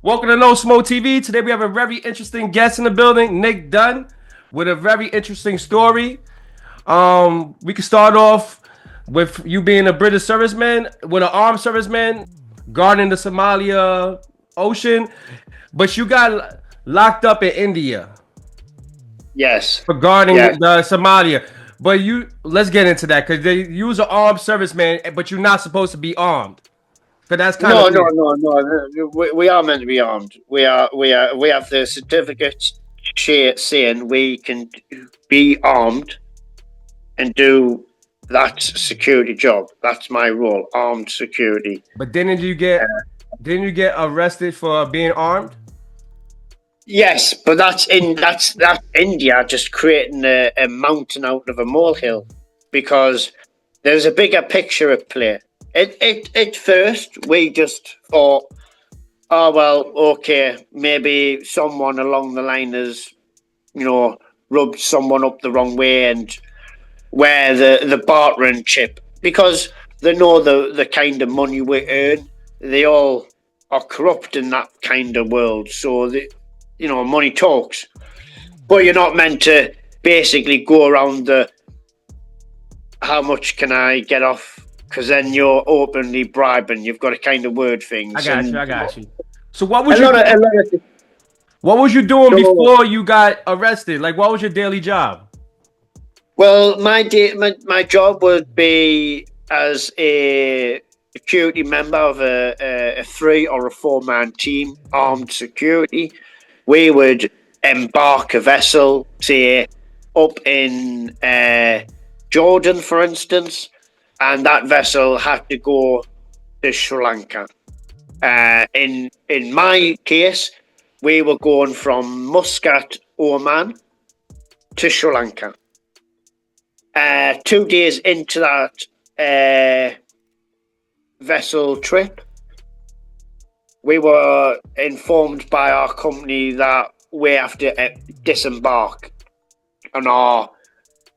Welcome to No Smoke TV. Today we have a very interesting guest in the building, Nick Dunn, with a very interesting story. We can start off with you being a British serviceman, with an armed serviceman guarding the Somalia Ocean, but you got locked up in India Yes, for guarding yes. the Somalia. But let's get into that because they use an armed serviceman, but you're not supposed to be armed. Because that's kind of No, no, weird. no, no. We are meant to be armed. We have the certificates saying we can be armed and do that security job. That's my role, armed security. But didn't you get arrested for being armed? Yes, but that's India just creating a mountain out of a molehill because there's a bigger picture at play. At first we just thought, oh well, okay, maybe someone along the line has, rubbed someone up the wrong way and wear the bartering chip because they know the kind of money we earn. They all are corrupt in that kind of world, so money talks. But you're not meant to basically go around the how much can I get off because then you're openly bribing. You've got to kind of word things. I got you. And I got you. So what a was you lot of, a lot of what was you doing so, before you got arrested? Like what was your daily job? well, my job would be as a security member of a 3 or 4 man team, armed security. We would embark a vessel, say, up in Jordan, for instance, and that vessel had to go to Sri Lanka. In my case, we were going from Muscat, Oman, to Sri Lanka. 2 days into that vessel trip, we were informed by our company that we have to disembark on our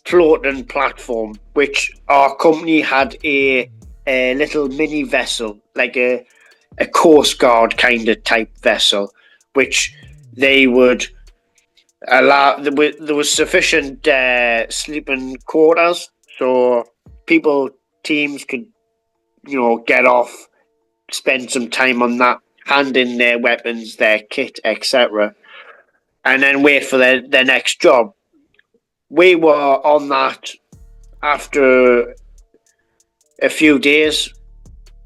floating platform, which our company had a little mini vessel, like a Coast Guard kind of type vessel, which they would allow. There was sufficient sleeping quarters, so teams could, get off, spend some time on that, hand in their weapons, their kit, etc., and then wait for their next job. We were on that after a few days.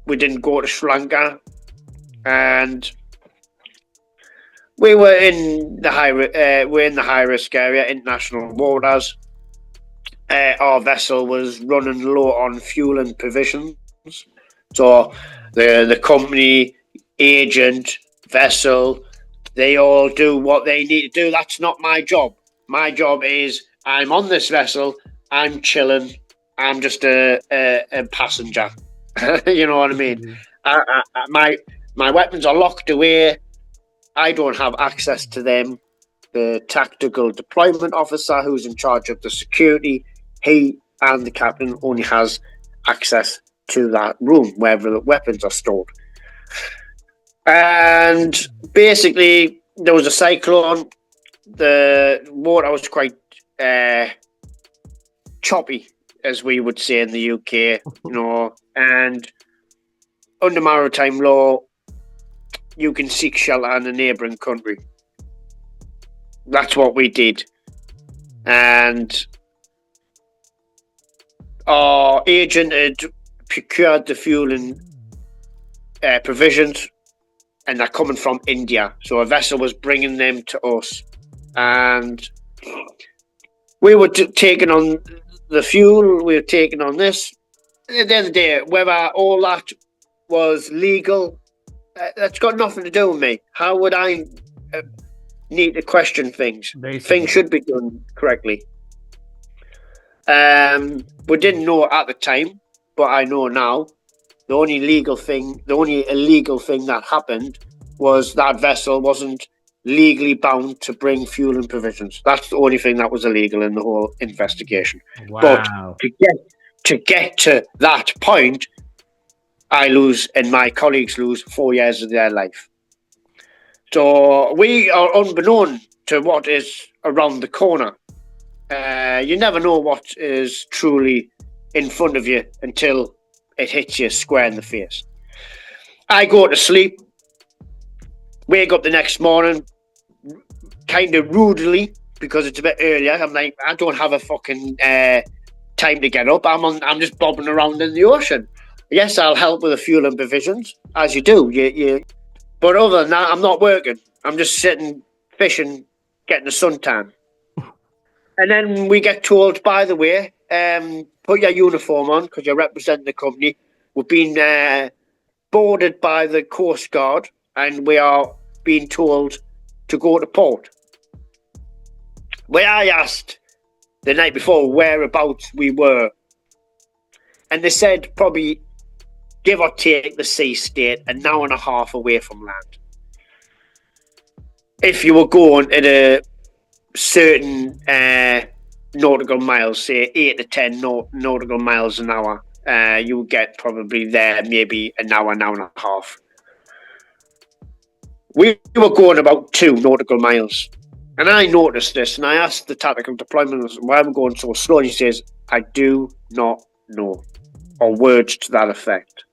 We didn't go to Sri Lanka, and we were in the high risk area, international waters. Our vessel was running low on fuel and provisions, so the company, agent, vessel, they all do what they need to do. That's not my job. My job is I'm on this vessel, I'm chilling, I'm just a passenger. You know what I mean? Mhm. My weapons are locked away. I don't have access to them. The tactical deployment officer who's in charge of the security, he and the captain only has access to that room where the weapons are stored. And basically, there was a cyclone. The water was quite choppy, as we would say in the UK, and under maritime law, you can seek shelter in a neighbouring country. That's what we did. And our agent had procured the fuel and provisions, and they're coming from India. So a vessel was bringing them to us. And we were taking on the fuel, we were taking on this. At the end of the day, whether all that was legal, that's got nothing to do with me. How would I need to question things? Basically. Things should be done correctly. We didn't know at the time, but I know now. The only illegal thing that happened was that vessel wasn't legally bound to bring fuel and provisions. That's the only thing that was illegal in the whole investigation. But Wow. to get to that point, I lose and my colleagues lose 4 years of their life. So we are unbeknown to what is around the corner. You never know what is truly in front of you until it hits you square in the face. I go to sleep, wake up the next morning, kind of rudely, because it's a bit earlier. I'm like, I don't have a fucking time to get up. I'm just bobbing around in the ocean. Yes, I'll help with the fuel and provisions, as you do. But other than that, I'm not working. I'm just sitting, fishing, getting a suntan. And then we get told, by the way, put your uniform on because you're representing the company. We've been boarded by the Coast Guard and we are being told to go to port. Where I asked the night before whereabouts we were, and they said probably, give or take the sea state, an hour and a half away from land. If you were going at a certain nautical miles, say 8 to 10 nautical miles an hour, you would get probably there maybe an hour and a half. We were going about 2 nautical miles. And I noticed this, and I asked the tactical deployment, why am I going so slow? And he says, I do not know, or words to that effect,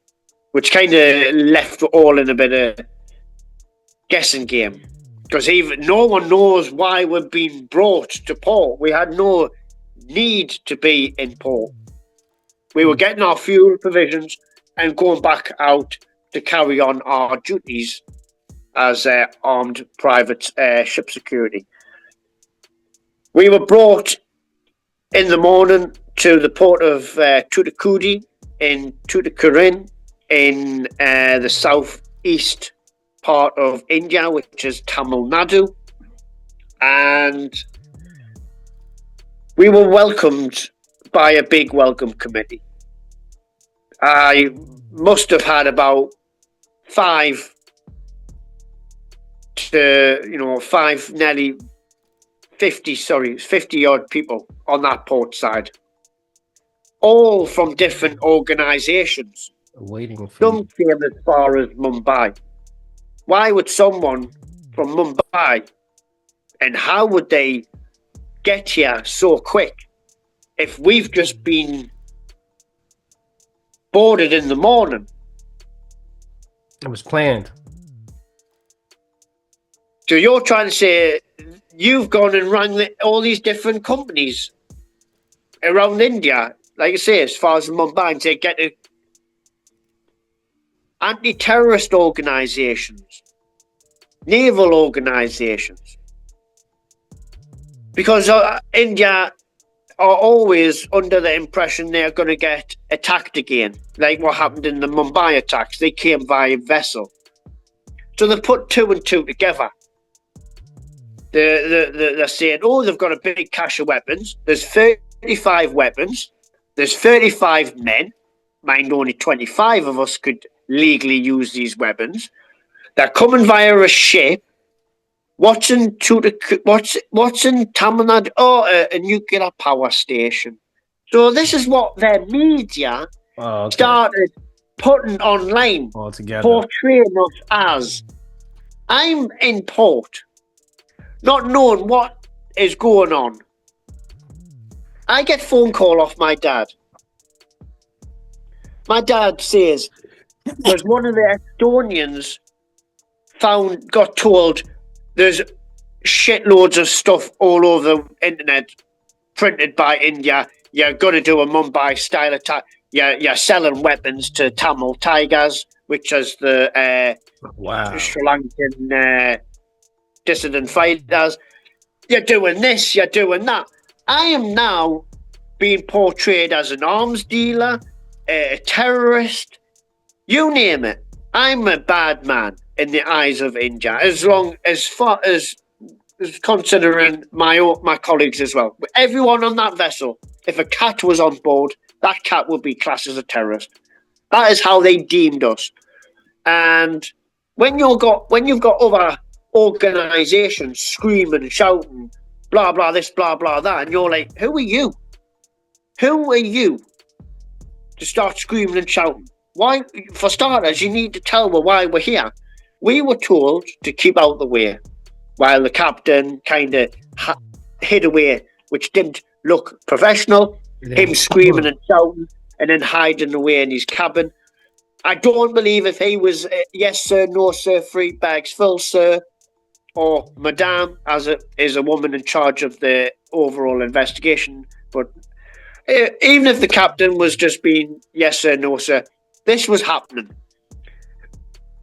which kind of left all in a bit of guessing game, because even no one knows why we're being brought to port. We had no need to be in port. We were getting our fuel provisions and going back out to carry on our duties as armed private ship security. We were brought in the morning to the port of Tuticorin in Tuticorin in the southeast part of India, which is Tamil Nadu. And we were welcomed by a big welcome committee. I must have had about 5 nearly 50 odd people on that port side, all from different organisations. Waiting for Some came as far as Mumbai. Why would someone from Mumbai, and how would they get here so quick if we've just been boarded in the morning? It was planned. So you're trying to say you've gone and rang all these different companies around India, like I say, as far as Mumbai, and say get to anti-terrorist organisations, naval organisations, because India are always under the impression they're going to get attacked again, like what happened in the Mumbai attacks. They came via vessel, so they put 2 and 2 together. They're saying, oh, they've got a big cache of weapons. There's 35 weapons. There's 35 men. Mind, only 25 of us could legally use these weapons. They're coming via a ship. What's in Tamil Nadu? Oh, a nuclear power station. So this is what their media started putting online, portraying us as. I'm in port, not knowing what is going on. I get a phone call off my dad. My dad says, because one of the Estonians got told there's shitloads of stuff all over the internet printed by India. You're going to do a Mumbai style attack. You're selling weapons to Tamil Tigers, which is the Sri Lankan dissident fighters. You're doing this, you're doing that. I am now being portrayed as an arms dealer, a terrorist, you name it. I'm a bad man in the eyes of India, as far as considering my colleagues as well. Everyone on that vessel, if a cat was on board, that cat would be classed as a terrorist. That is how they deemed us. And when you've got other organisations screaming and shouting, blah blah this, blah blah that, and you're like, who are you? Who are you to start screaming and shouting? Why? For starters, you need to tell me why we're here. We were told to keep out the way, while the captain kind of hid away, which didn't look professional. Him screaming and shouting, and then hiding away in his cabin. I don't believe if he was yes sir, no sir, 3 bags full sir, or madame, as it is a woman in charge of the overall investigation. But even if the captain was just being yes sir, no sir, this was happening.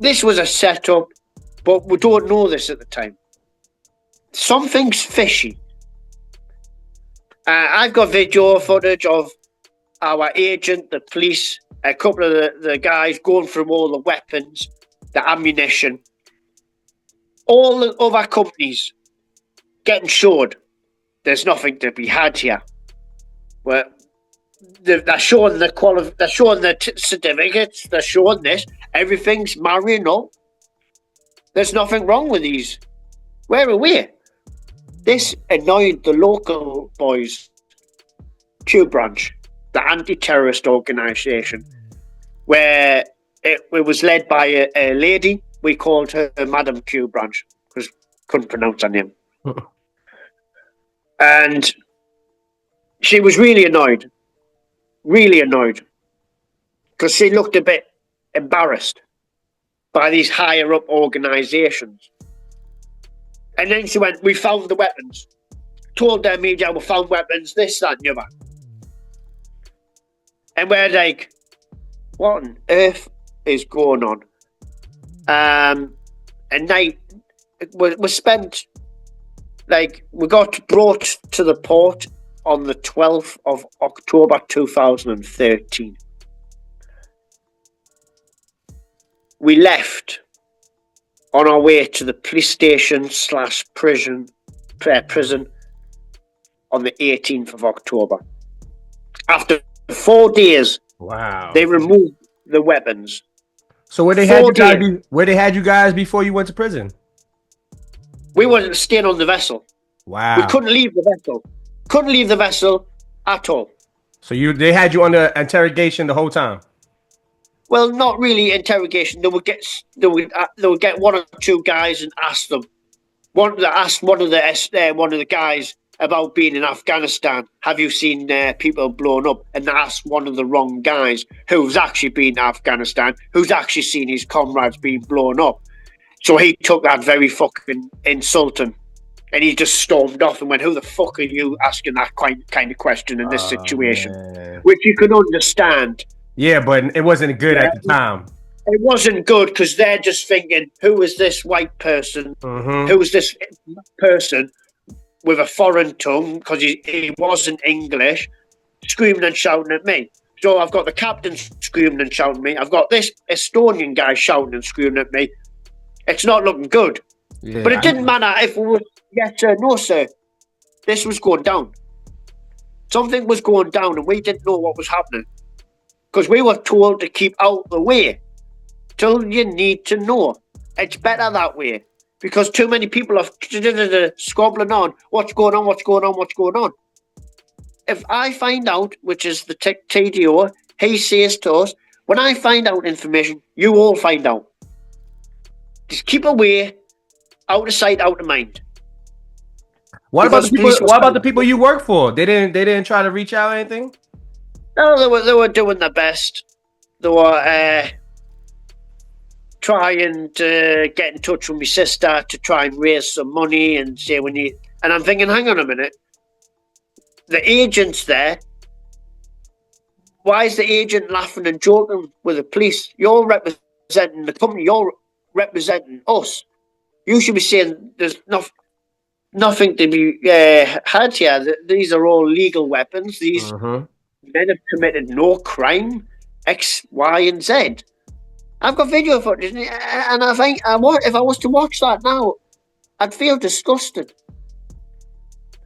This was a setup, but we don't know this at the time. Something's fishy. I've got video footage of our agent, the police, a couple of the guys going through all the weapons, the ammunition. All the other companies getting showed there's nothing to be had here. Well, they're showing they're showing the certificates, they're showing this, everything's marrying up. There's nothing wrong with these. Where are we? This annoyed the local boys, Q Branch, the anti-terrorist organisation, where it was led by a lady. We called her Madam Q Branch because couldn't pronounce her name. And she was really annoyed, because she looked a bit embarrassed by these higher up organisations. And then she went, we found the weapons. Told their media we found weapons, this, that, and the other. And we're like, what on earth is going on? And night we spent, like, we got brought to the port on the 12th of October 2013. We left on our way to the police station / prison on the 18th of October. After 4 days, wow, they removed the weapons. So where they had you guys where they had you guys before you went to prison? We wasn't staying on the vessel. Wow. We couldn't leave the vessel. Couldn't leave the vessel at all. So they had you under interrogation the whole time? Well, not really interrogation. They would get 1 or 2 guys and ask them. One of the guys about being in Afghanistan. Have you seen people blown up? And they asked one of the wrong guys who's actually been to Afghanistan, who's actually seen his comrades being blown up. So he took that very fucking insulting, and he just stormed off and went, "Who the fuck are you asking that kind of question in this situation?" Man. Which you can understand. Yeah, but it wasn't good at the time. It wasn't good because they're just thinking, who is this white person? Mm-hmm. Who is this person with a foreign tongue, because he wasn't English, screaming and shouting at me? So I've got the captain screaming and shouting at me. I've got this Estonian guy shouting and screaming at me. It's not looking good. Yeah, but it didn't matter if it was yes sir, no sir. This was going down. Something was going down and we didn't know what was happening. Because we were told to keep out the way till you need to know. It's better that way. Because too many people are squabbling on what's going on. If I find out, which is the TDO, he says to us, when I find out information, you all find out. Just keep away, out of sight, out of mind. What about the people you work for? They didn't try to reach out or anything? No, they were doing their best. They were trying to get in touch with my sister to try and raise some money and say we need. And I'm thinking, hang on a minute. The agent's there. Why is the agent laughing and joking with the police? You're representing the company. You're representing us. You should be saying there's nothing to be had here. These are all legal weapons. These men have committed no crime. X, Y, and Z. I've got video footage, and I think if I was to watch that now, I'd feel disgusted.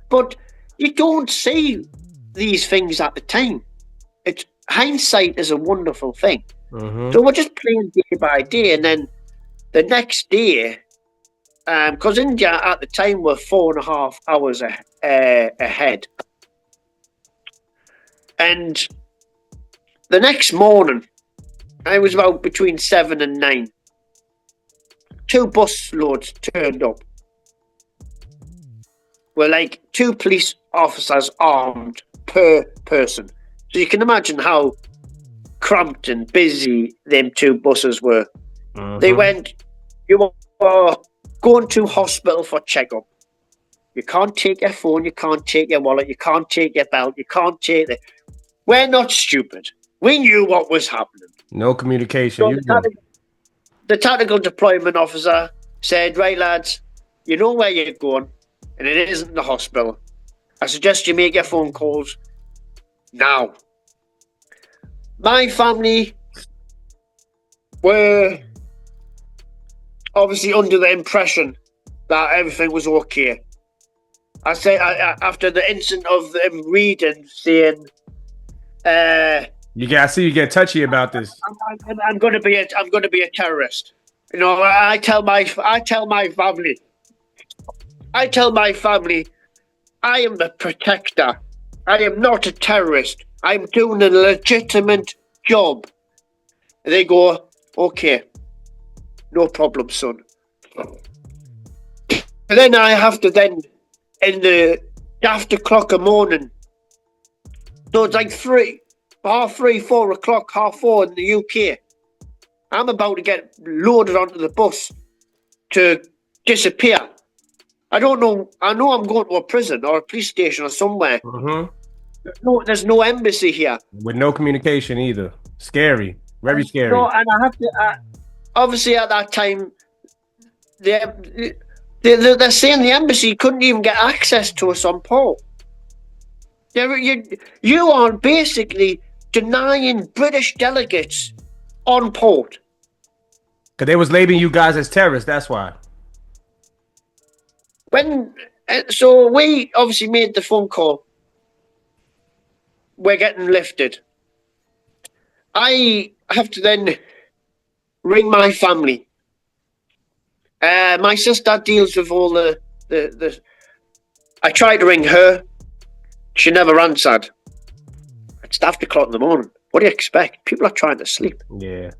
But you don't see these things at the time. Hindsight is a wonderful thing. So we're just playing day by day, and then the next day, because India at the time were 4.5 hours ahead, and the next morning, I was about between 7 and 9. 2 bus loads turned up. Were like 2 police officers armed per person. So you can imagine how cramped and busy them 2 buses were. They went, you are going to hospital for checkup. You can't take your phone, you can't take your wallet, you can't take your belt, you can't take it. We're not stupid. We knew what was happening. No communication. So the tactical deployment officer said, right, lads, you know where you're going, and it isn't the hospital. I suggest you make your phone calls now. My family were obviously under the impression that everything was okay. I say after the incident of them reading, saying, I see you get touchy about this. I'm going to be a terrorist. You know, I tell my family, I am the protector. I am not a terrorist. I'm doing a legitimate job. And they go, okay, no problem, son. And then I have to in the after clock of morning, so it's like 3:30, 4 o'clock, 4:30 in the UK. I'm about to get loaded onto the bus to disappear. I don't know. I know I'm going to a prison or a police station or somewhere. There's no embassy here. With no communication either. Scary. Very scary. No, and I have to. Obviously, at that time, they're saying the embassy couldn't even get access to us on port. You are basically denying British delegates on port. Because they was labeling you guys as terrorists, that's why. So we obviously made the phone call. We're getting lifted. I have to then ring my family. My sister deals with all the. I tried to ring her. She never answered. It's after o'clock in the morning. What do you expect? People are trying to sleep. Yeah.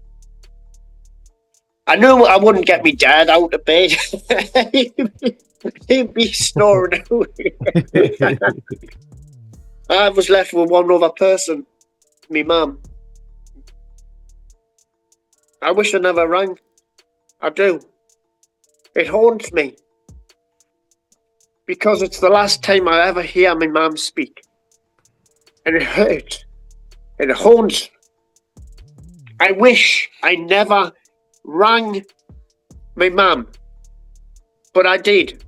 I knew I wouldn't get me dad out of bed. He'd be snoring out. I was left with one other person, me mum. I wish I never rang. I do. It haunts me. Because it's the last time I ever hear my mum speak. And it hurts. It haunts. I wish I never rang my mum. But I did.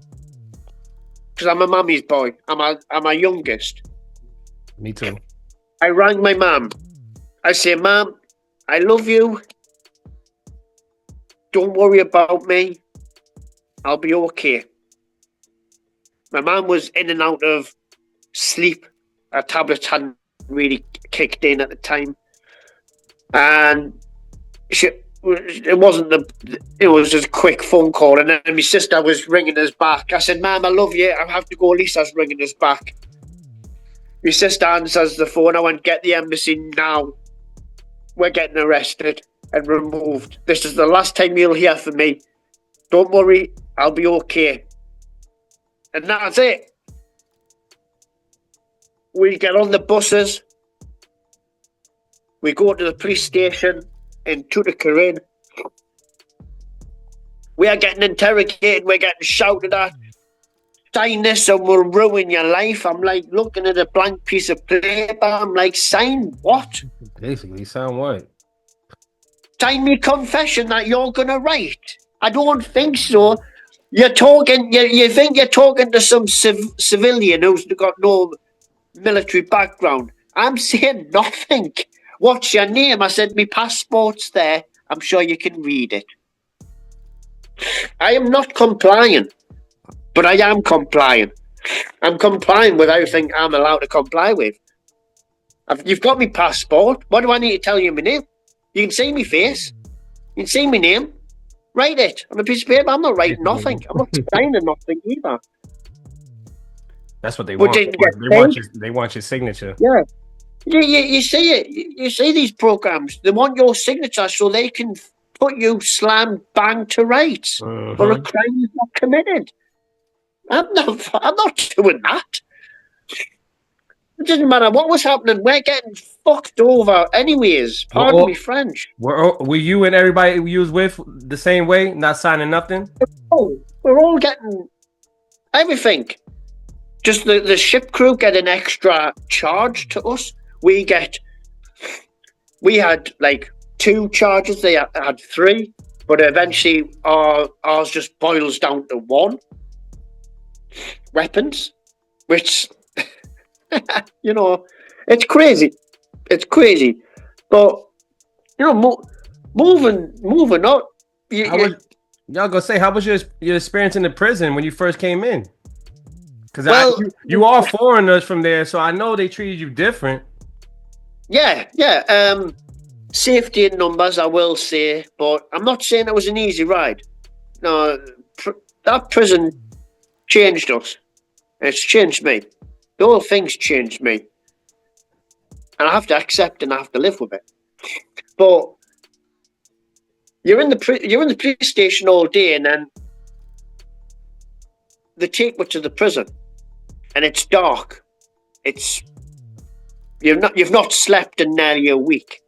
Because I'm a mummy's boy. I'm a youngest. Me too. I rang my mum. I say, Mum, I love you. Don't worry about me. I'll be okay. My mum was in and out of sleep. Her tablets hadn't really kicked in at the time. And it was just a quick phone call. And then my sister was ringing us back. I said, Mum, I love you. I have to go. Lisa's ringing us back. My sister answers the phone. I went, get the embassy now. We're getting arrested and removed. This is the last time you'll hear from me. Don't worry, I'll be okay. And that's it. We get on the buses. We go to the police station in Tuticorin. We are getting interrogated. We're getting shouted at. Sign this or we'll ruin your life. I'm like looking at a blank piece of paper. I'm like, sign what? Basically, sign what? Sign me confession that you're going to write. I don't think so. You're talking, you think you're talking to some civilian who's got no military background. I'm saying nothing. What's your name? I said, my passport's there. I'm sure you can read it. I am not complying, but I am complying. I'm complying with everything I'm allowed to comply with. You've got my passport. What do I need to tell you my name? You can see my face. You can see my name. Write it on a piece of paper. I'm not writing nothing. I'm not signing nothing either. That's what they want. They want your signature. Yeah. You see it. You see these programs. They want your signature so they can put you slam bang to rights for a crime you've not committed. I'm not doing that. It doesn't matter what was happening. We're getting fucked over anyways. Pardon me, French. Were you and everybody you was with the same way, not signing nothing? Oh, we're all getting everything. Just the ship crew get an extra charge to us. We had like 2 charges. They had 3, but eventually ours just boils down to 1. Weapons, which it's crazy. It's crazy, but moving on. Y'all gonna say how was your experience in the prison when you first came in? Because you are foreigners from there, so I know they treated you different. Yeah. Safety in numbers, I will say, but I'm not saying it was an easy ride. No, that prison changed us. It's changed me. The whole thing's changed me, and I have to accept and I have to live with it. But you're in the police station all day, and then they take you to the prison, and it's dark. You've not slept in nearly a week.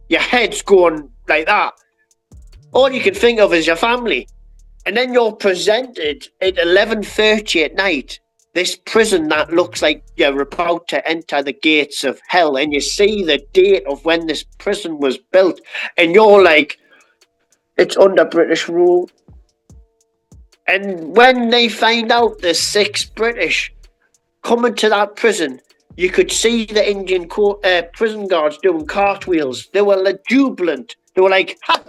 Your head's going like that. All you can think of is your family, and then you're presented at 11:30 at night. This prison that looks like you're about to enter the gates of hell, and you see the date of when this prison was built, and you're like, it's under British rule. And when they find out there's 6 British coming to that prison, you could see the Indian prison guards doing cartwheels. They were like jubilant. They were like, ha!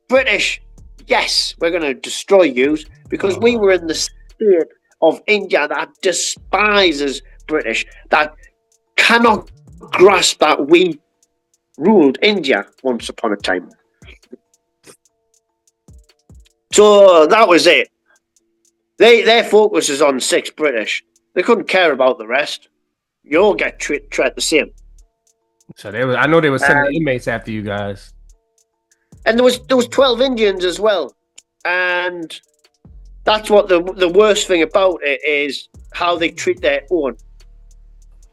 British, yes, we're going to destroy you, because we were in the state of India that despises British, that cannot grasp that we ruled India once upon a time. So that was it. Their focus is on 6 British. They couldn't care about the rest. You all get treated the same. So I know they were sending inmates after you guys. And there was 12 Indians as well. And that's what the worst thing about it is, how they treat their own.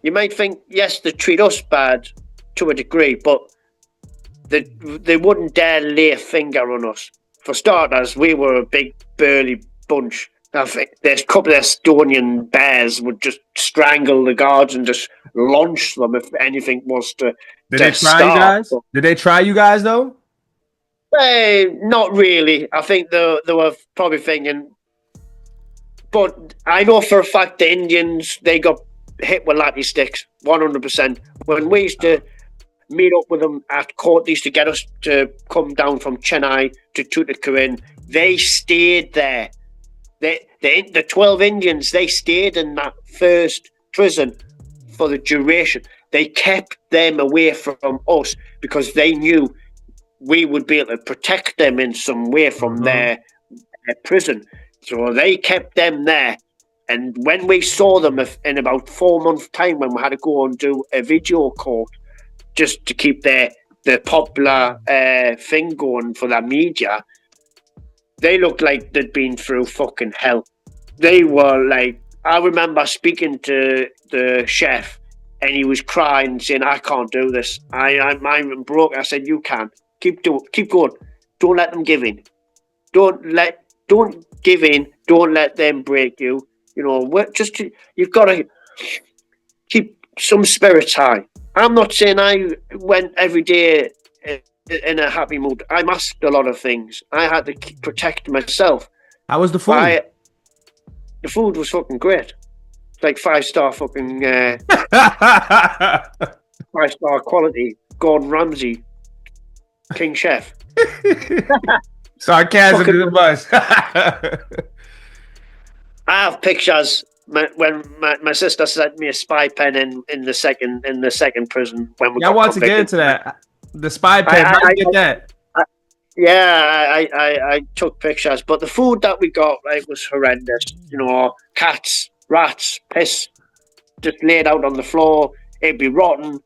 You might think, yes, they treat us bad to a degree, but they wouldn't dare lay a finger on us. For starters, we were a big, burly bunch. I think there's a couple of Estonian bears would just strangle the guards and just launch them if anything was to. Did they try you guys? Did they try you guys though? Not really. I think they were probably thinking. But I know for a fact the Indians, they got hit with latte sticks, 100%. When we used to meet up with them at court, they used to get us to come down from Chennai to Tuticorin. They stayed there. The 12 Indians, they stayed in that first prison for the duration. They kept them away from us because they knew we would be able to protect them in some way from their prison. So they kept them there. And when we saw them in about 4 months' time, when we had to go and do a video call just to keep the popular thing going for the media, they looked like they'd been through fucking hell. They were like, I remember speaking to the chef, and he was crying, saying, "I can't do this. I'm broke." I said, "You can. Keep going. Don't let them give in. Don't give in. Don't let them break you. You know, you've got to keep some spirits high." I'm not saying I went every day in a happy mood. I masked a lot of things. I had to protect myself. How was the food? The food was fucking great. Like 5-star fucking 5-star quality. Gordon Ramsay, King Chef. Sarcasm to the bus. I have pictures. When my sister sent me a spy pen in the second prison when we. I want to get into that. The spy pen. How did you get that? I took pictures, but the food that we got was horrendous. You know, cats, rats, piss, just laid out on the floor. It'd be rotten.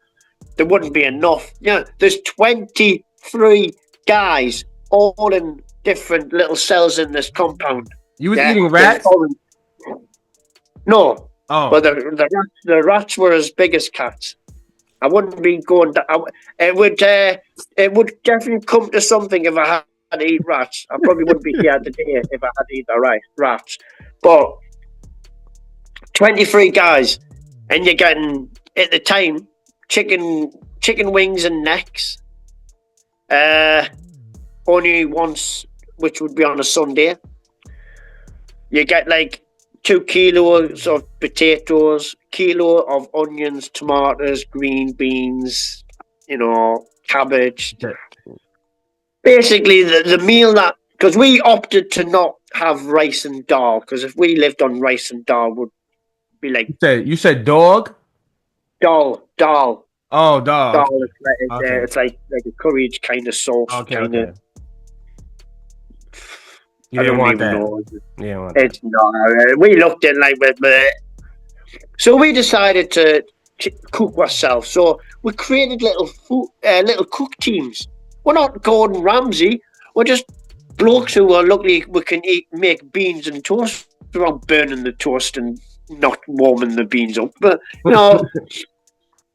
There wouldn't be enough. You know, there's 23 guys, all in different little cells in this compound. You was eating rats? No, Oh, but the rats were as big as cats. I wouldn't be going. It would definitely come to something if I had to eat rats. I probably wouldn't be here today if I had to eat the rats. But 23 guys, and you're getting at the time chicken wings and necks. Only once, which would be on a Sunday. You get like 2 kilos of potatoes, kilo of onions, tomatoes, green beans, cabbage. okay. Basically, the meal that, because we opted to not have rice and dal, because if we lived on rice and dal, would be like You said dog? dal. Oh, dog. Dal it's like a curried kind of sauce. Okay, kind okay. of. You didn't want that. You didn't want that. It's not. We looked at like, so we decided to cook ourselves. So we created little cook teams. We're not Gordon Ramsay. We're just blokes who are luckily we can make beans and toast without burning the toast and not warming the beans up. But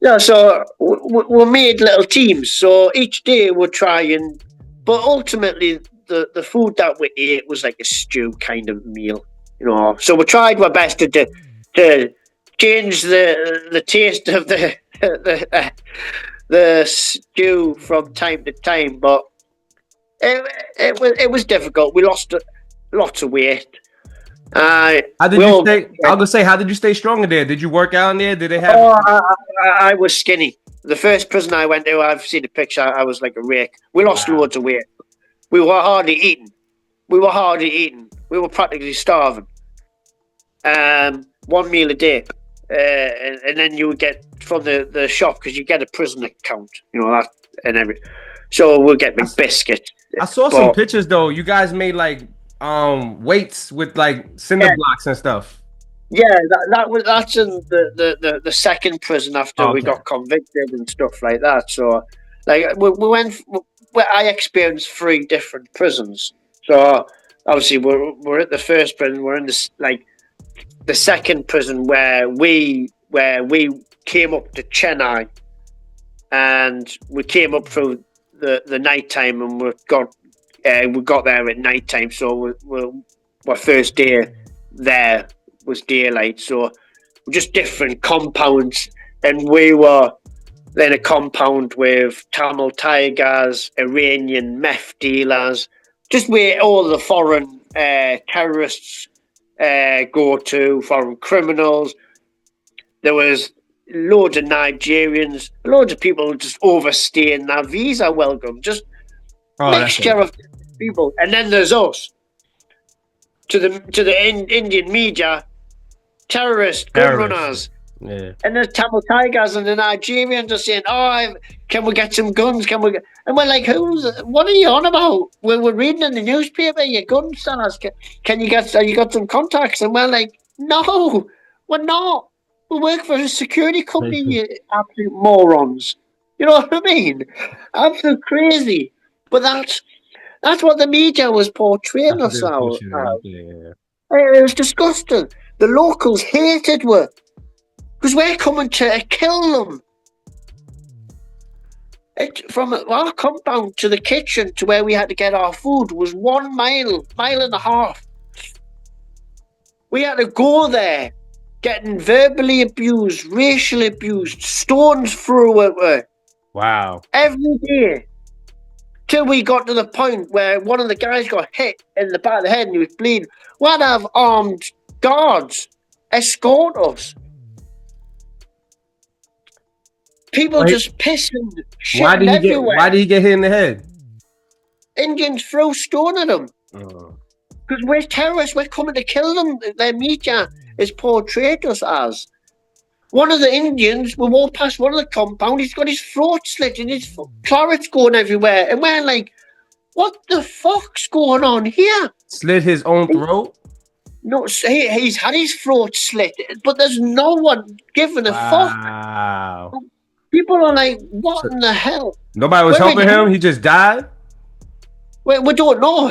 yeah. So we made little teams. So each day we're trying, but ultimately the food that we ate was like a stew kind of meal. So we tried our best to change the taste of the stew from time to time, but it was difficult. We lost lots of weight. How did you stay? I was gonna say, how did you stay strong in there? Did you work out in there? Did they have? I was skinny. The first prison I went to, I've seen a picture. I was like a rake. We lost loads of weight. We were hardly eating. We were practically starving. 1 meal a day. And then you would get from the shop, because you get a prison account, that and everything. So we'll get big biscuits. I saw some pictures though. You guys made like weights with like cinder blocks and stuff. Yeah, that's in the second prison after we got convicted and stuff like that. So like we went. I experienced 3 different prisons. So obviously we're at the first prison. We're in this like the second prison where we came up to Chennai, and we came up through the night time, and we got there at night time. So our first day there was daylight. So just different compounds, and we were then a compound with Tamil Tigers, Iranian meth dealers, just where all the foreign terrorists go to, foreign criminals. There was loads of Nigerians, loads of people just overstaying their visa welcome, just mixture of people. And then there's us, to the Indian media, terrorists, gun runners. Yeah. And the Tamil Tigers and the Nigerians are saying, can we get some guns? And we're like, what are you on about? We're reading in the newspaper, your gun sellers. Have you got some contacts? And we're like, no, we're not. We work for a security company, you absolute morons. You know what I mean? Absolute crazy. But that's what the media was portraying us out. It was disgusting. The locals hated us. Because we're coming to kill them. From our compound to the kitchen to where we had to get our food was 1 mile and a half. We had to go there, getting verbally abused, racially abused, stones thrown at us. Wow. Every day. Till we got to the point where one of the guys got hit in the back of the head and he was bleeding. We'd have armed guards escort us. People just pissing, shitting everywhere. Why did he get hit in the head? Indians throw stone at him. Because we're terrorists. We're coming to kill them. Their media is portrayed us as. One of the Indians, we walked past one of the compound, he's got his throat slit and his claret's going everywhere. And we're like, what the fuck's going on here? Slit his own throat? No, he's had his throat slit, but there's no one giving a fuck. Wow. People are like, what in the hell? Nobody was helping him? He just died? We don't know.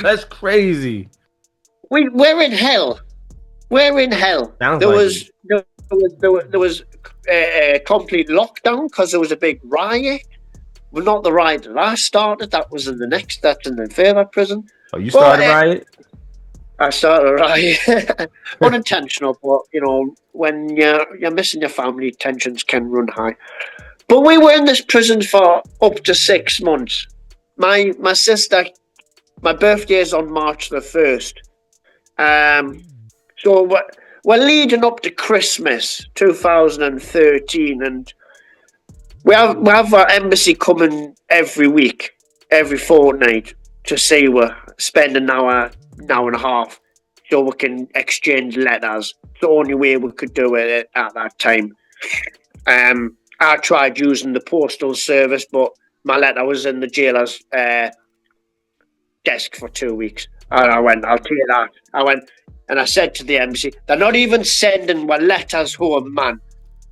That's crazy. We're in hell. We're in hell. Sounds There like was a complete lockdown because there was a big riot. Well, not the riot that I started. That was in the next. That's in the further prison. Oh, you But started a riot? I started a riot, unintentional. But you know, when you're missing your family, tensions can run high. But we were in this prison for up to 6 months. My sister, my birthday is on March the 1st. So we're leading up to Christmas 2013, and we have our embassy coming every week, every fortnight, to see we're spending an hour and a half, so we can exchange letters. It's the only way we could do it at that time. I tried using the postal service, but my letter was in the jailer's desk for 2 weeks. And I went, I'll take that. I went, and I said to the embassy, they're not even sending my letters home, man.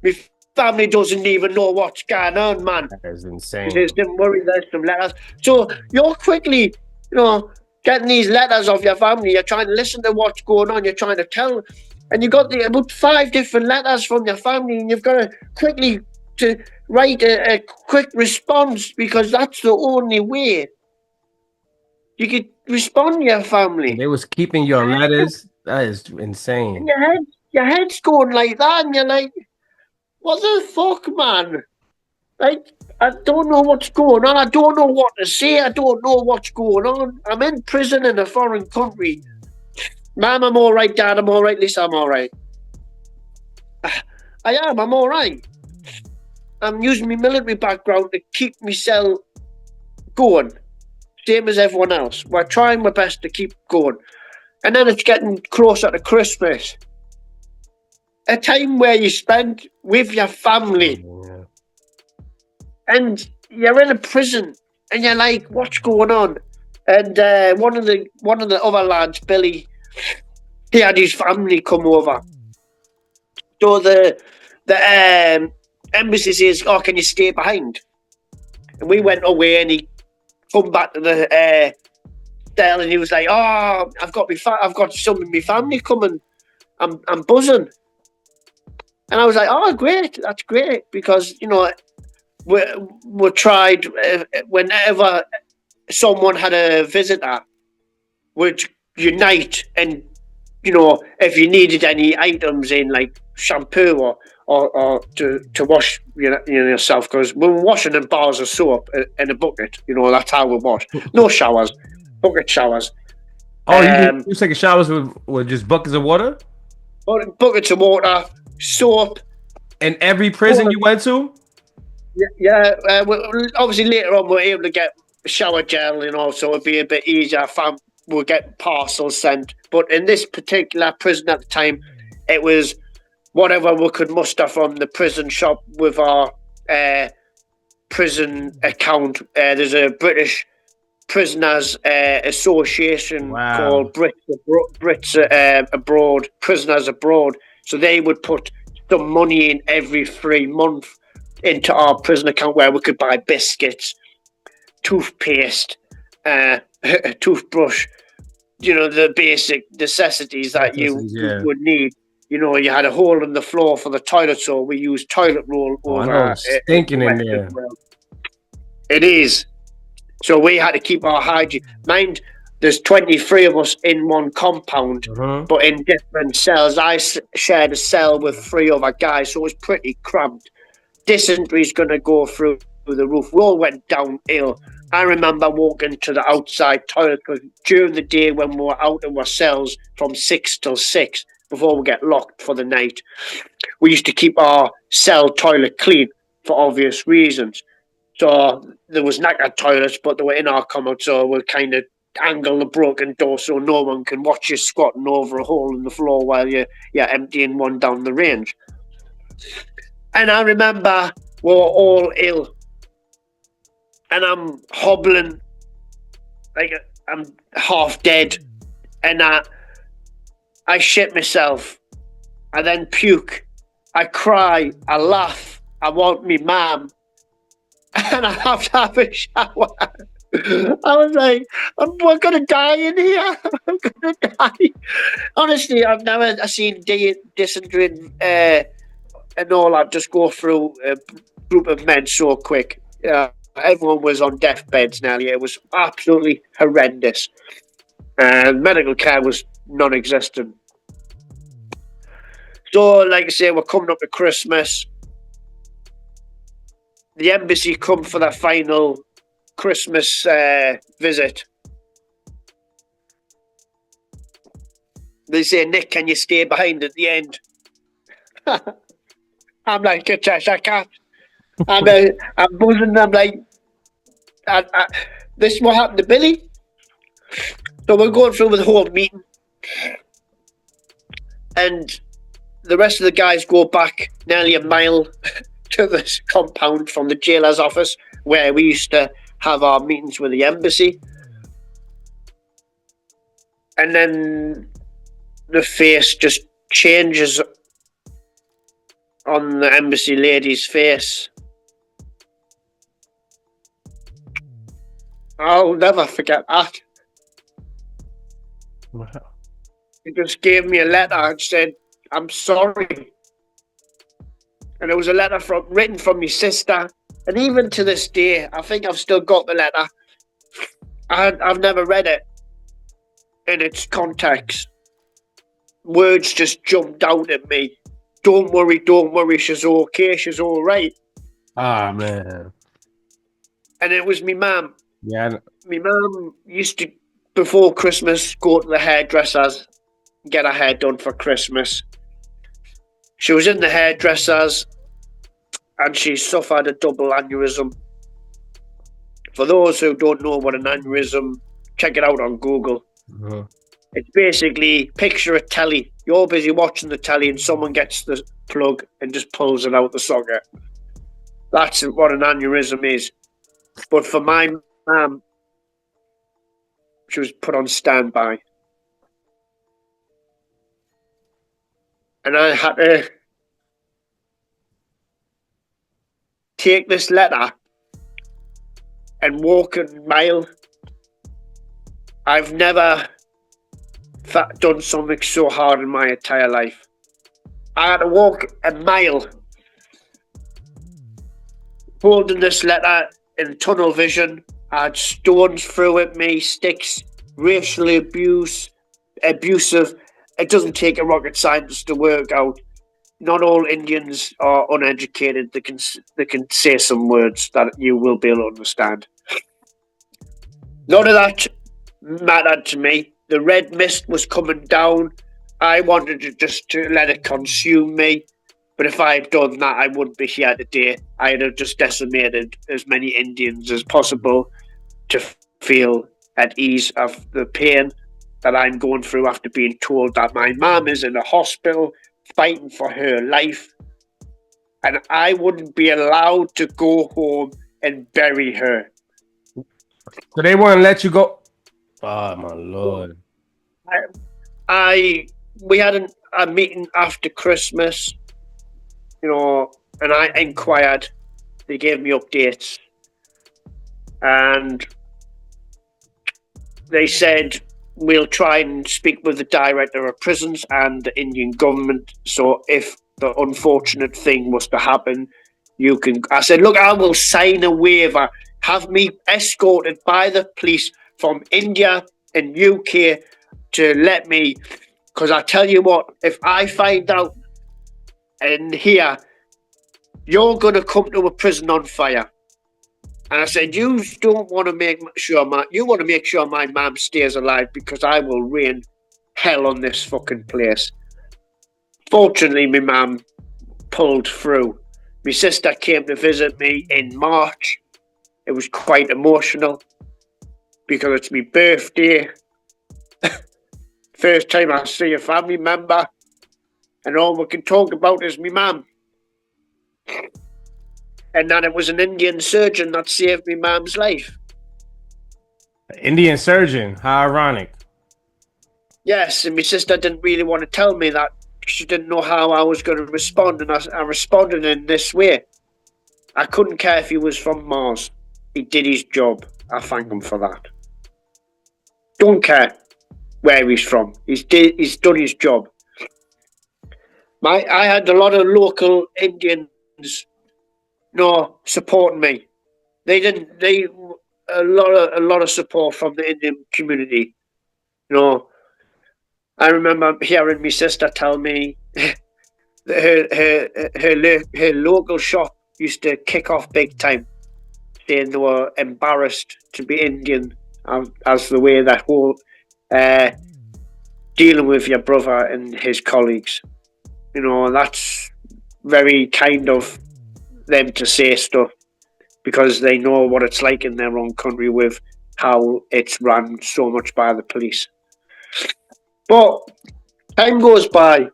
My family doesn't even know what's going on, man. That is insane. They don't worry, there's some letters. So you're quickly, getting these letters of your family. You're trying to listen to what's going on. You're trying to tell. And you got about 5 different letters from your family, and you've got to quickly to write a quick response, because that's the only way you could respond to your family. They was keeping your letters. That is insane. And your head's going like that, and you're like, what the fuck, man? Like, I don't know what's going on. I don't know what to say. I don't know what's going on. I'm in prison in a foreign country. Mum, I'm all right. Dad, I'm all right. Lisa, I'm all right. I'm all right. I'm using my military background to keep myself going, same as everyone else. We're trying my best to keep going. And then it's getting closer to Christmas, a time where you spend with your family. Yeah. And you're in a prison, and you're like, what's going on? And one of the other lads, Billy, he had his family come over. So the embassy says, "Oh, can you stay behind?" And we went away, and he come back to the cell, and he was like, "Oh, I've got some of my family coming. I'm buzzing." And I was like, "Oh, great, that's great," because we tried whenever someone had a visitor, we'd unite, and if you needed any items in like shampoo or to wash yourself, because we were washing in bars of soap in a bucket. That's how we wash. No showers, bucket showers. Oh, you taking showers with just buckets of water? Buckets of water, soap. In every prison you went to? Yeah. Obviously later on we were able to get shower gel, so it'd be a bit easier. We'll get parcels sent. But in this particular prison at the time, it was whatever we could muster from the prison shop with our prison account. There's a British Prisoners Association called Brits Abroad, Prisoners Abroad. So they would put some money in every 3 months into our prison account, where we could buy biscuits, toothpaste, a toothbrush, the basic necessities that you would need. You had a hole in the floor for the toilet, so we used toilet roll over. Stinking in there. It is. So we had to keep our hygiene. Mind, there's 23 of us in one compound, but in different cells. I shared a cell with 3 other guys, so it was pretty cramped. Dysentery's going to go through the roof. We all went downhill. I remember walking to the outside toilet, because during the day when we were out of our cells from 6 till 6, before we get locked for the night, we used to keep our cell toilet clean for obvious reasons. So there was knackered toilets, but they were in our commode, so we'll kind of angle the broken door so no one can watch you squatting over a hole in the floor while you're emptying one down the range. And I remember we were all ill, and I'm hobbling, like I'm half dead, and I shit myself, I then puke, I cry, I laugh, I want me mum, and I have to have a shower. I was like, we're gonna die in here. I'm gonna die. Honestly, I've never seen dysentery and all that just go through a group of men so quick. Everyone was on deathbeds nearly. It was absolutely horrendous. And medical care was non-existent. So, like I say, we're coming up to Christmas. The embassy come for their final Christmas visit. They say, Nick, can you stay behind at the end? I'm like, I can't. I'm buzzing. I'm like, this is what happened to Billy. So we're going through with the whole meeting. And the rest of the guys go back nearly a mile to this compound from the jailer's office where we used to have our meetings with the embassy. And then the face just changes on the embassy lady's face. I'll never forget that. Wow. He just gave me a letter and said, I'm sorry. And it was a letter written from my sister. And even to this day, I think I've still got the letter. I've never read it in its context. Words just jumped out at me. Don't worry, she's okay, she's all right. Ah, man. And it was me mum. Yeah. My mum used to, before Christmas, go to the hairdressers, get her hair done for Christmas. She was in the hairdressers and she suffered a double aneurysm. For those who don't know what an aneurysm, check it out on Google. Uh-huh. It's basically, picture a telly. You're busy watching the telly and someone gets the plug and just pulls it out the socket. That's what an aneurysm is. But for my mum, she was put on standby. And I had to take this letter and walk a mile. I've never done something so hard in my entire life. I had to walk a mile holding this letter in tunnel vision. I had stones through at me, sticks, racially abusive. It doesn't take a rocket scientist to work out. Not all Indians are uneducated. They can say some words that you will be able to understand. None of that mattered to me. The red mist was coming down. I wanted to let it consume me. But if I had done that, I wouldn't be here today. I'd have just decimated as many Indians as possible to feel at ease of the pain that I'm going through after being told that my mum is in a hospital fighting for her life. And I wouldn't be allowed to go home and bury her. So they wouldn't let you go. Oh, my Lord. We had a meeting after Christmas, and I inquired. They gave me updates. And they said, we'll try and speak with the director of prisons and the Indian government. So if the unfortunate thing was to happen, you can... I said, look, I will sign a waiver. Have me escorted by the police from India and UK to let me... Because I tell you what, if I find out in here, you're going to come to a prison on fire. And I said, you don't want to make sure you want to make sure my mum stays alive because I will rain hell on this fucking place. Fortunately, my mum pulled through. My sister came to visit me in March. It was quite emotional because it's my birthday. First time I see a family member and all we can talk about is my mum. And then it was an Indian surgeon that saved my mum's life. Indian surgeon, how ironic. Yes, and my sister didn't really want to tell me that. She didn't know how I was going to respond, and I responded in this way. I couldn't care if he was from Mars. He did his job. I thank him for that. Don't care where he's from. He's done his job. I had a lot of local Indians, supporting me. They a lot of support from the Indian community. I remember hearing my sister tell me that her local shop used to kick off big time, saying they were embarrassed to be Indian, as the way that whole dealing with your brother and his colleagues. That's very kind of them to say stuff, because they know what it's like in their own country with how it's run so much by the police. But time goes by.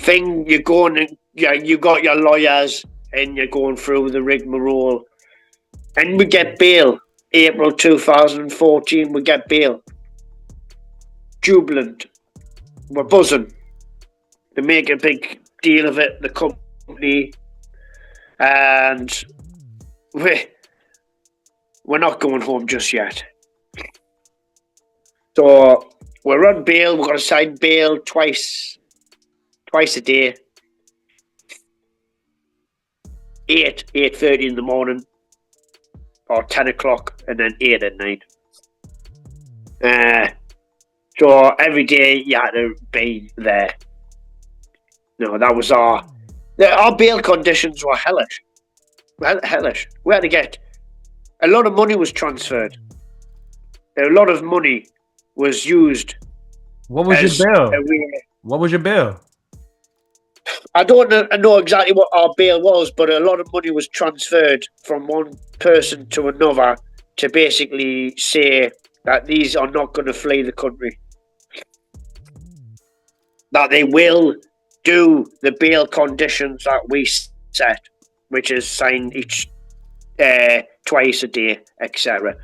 You got your lawyers, and you're going through the rigmarole, and we get bail. April 2014, we get bail. Jubilant. We're buzzing. They make a big deal of it, the company, and we're not going home just yet. So we're on bail. We're going to sign bail twice a day. 8:30 in the morning, or 10 o'clock, and then 8 at night. So every day you had to be there. That was our bail conditions were hellish. Hellish. We had to get a lot of money was transferred. A lot of money was used. What was your bail? What was your bail? I don't know exactly what our bail was, but a lot of money was transferred from one person to another to basically say that these are not going to flee the country. That they will do the bail conditions that we set, which is signed each twice a day, etc.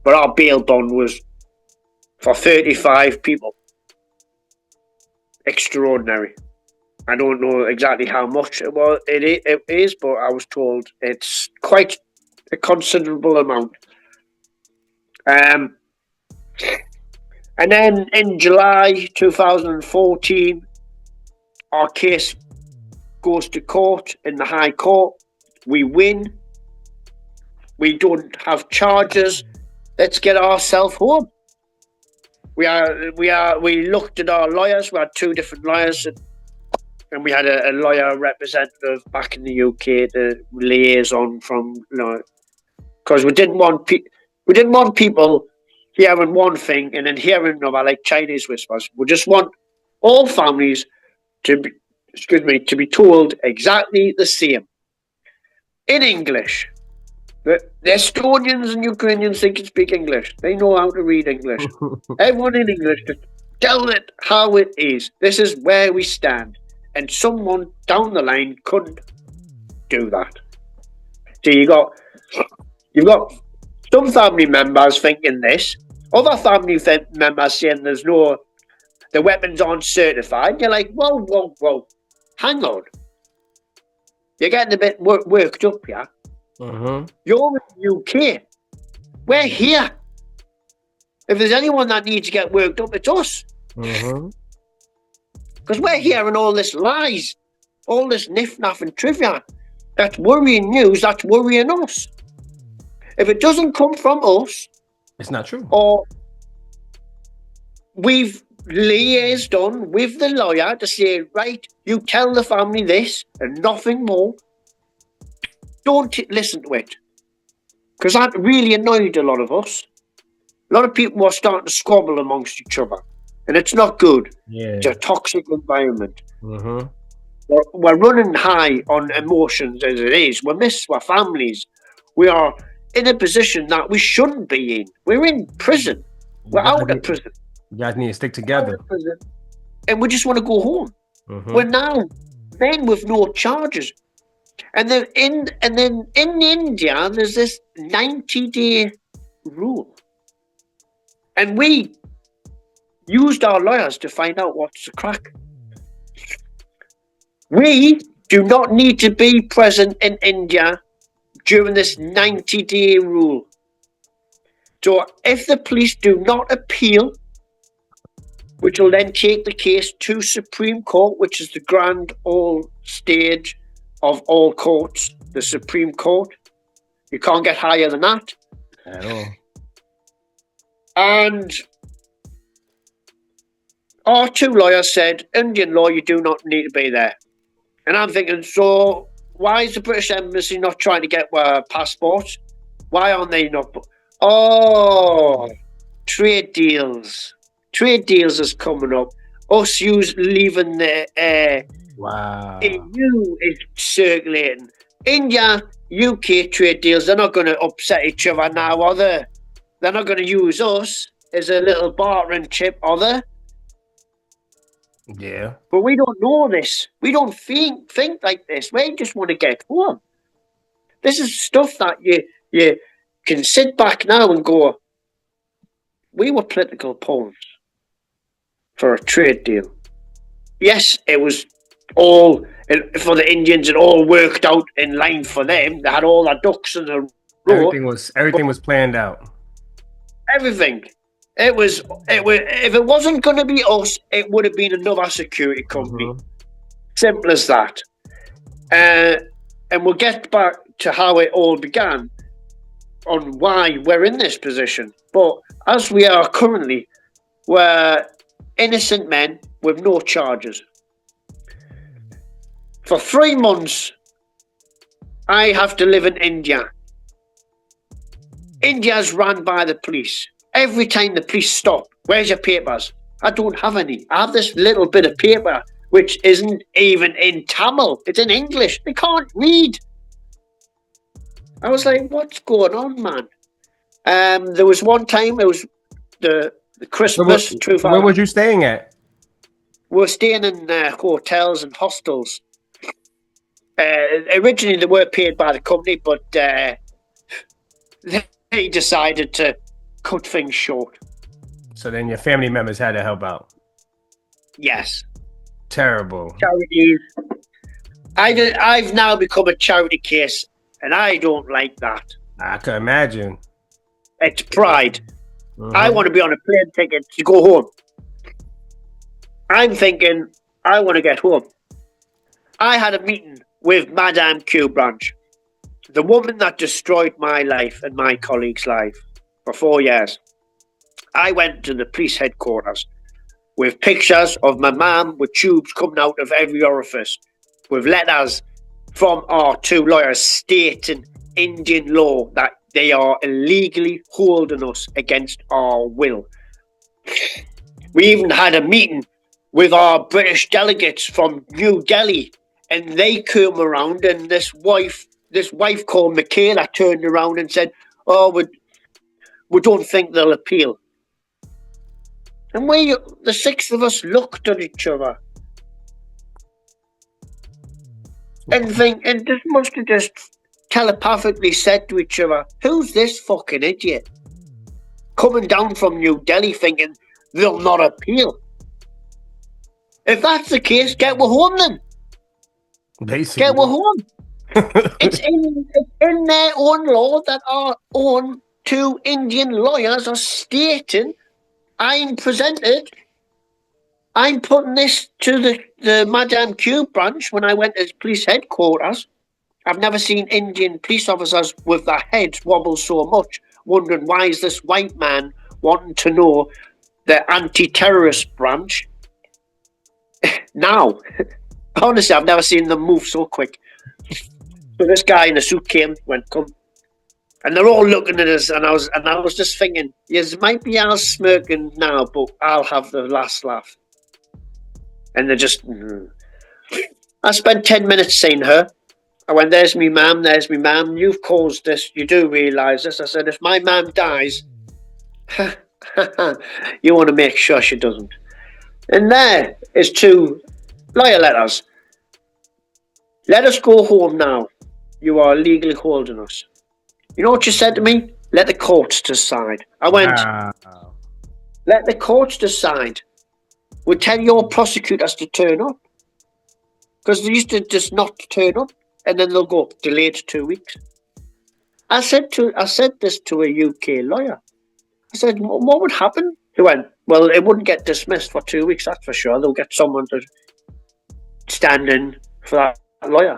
But our bail bond was for 35 people. Extraordinary. I don't know exactly how much it is, but I was told it's quite a considerable amount. And then in July 2014, our case goes to court in the High Court. We win. We don't have charges. Let's get ourselves home. We looked at our lawyers. We had two different lawyers, and we had a lawyer representative back in the UK to liaison from, because we didn't want people hearing one thing and then hearing another, like Chinese whispers. We just want all families to be told exactly the same in English. The Estonians and Ukrainians think and speak English. They know how to read English. Everyone in English, just tell it how it is. This is where we stand. And someone down the line couldn't do that. So you got some family members thinking this, other family members saying the weapons aren't certified. You're like, whoa, hang on. You're getting a bit worked up here. You're in the UK. We're here. If there's anyone that needs to get worked up, it's us. Because we're hearing all this lies, all this niff-naff and trivia. That's worrying news, that's worrying us. If it doesn't come from us... It's not true. Or we've liaised on with the lawyer to say, right, you tell the family this and nothing more. Don't listen to it. Because that really annoyed a lot of us. A lot of people were starting to squabble amongst each other. And it's not good. Yeah. It's a toxic environment. We're running high on emotions as it is. We miss our families. We are in a position that we shouldn't be in. We're in prison. We're out of prison. You guys need to stick together. And we just want to go home. We're now men with no charges. And then in India, there's this 90-day rule. And we used our lawyers to find out what's the crack. We do not need to be present in India during this 90-day rule. So if the police do not appeal, which will then take the case to Supreme Court, which is the grand old stage of all courts, the Supreme Court. You can't get higher than that. At all. And our two lawyers said, Indian law, you do not need to be there. And I'm thinking, so why is the British Embassy not trying to get passports? Why aren't they not? Oh, trade deals. Trade deals is coming up. Us leaving the Wow. EU is circulating. India, UK trade deals, they're not going to upset each other now, are they? They're not going to use us as a little bartering chip, are they? Yeah. But we don't know this. We don't think like this. We just want to get home. This is stuff that you can sit back now and go, we were political pawns for a trade deal. Yes, it was all, for the Indians, it all worked out in line for them. They had all their ducks in a row. Everything was planned out. Everything. It was. If it wasn't going to be us, it would have been another security company. Mm-hmm. Simple as that. And we'll get back to how it all began on why we're in this position. But as we are currently, we're innocent men with no charges. For 3 months, I have to live in India. India's run by the police. Every time the police stop, where's your papers? I don't have any. I have this little bit of paper, which isn't even in Tamil. It's in English. They can't read. I was like, what's going on, man? There was one time, it was the Christmas. Where was you staying at? We were staying in hotels and hostels. Originally, they were paid by the company, but they decided to cut things short. So then your family members had to help out. Yes. Terrible. Charities. I've now become a charity case, and I don't like that. I can imagine. It's pride. Mm-hmm. I want to be on a plane ticket to go home. I'm thinking, I want to get home. I had a meeting with Madame Q Branch, the woman that destroyed my life and my colleague's life for 4 years. I went to the police headquarters with pictures of my mum with tubes coming out of every orifice, with letters from our two lawyers stating Indian law that they are illegally holding us against our will. We even had a meeting with our British delegates from New Delhi, and they came around, and this wife called Michaela turned around and said, "Oh, we don't think they'll appeal." And the 6 of us looked at each other and just must have just telepathically said to each other, "Who's this fucking idiot coming down from New Delhi thinking they'll not appeal? If that's the case, get we're home then. Basically. Get we're home." It's in their own law that our own 2 Indian lawyers are stating, I'm putting this to the Madame Q branch when I went to police headquarters. I've never seen Indian police officers with their heads wobble so much, wondering why is this white man wanting to know the anti-terrorist branch. Now, honestly, I've never seen them move so quick. So this guy in a suit came, went, "Come," and they're all looking at us, and I was just thinking, yes, might be Al smirking now, but I'll have the last laugh. And they're just. I spent 10 minutes seeing her. I went, "There's me ma'am, there's me ma'am. You've caused this. You do realise this." I said, "If my ma'am dies, you want to make sure she doesn't." And there is 2 lawyer letters. "Let us go home now. You are illegally holding us." You know what you said to me? "Let the courts decide." I went, Wow. "Let the courts decide. We'll tell your prosecutors to turn up." Because they used to just not turn up, and then they'll go, "Delayed 2 weeks." I said this to a UK lawyer. I said, what would happen? He went, well, it wouldn't get dismissed for 2 weeks, that's for sure. They'll get someone to stand in for that lawyer.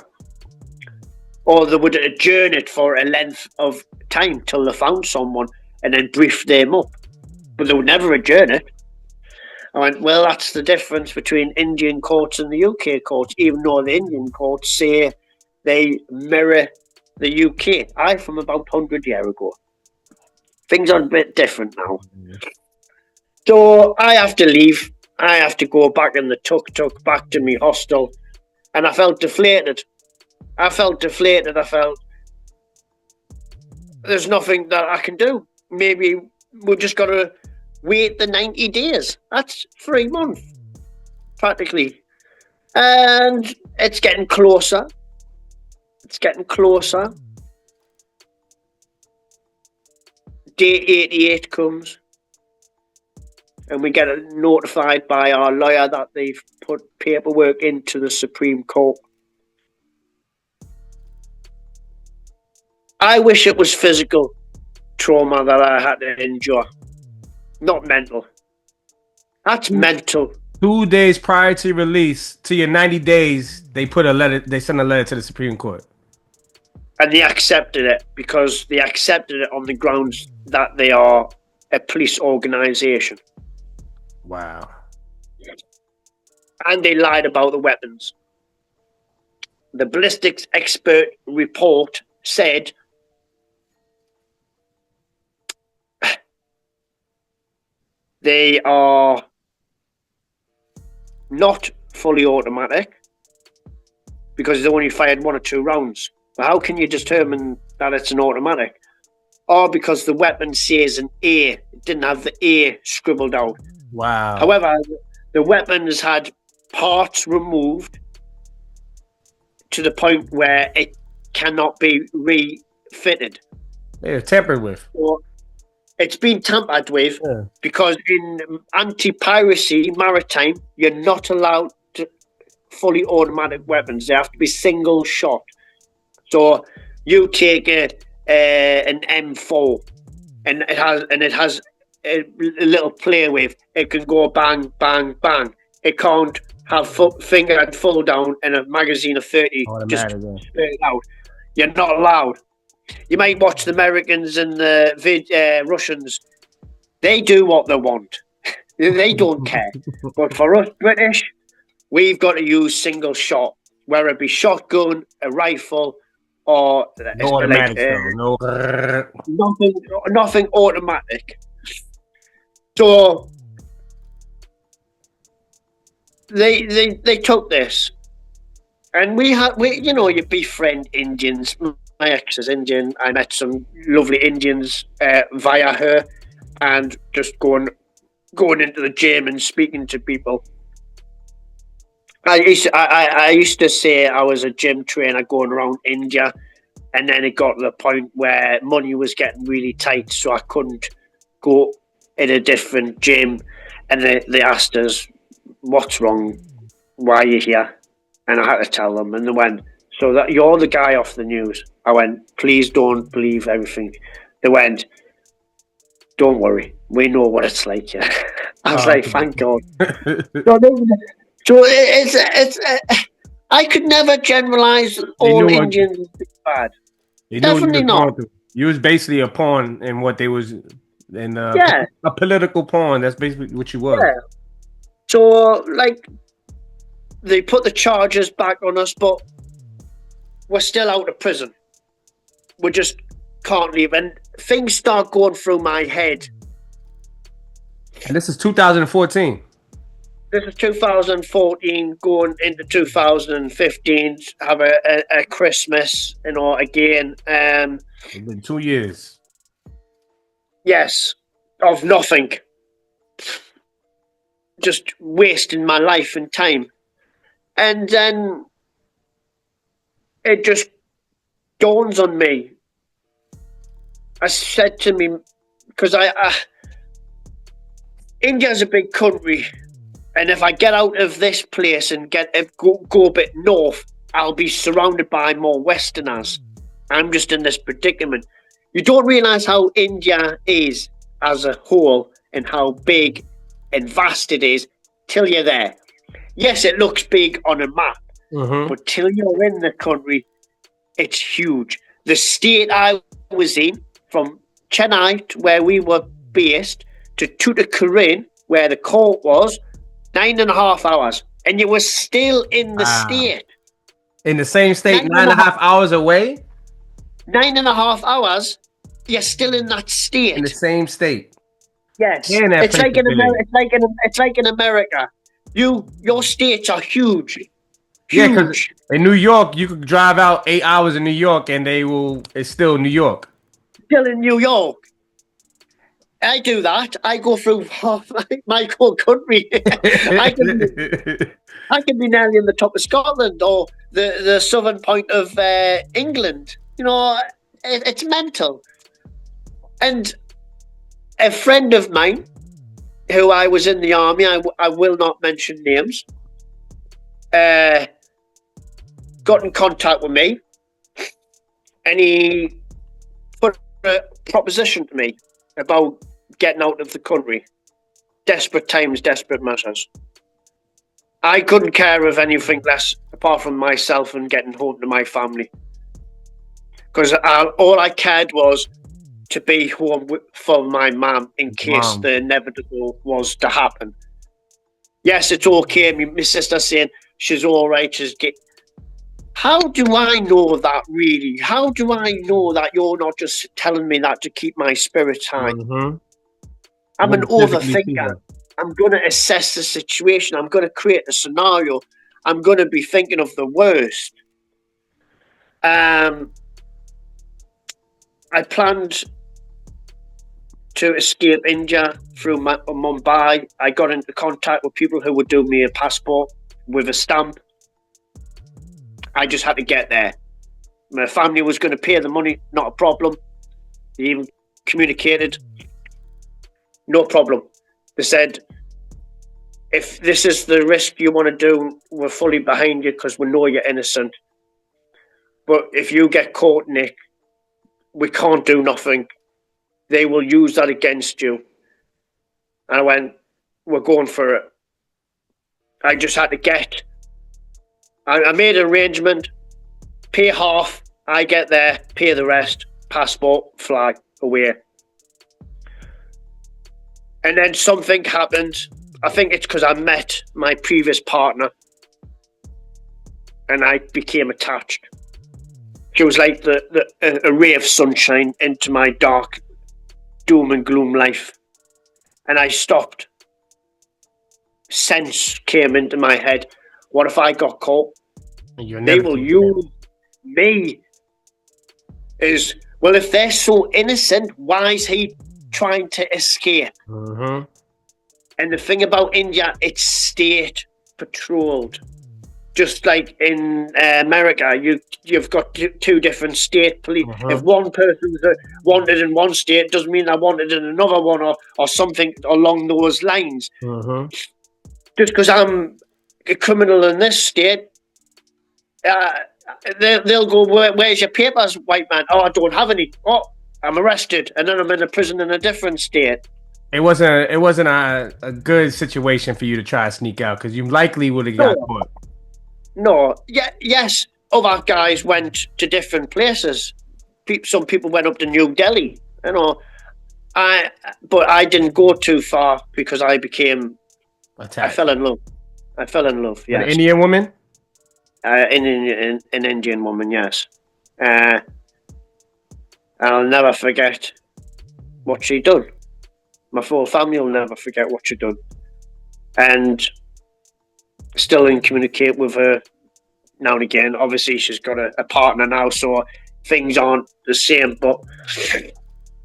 Or they would adjourn it for a length of time till they found someone and then brief them up. But they would never adjourn it. I went, well, that's the difference between Indian courts and the UK courts, even though the Indian courts say they mirror the UK. From about 100 years ago. Things are a bit different now. So I have to leave. I have to go back in the tuk-tuk, back to my hostel. And I felt deflated. I felt there's nothing that I can do. Maybe we've just got to wait the 90 days. That's 3 months, practically. And it's getting closer. Day 88 comes, and we get notified by our lawyer that they've put paperwork into the Supreme Court. I wish it was physical trauma that I had to endure, not mental. That's mental. 2 days prior to release, to your 90 days, they sent a letter to the Supreme Court. And they accepted it because they accepted it on the grounds that they are a police organisation. Wow. And they lied about the weapons. The ballistics expert report said they are not fully automatic because they only fired 1 or 2 rounds. But how can you determine that it's an automatic? Or because the weapon says an A, it didn't have the A scribbled out. Wow. However, the weapons had parts removed to the point where it cannot be refitted. They're tampered with. So it's been tampered with because in anti-piracy maritime, you're not allowed to fully automatic weapons. They have to be single shot. So you take an M4 and it has a little play with. It can go bang, bang, bang. It can't have finger and full down and a magazine of 30 just spit it out. You're not allowed. You might watch the Americans and the Russians. They do what they want. They don't care. But for us British, we've got to use single shot, whether it be shotgun, a rifle, or no automatic. nothing automatic. So they took this, and you befriend Indians. My ex is Indian. I met some lovely Indians via her, and just going into the gym and speaking to people. I used to say I was a gym trainer going around India, and then it got to the point where money was getting really tight, so I couldn't go in a different gym. And they asked us, "What's wrong? Why are you here?" And I had to tell them, and they went, "So that you're the guy off the news?" I went, "Please don't believe everything." They went, "Don't worry, we know what it's like here." I was like, "Thank God." So it's I could never generalize all Indians bad. Definitely not. You was basically a pawn in what they was, a political pawn. That's basically what you were. Yeah. So they put the charges back on us, but we're still out of prison. We just can't leave, and things start going through my head. And this is 2014. This is 2014 going into 2015. Have a Christmas, again. It's been 2 years. Yes, of nothing. Just wasting my life and time. And then it just dawns on me. I said to me, because India's a big country. And if I get out of this place and go a bit north, I'll be surrounded by more Westerners. I'm just in this predicament. You don't realize how India is as a whole and how big and vast it is till you're there. Yes, it looks big on a map, but till you're in the country, it's huge. The state I was in, from Chennai, where we were based, to Tuticorin, where the court was, 9.5 hours. And you were still in the state. In the same state, 9.5 hours away? 9.5 hours, you're still in that state. In the same state. Yes. It's like in America. Your states are huge. Yeah, because in New York, you could drive out 8 hours in New York and it's still New York. Still in New York. I do that. I go through half my whole country. I can be nearly in the top of Scotland or the southern point of England. You know, it's mental. And a friend of mine, who I was in the army, I will not mention names, got in contact with me, and he put a proposition to me about getting out of the country. Desperate times, desperate measures. I couldn't care of anything less apart from myself and getting home to my family. Because all I cared was to be home for my mum in case the inevitable was to happen. Yes, it's okay. My sister's saying she's all right. How do I know that, really? How do I know that you're not just telling me that to keep my spirits high? I'm an overthinker. I'm going to assess the situation. I'm going to create a scenario. I'm going to be thinking of the worst. I planned to escape India through Mumbai. I got into contact with people who would do me a passport with a stamp. I just had to get there. My family was going to pay the money, not a problem. They even communicated, no problem. They said, if this is the risk you want to do, we're fully behind you because we know you're innocent. But if you get caught, Nick, we can't do nothing. They will use that against you. And I went, we're going for it. I just had to get. I made an arrangement, pay half, I get there, pay the rest, passport, fly, away. And then something happened. I think it's because I met my previous partner and I became attached. She was like a ray of sunshine into my dark doom and gloom life. And I stopped. Sense came into my head. What if I got caught? They will use me. Well, if they're so innocent, why is he trying to escape? And the thing about India, it's state patrolled. Just like in America, you've got two different state police. If one person's wanted in one state, doesn't mean they're wanted in another one or something along those lines. Just because I'm a criminal in this state, they'll go, where's your papers, white man? Oh, I don't have any. Oh, I'm arrested, and then I'm in a prison in a different state. It wasn't a good situation for you to try to sneak out because you likely would have got caught. No, yes, other guys went to different places. Some people went up to New Delhi, you know. But I didn't go too far because I became attacked. I fell in love. Yes. An Indian woman? An Indian woman, yes. I'll never forget what she done. My full family will never forget what she done. And still in communicate with her now and again. Obviously, she's got a partner now, so things aren't the same. But,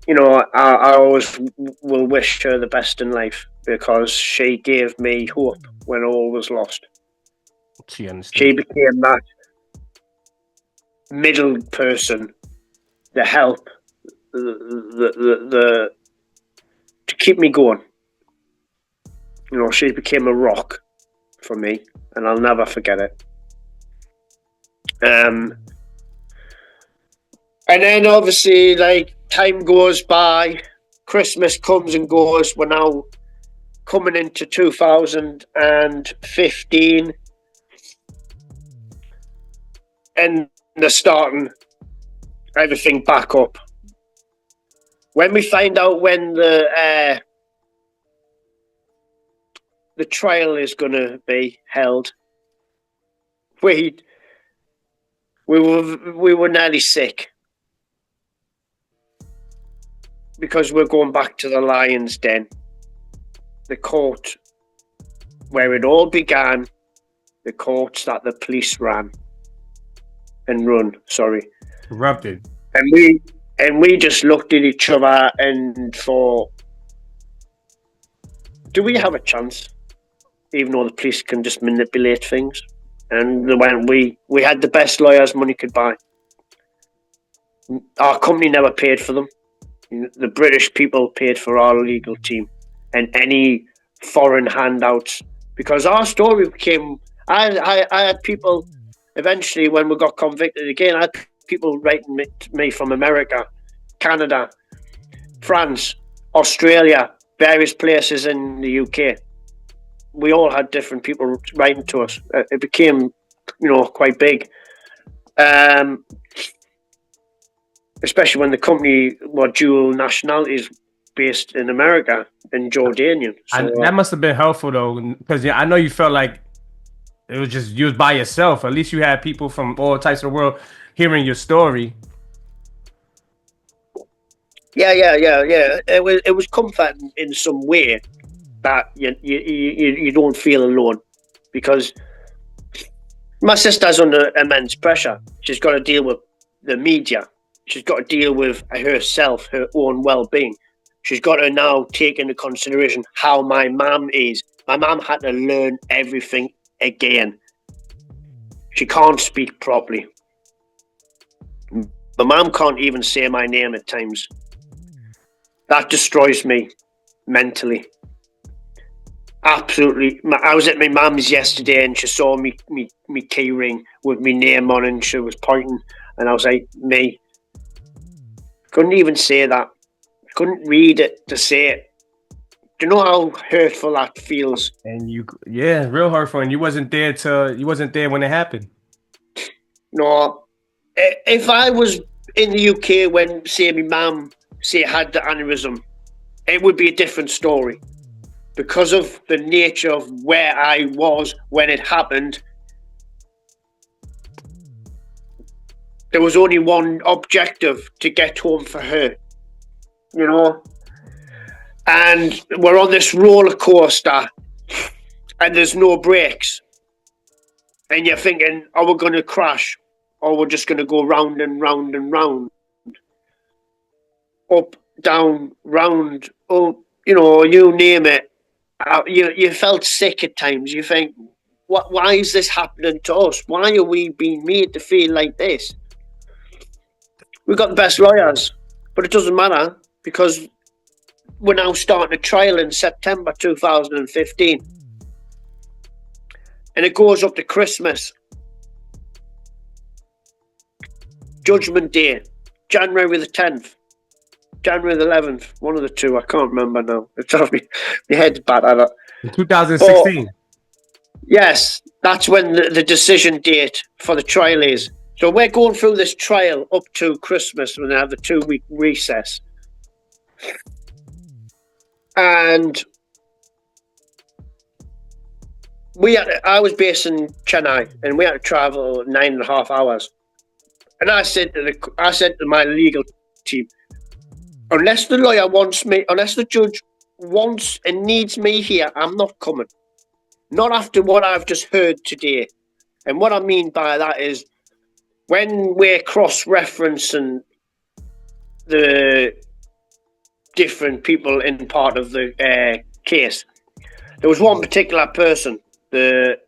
you know, I always will wish her the best in life because she gave me hope when all was lost. She became that middle person, the help, the to keep me going. You know, she became a rock for me, and I'll never forget it. And then obviously, like, time goes by, Christmas comes and goes. We're now coming into 2015, and they're starting everything back up. When we find out when the trial is going to be held, we were nearly sick because we're going back to the lion's den, the court where it all began, the courts that the police run. Erupted. And we just looked at each other and thought, do we have a chance? Even though the police can just manipulate things. And when we had the best lawyers money could buy. Our company never paid for them. The British people paid for our legal team and any foreign handouts. Because our story became... I had people, eventually when we got convicted again, I had people writing me from America, Canada, France, Australia, various places in the UK. We all had different people writing to us. It became, quite big. Especially when the company were dual nationalities based in America and Jordanian. So, that must have been helpful though, because I know you felt like it was just you was by yourself. At least you had people from all types of the world hearing your story. Yeah. It was comforting in some way that you don't feel alone, because my sister's under immense pressure. She's got to deal with the media. She's got to deal with herself, her own well-being. She's got to now take into consideration how my mum is. My mum had to learn everything again. She can't speak properly. My mum can't even say my name at times. That destroys me mentally. Absolutely. I was at my mum's yesterday and she saw me key ring with my name on and she was pointing and I was like, me. Couldn't even say that. Couldn't read it to say it. Do you know how hurtful that feels? And real hurtful. And you wasn't there when it happened. No. If I was in the UK when, say, my mum, had the aneurysm, it would be a different story. Because of the nature of where I was when it happened, there was only one objective: to get home for her. And we're on this roller coaster and there's no brakes. And you're thinking, are we going to crash? Or we're just going to go round and round and round. Up, down, round, up, you name it. You felt sick at times. You think, why is this happening to us? Why are we being made to feel like this? We've got the best lawyers, but it doesn't matter because we're now starting a trial in September 2015. And it goes up to Christmas. Judgment Day, January the 10th, January the 11th, one of the two, I can't remember now. It's off my head's bad at it. 2016. Yes, that's when the decision date for the trial is. So we're going through this trial up to Christmas when they have the 2-week recess. And I was based in Chennai and we had to travel 9.5 hours. And I said to my legal team, unless the judge wants and needs me here, I'm not coming. Not after what I've just heard today. And what I mean by that is when we're cross-referencing the different people in part of the case, there was one particular person, the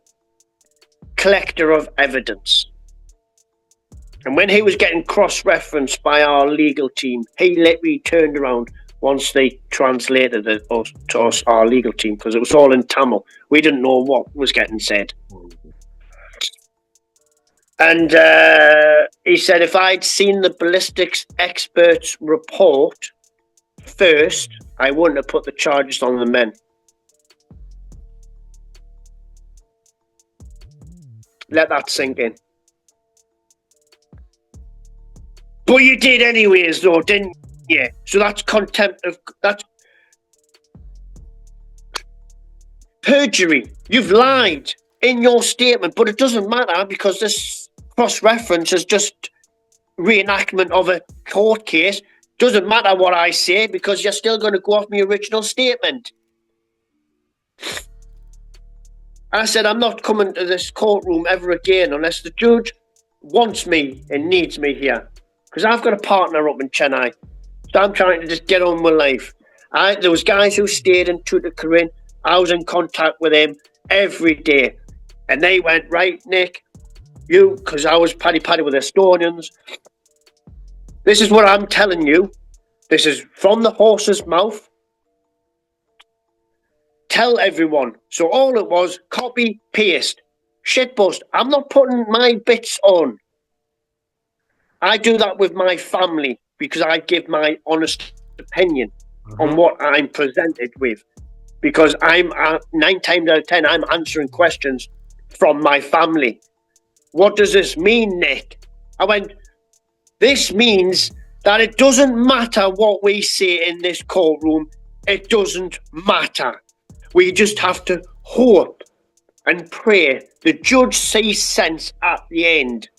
collector of evidence. And when he was getting cross-referenced by our legal team, he literally turned around once they translated it to us, our legal team, because it was all in Tamil. We didn't know what was getting said. And he said if I'd seen the ballistics expert's report first, I wouldn't have put the charges on the men. Let that sink in. But you did anyways, though, didn't you? So that's contempt of... That's perjury. You've lied in your statement, but it doesn't matter because this cross-reference is just reenactment of a court case. Doesn't matter what I say because you're still going to go off my original statement. I said I'm not coming to this courtroom ever again unless the judge wants me and needs me here. Because I've got a partner up in Chennai. So I'm trying to just get on with life. There was guys who stayed in Tuticorin. I was in contact with them every day. And they went, right, Nick, you, because I was paddy with Estonians. This is what I'm telling you. This is from the horse's mouth. Tell everyone. So all it was, copy, paste, shitbust. I'm not putting my bits on. I do that with my family because I give my honest opinion on what I'm presented with. Because I'm 9 times out of 10, I'm answering questions from my family. What does this mean, Nick? I went, this means that it doesn't matter what we say in this courtroom. It doesn't matter. We just have to hope and pray the judge sees sense at the end.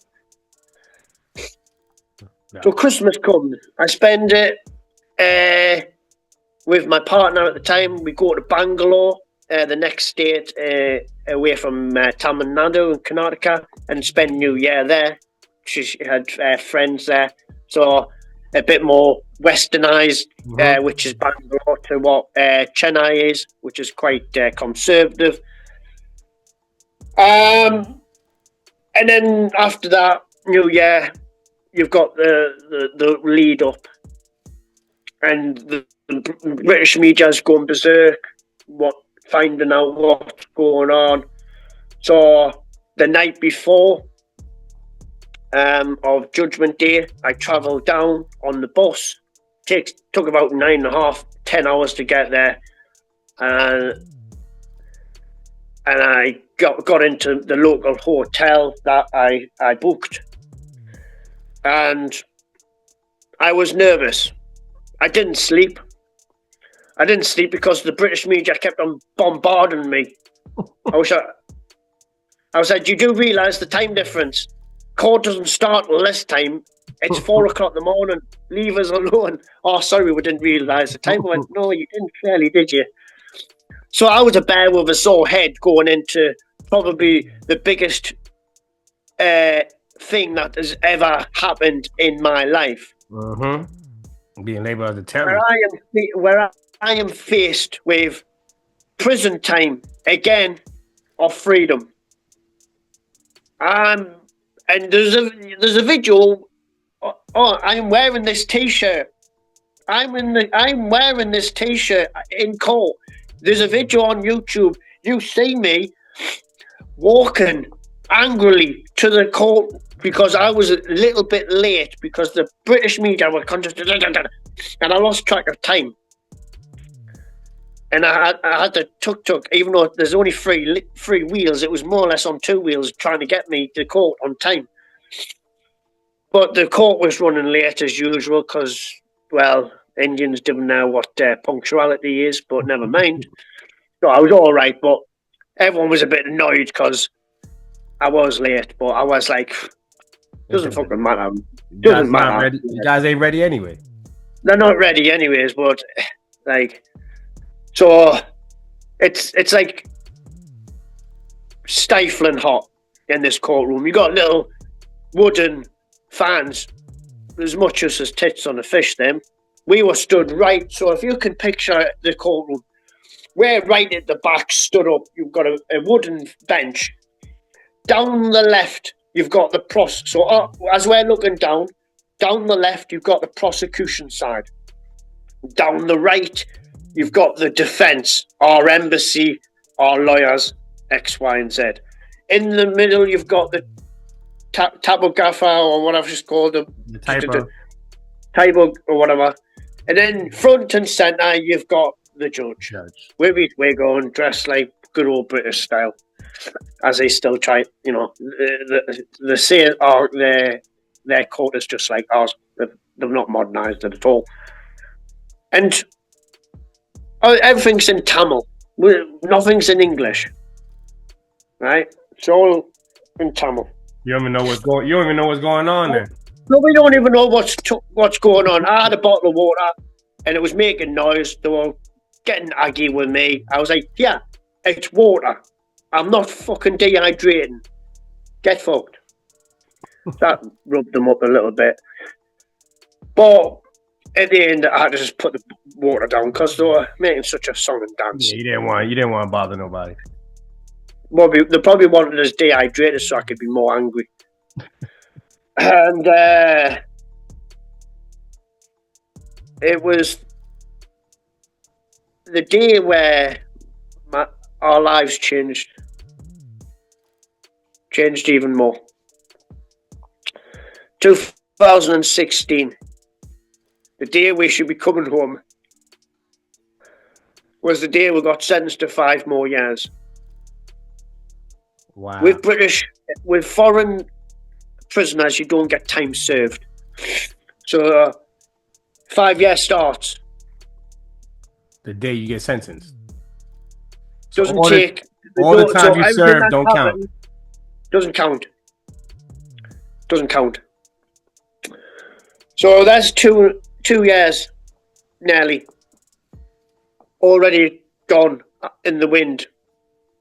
Yeah. So Christmas comes. I spend it with my partner at the time. We go to Bangalore, the next state away from Tamil Nadu in Karnataka, and spend New Year there. She had friends there. So a bit more westernized, which is Bangalore, to what Chennai is, which is quite conservative. And then after that, New Year, you've got the lead up, and the British media's going berserk, finding out what's going on. So the night before of Judgment Day, I travelled down on the bus. Took about 9.5, 10 hours to get there, and I got into the local hotel that I booked, and I was nervous. I didn't sleep because the British media kept on bombarding me. I was like, you do realise the time difference? Court doesn't start till this time. It's 4 o'clock in the morning. Leave us alone. Oh, sorry, we didn't realise the time. I went, no, you didn't clearly, did you? So I was a bear with a sore head going into probably the biggest thing that has ever happened in my life. Being labelled as a terrorist. Where I am faced with prison time again or freedom. And there's a video. Oh, I'm wearing this T-shirt. I'm wearing this T-shirt in court. There's a video on YouTube. You see me walking angrily to the court because I was a little bit late because the British media were and I lost track of time. And I had the tuk-tuk, even though there's only three wheels, it was more or less on 2 wheels trying to get me to court on time. But the court was running late as usual because, well, Indians don't know what punctuality is, but never mind. So I was all right, but everyone was a bit annoyed because I was late. But I was like, doesn't fucking matter. Doesn't matter. You guys ain't ready anyway. They're not ready anyways, but like, so it's like stifling hot in this courtroom. You got little wooden fans as much as tits on a fish then. We were stood right, so if you can picture the courtroom, we're right at the back, stood up. You've got a wooden bench. Down the left, you've got the so as we're looking down the left, you've got the prosecution side. Down the right, you've got the defence, our embassy, our lawyers, X, Y, and Z. In the middle, you've got the Tabogaffa or whatever it's called, The typo. Typo or whatever. And then front and centre, you've got the judge. With his wig on, dressed like good old British style, as they still try. You know, the say their coat is just like ours. They've not modernised it at all. And everything's in Tamil. Nothing's in English. Right? It's all in Tamil. You don't even know what's going. You don't even know what's going on there. No, we don't even know what's going on. I had a bottle of water, and it was making noise. They were getting aggy with me. I was like, "Yeah, it's water. I'm not fucking dehydrating. Get fucked." That rubbed them up a little bit, but at the end, I had to just put the water down because they were making such a song and dance. Yeah, you didn't want to bother nobody. Well, they probably wanted us dehydrated so I could be more angry. And it was the day where our lives changed even more. 2016, the day we should be coming home, was the day we got sentenced to 5 more years. Wow. With foreign prisoners, you don't get time served. So 5 years starts the day you get sentenced. Doesn't take all the time you serve don't count. Doesn't count. Doesn't count. So that's 2 years nearly already gone in the wind.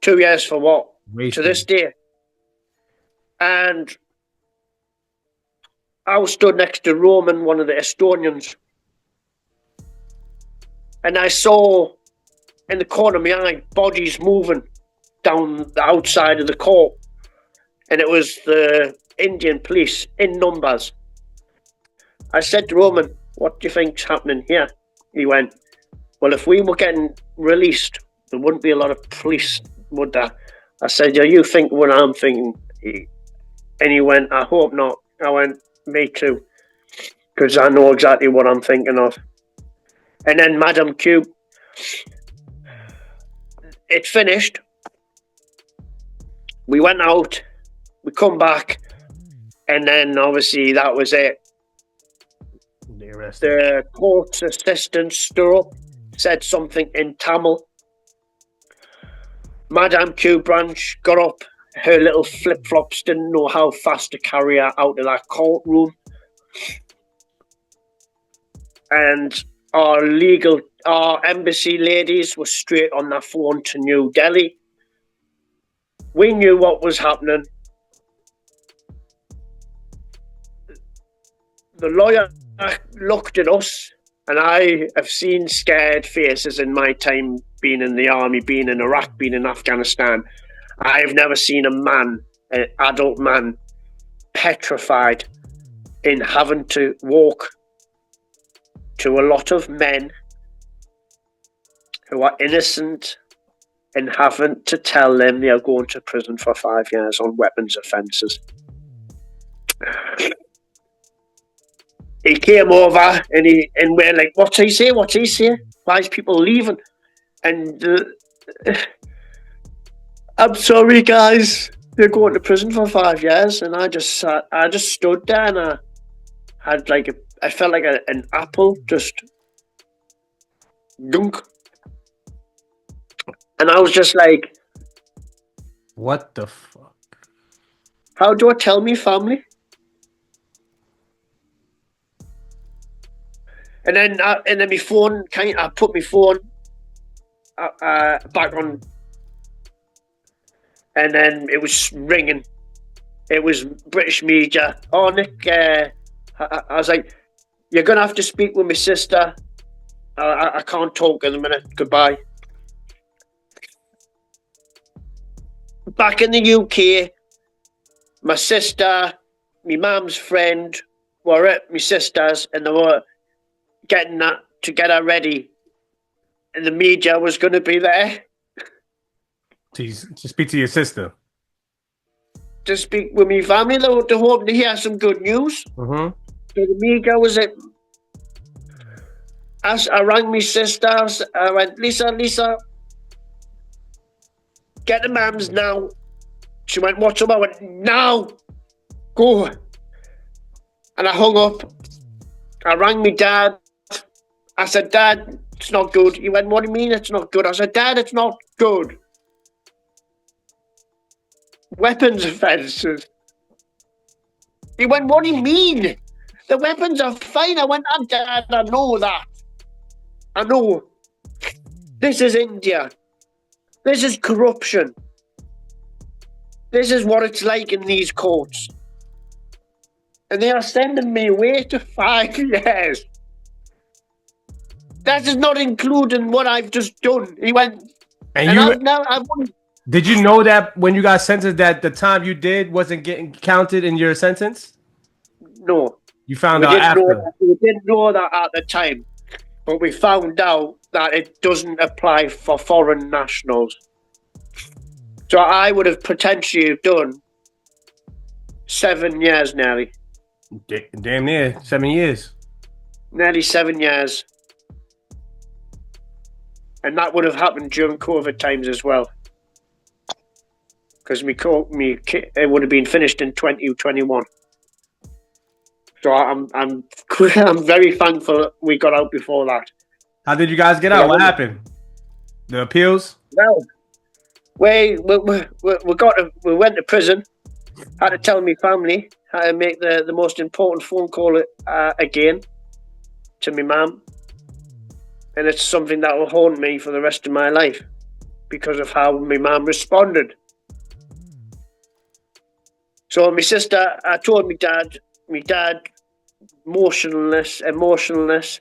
2 years for what? Wasted. To this day. And I was stood next to Roman, one of the Estonians, and I saw in the corner of my eye bodies moving down the outside of the court, and it was the Indian police in numbers. I said to Roman, "What do you think's happening here?" He went, "Well, if we were getting released, there wouldn't be a lot of police, would there?" I said, "Do you think what I'm thinking?" And he went, "I hope not." I went, "Me too, because I know exactly what I'm thinking of." And then Madam Q, it finished. We went out, we come back, and then obviously that was it. The court's assistant stood up, said something in Tamil. Madame Q Branch got up, her little flip-flops didn't know how fast to carry her out of that courtroom. And our embassy ladies were straight on their phone to New Delhi. We knew what was happening. The lawyer looked at us, and I have seen scared faces in my time being in the army, being in Iraq, being in Afghanistan. I've never seen an adult man, petrified in having to walk to a lot of men who are innocent and having to tell them they are going to prison for 5 years on weapons offences. He came over and we're like, "What's he say? What's he say? Why is people leaving?" And "I'm sorry, guys, they're going to prison for 5 years." And I just stood there, and I had I felt like an apple, just dunk. And I was just like, "What the fuck? How do I tell me family?" And then my phone, I put my phone back on, and then it was ringing. It was British media. "Oh, Nick," I was like, "You're going to have to speak with my sister. I can't talk in a minute. Goodbye." Back in the UK, my sister, my mum's friend were at my sister's, and they were getting that to get her ready, and the media was going to be there to speak to your sister. to speak with my family. They were hoping to hear some good news. Mm-hmm. So the media was it. I rang my sister. I went, Lisa, get the mams now. She went, what's up? I went, now, go. And I hung up. I rang my dad. I said, Dad, it's not good. He went, what do you mean it's not good? I said, Dad, it's not good. Weapons offences. He went, what do you mean? The weapons are fine. I went, Dad, I know that. I know. This is India. This is corruption. This is what it's like in these courts. And they are sending me away to 5 years. That is not including what I've just done. He went, Did you know that when you got sentenced that the time you did wasn't getting counted in your sentence? No. You found out after. We didn't know that at the time. But we found out that it doesn't apply for foreign nationals. So I would have potentially done 7 years nearly. Damn near 7 years. Nearly 7 years. And that would have happened during COVID times as well. Because it would have been finished in 2021. So I'm very thankful we got out before that. How did you guys get out? What happened? The appeals? Well, we went to prison. Had to tell my family how to make the most important phone call again to my mum. And it's something that will haunt me for the rest of my life because of how my mum responded. So my sister, I told my dad, emotionalness.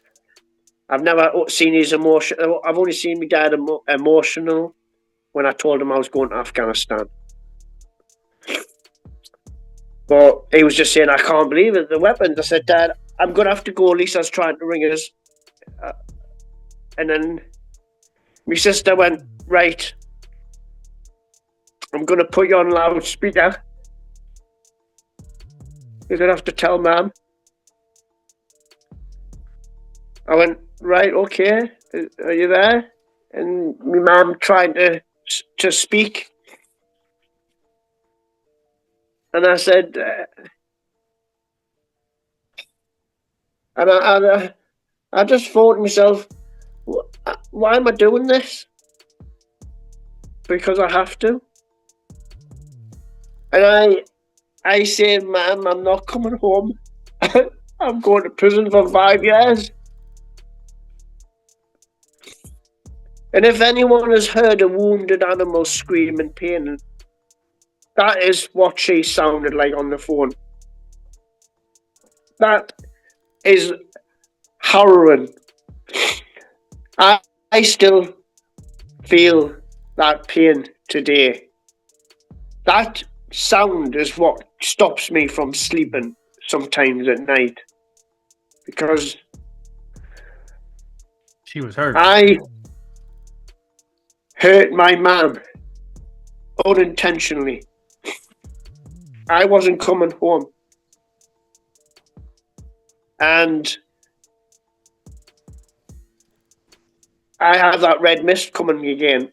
I've never seen his emotion. I've only seen my dad emotional when I told him I was going to Afghanistan. But he was just saying, I can't believe it, the weapons. I said, Dad, I'm going to have to go. Lisa's trying to ring us. And then my sister went, right, I'm going to put you on loudspeaker. You're going to have to tell Mum. I went, right, okay, are you there? And my mum tried to speak. And I said, I just thought to myself, why am I doing this? Because I have to. And I said, Mum, I'm not coming home. I'm going to prison for 5 years. And if anyone has heard a wounded animal scream in pain, that is what she sounded like on the phone. That is harrowing. I still feel that pain today. That sound is what stops me from sleeping sometimes at night. Because she was hurt. I hurt my mum unintentionally. I wasn't coming home. And I have that red mist coming again.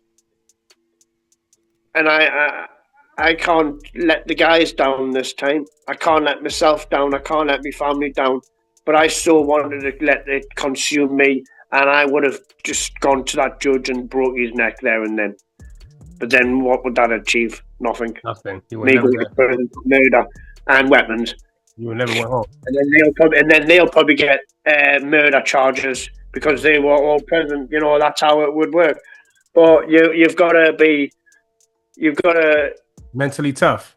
And I can't let the guys down this time. I can't let myself down. I can't let my family down. But I so wanted to let it consume me. And I would have just gone to that judge and broke his neck there and then. But then what would that achieve? Nothing. Nothing. Me going to prison for murder and weapons. You would never went home. And then they'll probably get murder charges because they were all present. You know, that's how it would work. But you've got to mentally tough.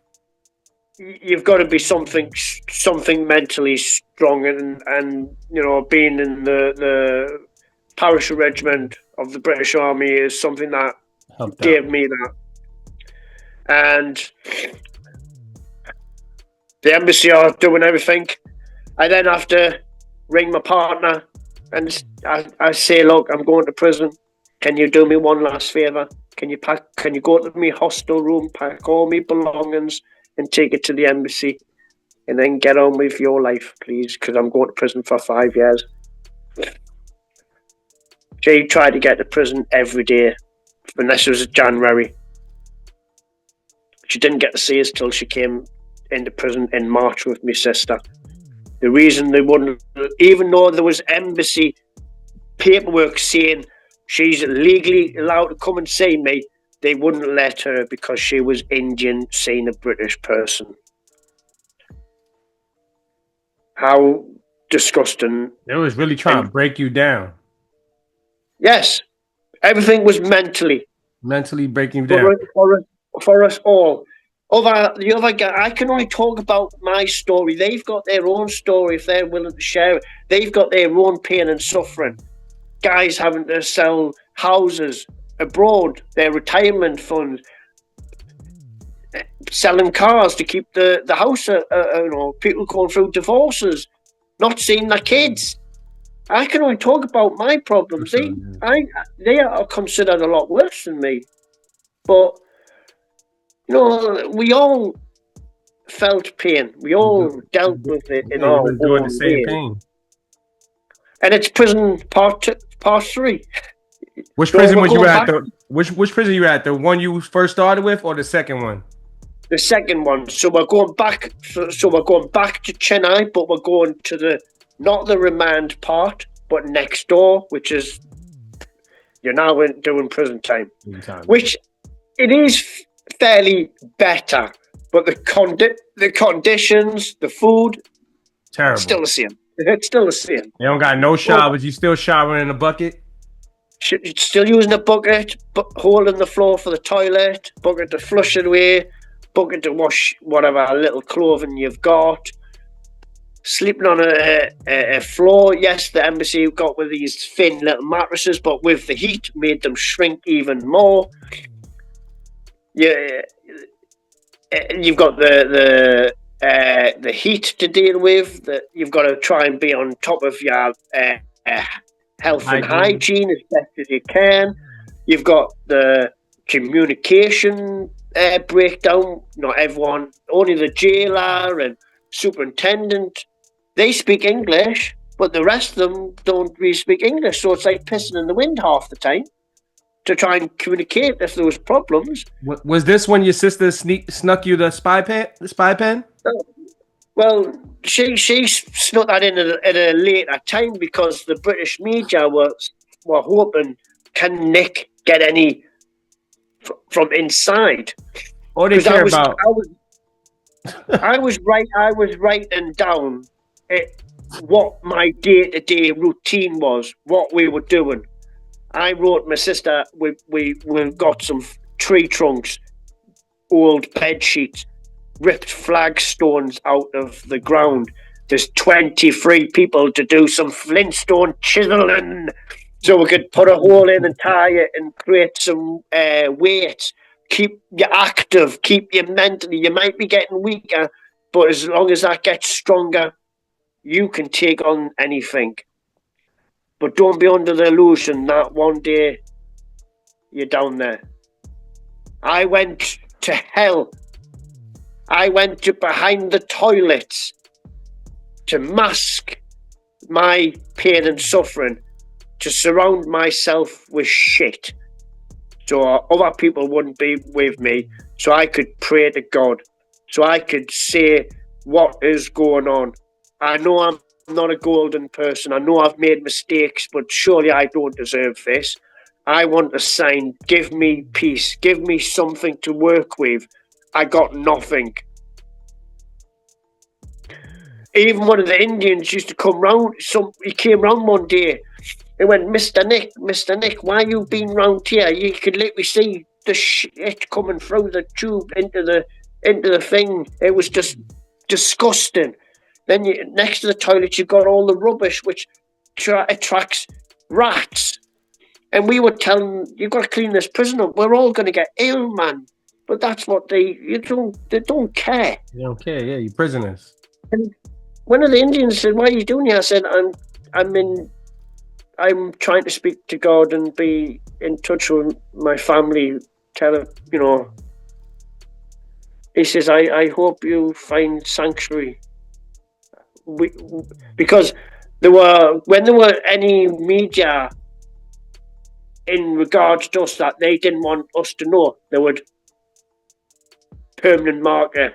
You've got to be something mentally strong, and you know, being in the parachute regiment of the British Army is something that gave me that. And the embassy are doing everything. I then have to ring my partner and I say, look, I'm going to prison. Can you do me one last favour? Can you go to my hostel room, pack all my belongings, and take it to the embassy, and then get on with your life, please, because I'm going to prison for 5 years. She tried to get to prison every day, and this was January. She didn't get to see us till she came into prison in March with my sister. The reason they wouldn't, even though there was embassy paperwork saying she's legally allowed to come and see me, they wouldn't let her because she was Indian, seeing a British person. How disgusting. They was really trying to break you down. Yes, everything was mentally breaking you down. For us all. The other guy, I can only talk about my story. They've got their own story if they're willing to share it. They've got their own pain and suffering. Guys having to sell houses abroad, their retirement funds, selling cars to keep the house. People going through divorces, not seeing their kids. I can only talk about my problems. They are considered a lot worse than me, but we all felt pain. We all dealt with it in our own doing the same way. pain. And it's prison part 3. Which prison was you at? Which prison you at? The one you first started with, or the second one? The second one. So we're going back. So we're going back to Chennai, but we're going to not the remand part, but next door, which is you're now doing prison time, which it is fairly better, but the conditions, the food, terrible. Still the same. It's still the same. You don't got no showers. You still showering in a bucket? Still using a bucket, hole in the floor for the toilet, bucket to flush it away, bucket to wash whatever little clothing you've got. Sleeping on a floor. Yes, the embassy got with these thin little mattresses, but with the heat, made them shrink even more. Yeah, you've got the heat to deal with. That you've got to try and be on top of your health and hygiene as best as you can. You've got the communication breakdown. Not everyone, only the jailer and superintendent. They speak English, but the rest of them don't really speak English. So it's like pissing in the wind half the time to try and communicate if there was problems. Was this when your sister snuck you the spy pen? Well, she snuck that in at a later time because the British media were hoping, can Nick get any from inside? All they care about. I was writing down what my day-to-day routine was, what we were doing. I wrote my sister, we got some tree trunks, old bed sheets, ripped flagstones out of the ground. There's 23 people to do some flintstone chiseling so we could put a hole in and tie it and create some weights. Keep you active, keep you mentally. You might be getting weaker, but as long as that gets stronger, you can take on anything. But don't be under the illusion that one day you're down there. I went to hell. I went to behind the toilets to mask my pain and suffering, to surround myself with shit so other people wouldn't be with me, so I could pray to God, so I could say what is going on. I know I'm not a golden person. I know I've made mistakes, but surely I don't deserve this. I want a sign. Give me peace. Give me something to work with. I got nothing. Even one of the Indians used to come round. He came round one day. He went, Mr. Nick, why you been round here? You could literally see the shit coming through the tube into the thing. It was just disgusting. Then next to the toilet, you've got all the rubbish which attracts rats. And we were telling, you've got to clean this prison up. We're all going to get ill, man. But that's what they don't care. They don't care. Yeah, you're prisoners. And one of the Indians said, "What are you doing here?" I said, I'm trying to speak to God and be in touch with my family. Tell them, He says, I hope you find sanctuary. Because when there were any media in regards to us that they didn't want us to know, they would permanent marker.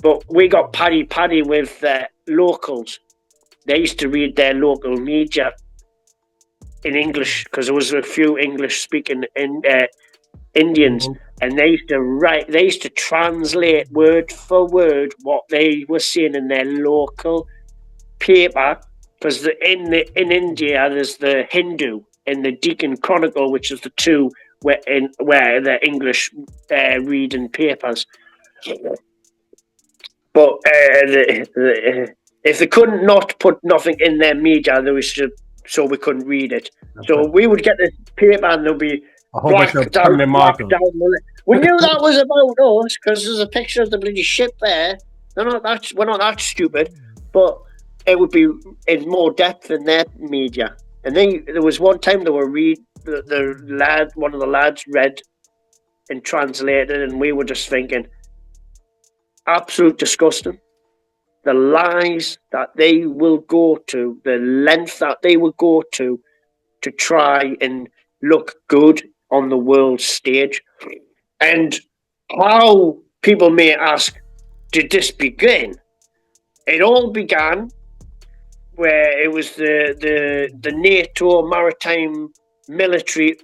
But we got paddy with locals. They used to read their local media in English because there was a few English-speaking Indians, and they used to translate word for word what they were saying in their local paper. Because in India, there's the Hindu and the Deccan Chronicle, which is the two where the English reading papers. But if they couldn't not put nothing in their media, so we couldn't read it. So we would get the paper and there'll be a whole bunch of permanent markers. We knew that was about us because there's a picture of the bloody ship there. We're not that stupid, but it would be in more depth in their media. And then there was one time they were one of the lads read and translated, and we were just thinking, absolute disgusting. The lies that they will go to, the length that they will go to try and look good on the world stage. And how people may ask, did this begin? It all began where it was the NATO maritime military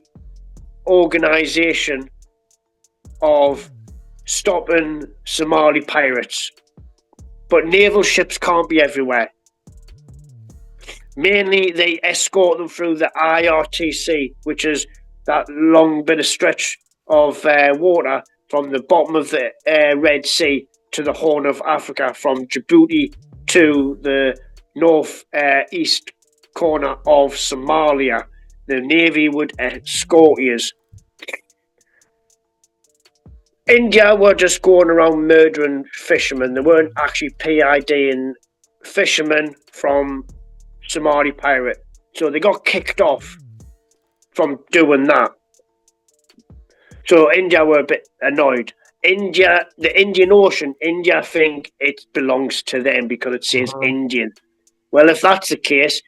organization of stopping Somali pirates. But naval ships can't be everywhere. Mainly, they escort them through the IRTC, which is that long bit of stretch of water from the bottom of the Red Sea to the Horn of Africa, from Djibouti to the north-east corner of Somalia. The Navy would escort you. India were just going around murdering fishermen. They weren't actually PIDing fishermen from Somali pirate. So they got kicked off from doing that. So India were a bit annoyed. The Indian Ocean, India think it belongs to them because it says Indian. Well, if that's the case,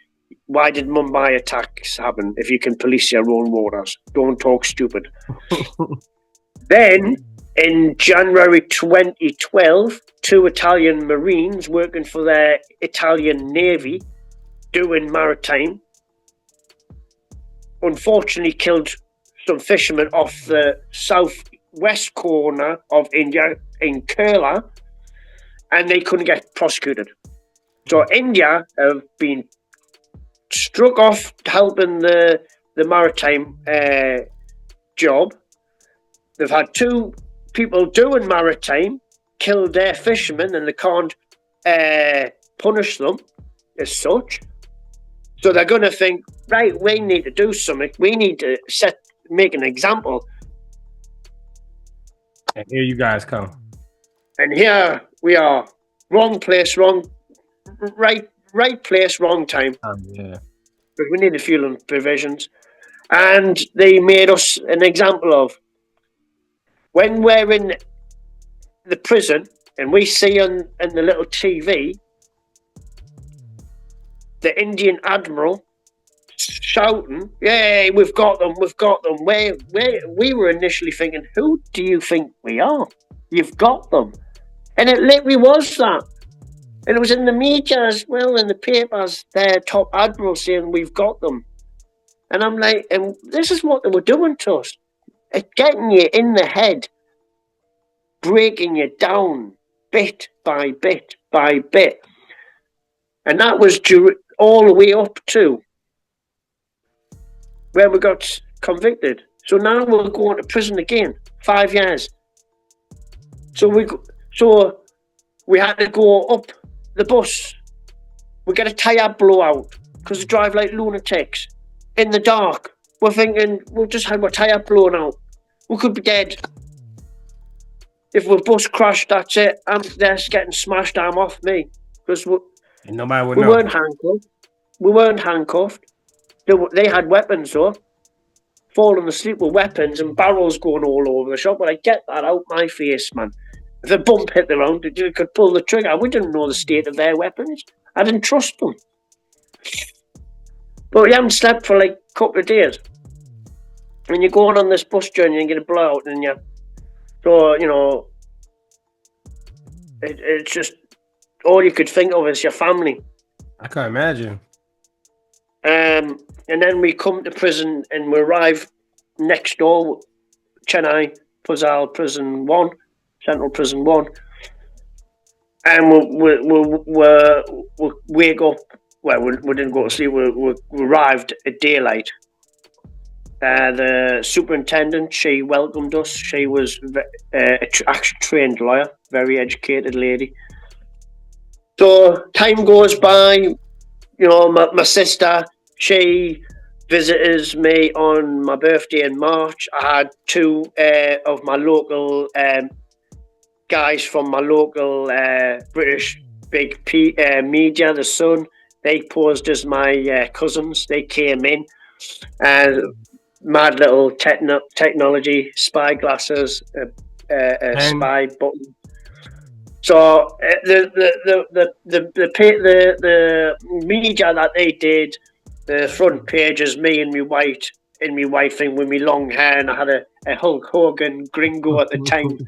why did Mumbai attacks happen if you can police your own waters? Don't talk stupid. Then, in January 2012, 2 Italian Marines working for their Italian Navy doing maritime unfortunately killed some fishermen off the southwest corner of India in Kerala, and they couldn't get prosecuted. So India have been struck off helping the maritime job. They've had 2 people doing maritime kill their fishermen, and they can't punish them as such. So they're going to think, right, we need to do something. We need to make an example. And here you guys come. And here we are. Wrong place, right place, wrong time. Yeah. But we needed fuel provisions. And they made us an example of when we're in the prison and we see on the little TV the Indian admiral shouting, "Yay, we've got them, we've got them." We were initially thinking, who do you think we are? You've got them. And it literally was that. And it was in the media as well, in the papers, their top admiral saying, we've got them. And I'm like, and this is what they were doing to us. It's getting you in the head, breaking you down bit by bit by bit. And that was all the way up to where we got convicted. So now we're going to prison again, 5 years. So we had to go up the bus. We get a tyre blowout because we drive like lunatics in the dark. We're thinking we'll just have our tyre blown out. We could be dead. If the bus crashed, that's it. They're getting smashed. I'm off me because nobody would we know. weren't handcuffed. We weren't handcuffed. They had weapons though. falling asleep with weapons and barrels going all over the shop. But I get that out my face, man. If a bump hit the round, you could pull the trigger. We didn't know the state of their weapons. I didn't trust them. But you haven't slept for like a couple of days. And you're going on this bus journey and you get a blowout, and so, you know, it's just all you could think of is your family. I can't imagine. And then we come to prison and we arrive next door, Chennai, Puzal Prison 1, Central Prison 1. And we wake up. Well, we didn't go to sleep. We arrived at daylight. The superintendent, she welcomed us. She was actually trained lawyer, very educated lady. So time goes by. You know, my sister, she visited me on my birthday in March. I had two of my local guys from my local British big media, The Sun. They posed as my cousins. They came in, mad little technology, spy glasses, spy button. So the media that they did, the front page is me and my wife thing with me long hair, and I had a Hulk Hogan gringo at the time,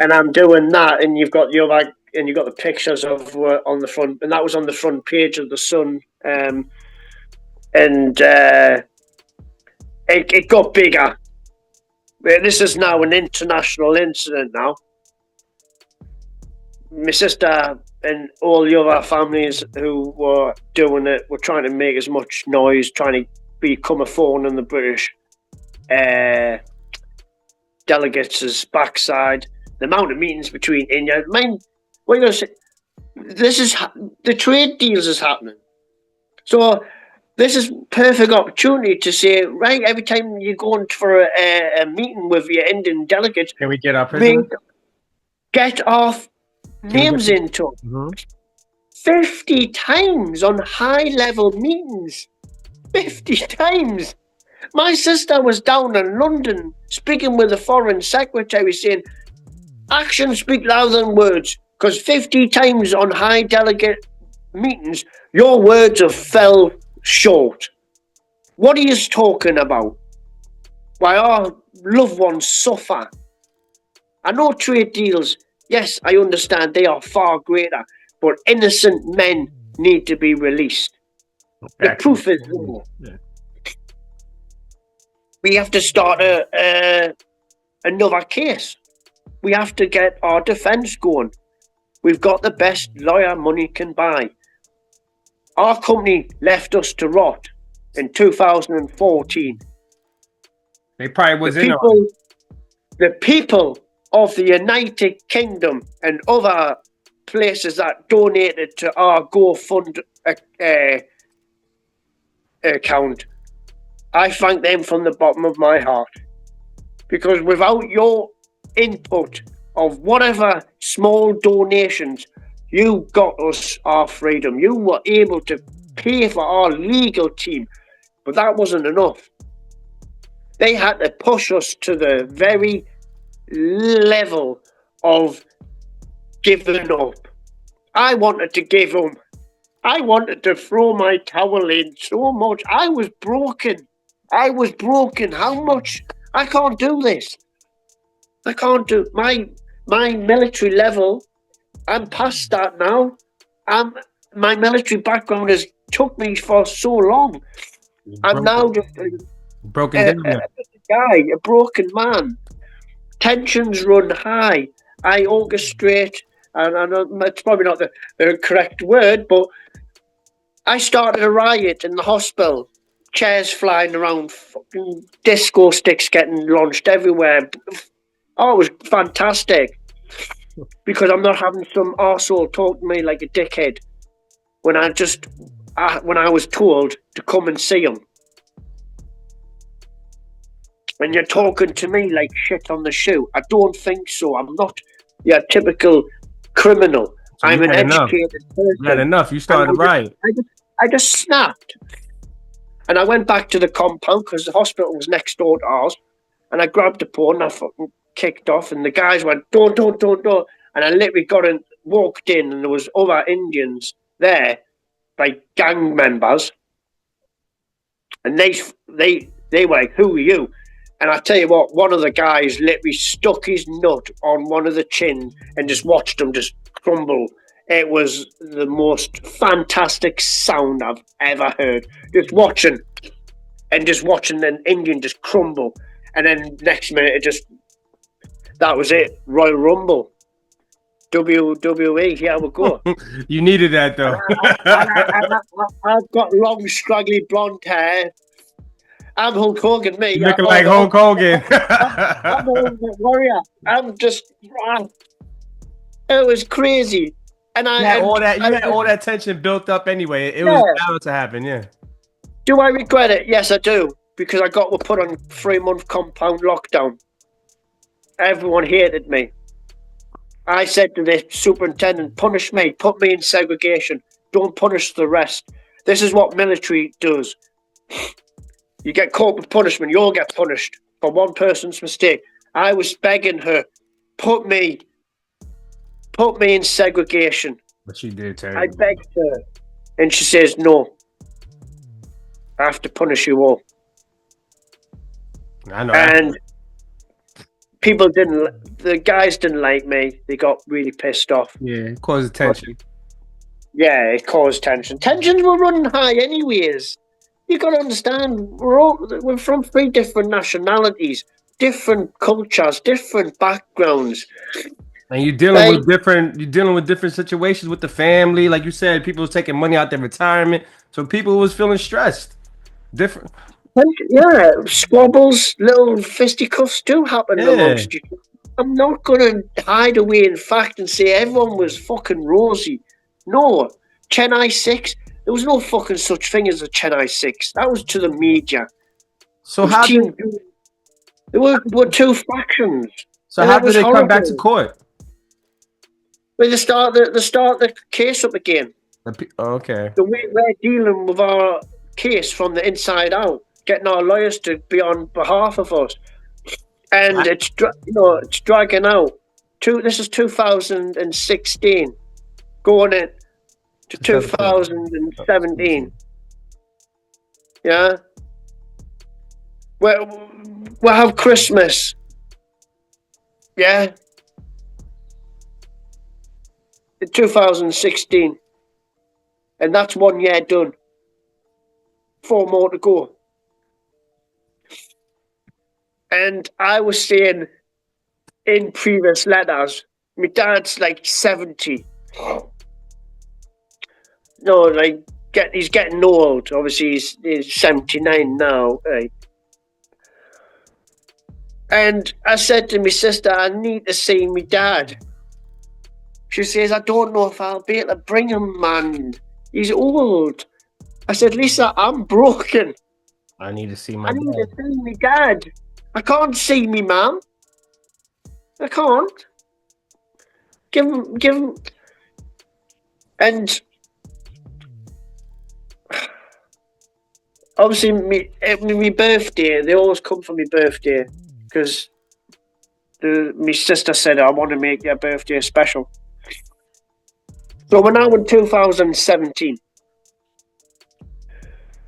and I'm doing that, and you've got the other, and you've got the pictures of on the front, and that was on the front page of The Sun, and it got bigger. This is now an international incident now. My sister and all the other families who were doing it were trying to make as much noise, trying to become a thorn in the British delegates' backside. The amount of meetings between India. What are you going to say? This is the trade deals is happening. So this is perfect opportunity to say, right, every time you're going for a meeting with your Indian delegates, can we get our president? Get off names into 50 times on high-level meetings. 50 times. My sister was down in London speaking with the foreign secretary saying, actions speak louder than words, because 50 times on high delegate meetings, your words have fell short. What are you talking about? Why our loved ones suffer. I know trade deals, yes, I understand they are far greater, but innocent men need to be released. The proof is there. Yeah. We have to start another case. We have to get our defence going. We've got the best lawyer money can buy. Our company left us to rot in 2014. They probably was the people of the United Kingdom and other places that donated to our GoFund account, I thank them from the bottom of my heart, because without your input of whatever small donations, you got us our freedom. You were able to pay for our legal team, but that wasn't enough. They had to push us to the very level of giving up. I wanted to give up. I wanted to throw my towel in so much. I was broken. How much? I can't do this. I can't do my military level. I'm past that now. My military background has took me for so long. I'm now just a broken man. Tensions run high. I orchestrate, and it's probably not the correct word, but I started a riot in the hospital. Chairs flying around, fucking disco sticks getting launched everywhere. Oh, it was fantastic. Because I'm not having some arsehole talk to me like a dickhead when I was told to come and see him. And you're talking to me like shit on the shoe. I don't think so. I'm not your typical criminal. So I'm an educated person. You had enough. You started right. I just snapped. And I went back to the compound because the hospital was next door to ours. And I grabbed the pole and I fucking kicked off. And the guys went, don't. And I literally walked in, and there was other Indians there, like gang members. And they were like, who are you? And I tell you what, one of the guys literally stuck his nut on one of the chins and just watched him just crumble. It was the most fantastic sound I've ever heard. Just watching an Indian just crumble. And then next minute, that was it. Royal Rumble. WWE, here we go. You needed that, though. I've got long, scraggly blonde hair. I'm Hulk Hogan, me. You're looking like Hulk Hogan. I'm a warrior. It was crazy. And you had all that tension built up anyway. It was bound to happen, yeah. Do I regret it? Yes, I do. Because I got put on 3-month compound lockdown. Everyone hated me. I said to the superintendent, punish me, put me in segregation. Don't punish the rest. This is what military does. You get caught with punishment, you'll get punished for one person's mistake. I was begging her, put me in segregation. But she did, Terry. I begged her. And she says, no. I have to punish you all. I know. And the guys didn't like me. They got really pissed off. Yeah, it caused tension. Yeah, it caused tension. Tensions were running high anyways. You got to understand, we're from 3 different nationalities, different cultures, different backgrounds. And you're dealing with different situations with the family. Like you said, people was taking money out their retirement. So people was feeling stressed. Different. Yeah, squabbles, little fisticuffs do happen amongst you. I'm not going to hide away in fact and say everyone was fucking rosy. No. Chennai 6, there was no fucking such thing as a Chennai 6. That was to the media. So how did... There were 2 factions. So how did they come back to court? Well, they start the case up again. Okay. The way we're dealing with our case from the inside out, getting our lawyers to be on behalf of us, and it's dragging out. This is 2016, going in to 2017. Yeah, we'll have Christmas. Yeah. In 2016. And that's 1 year done. 4 more to go. And I was saying in previous letters, my dad's like 70. No, like he's getting old. Obviously, he's 79 now. Right? And I said to my sister, I need to see my dad. She says, I don't know if I'll be able to bring him, man. He's old. I said, Lisa, I'm broken. I need to see my dad. I need to see my dad. I can't see me, mum. I can't. Give him. And obviously, my birthday, they always come for my birthday because my sister said, I want to make your birthday special. So we're now in 2017.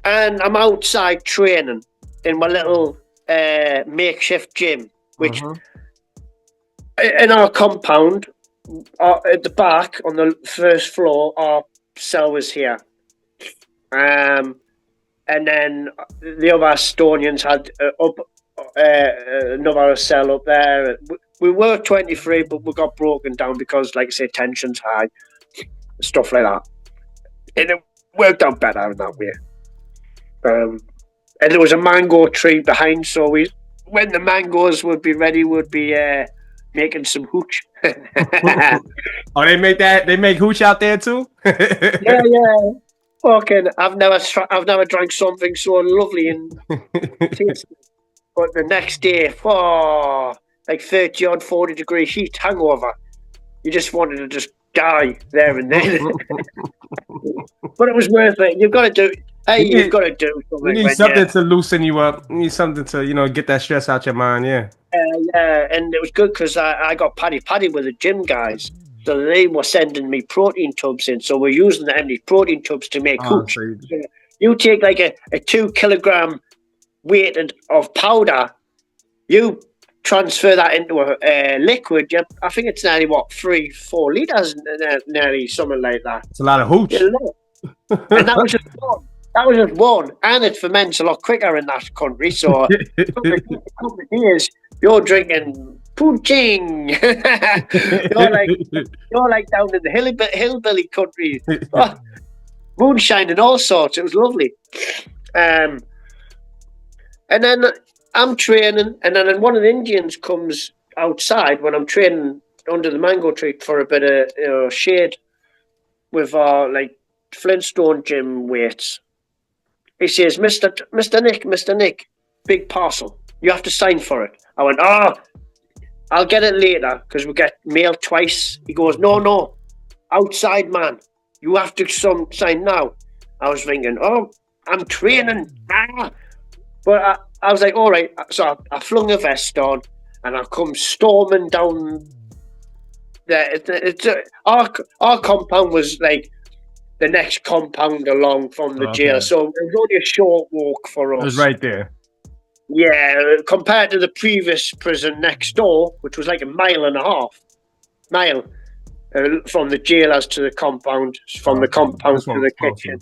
And I'm outside training in my little makeshift gym, which in our compound, at the back on the first floor, our cell was here. And then the other Estonians had another cell up there. We were 23, but we got broken down because, like I say, tension's high, stuff like that. And it worked out better in that way. And there was a mango tree behind, so when the mangoes would be ready, we'd be making some hooch. Oh, they make hooch out there too? Yeah. Fucking, I've never drank something so lovely and tasty. But the next day, like 30 odd 40 degree heat hangover. You just wanted to just die there and then. But it was worth it. You've got to do. Hey, You you've need, got to do you something need when something to loosen you up. You need something to, get that stress out your mind. Yeah. yeah, and it was good because I got paddy with the gym guys. So they were sending me protein tubs in. So we're using the empty protein tubs to make hooch. So So you take like a 2 kilogram weight of powder, you transfer that into a liquid. I think it's nearly 3-4 liters, nearly something like that. it's a lot of hooch. And that was just one. That was just one, and it ferments a lot quicker in that country. So, a couple of years, you're drinking poaching. you're like down in the hillbilly country, moonshine and all sorts. It was lovely. And then I'm training, and then one of the Indians comes outside when I'm training under the mango tree for a bit of shade with our Flintstone gym weights. He says, Mr. Nick, big parcel. You have to sign for it. I went, I'll get it later because we get mail twice. He goes, no, outside, man. You have to sign now. I was thinking, I'm training. But I was like, all right. So I flung a vest on and I come storming down there. Our compound was like the next compound along from the jail. So it was only a short walk for us. It was right there. Yeah, compared to the previous prison next door, which was like a mile and a half from the jailers to the compound, from the compound to the kitchen.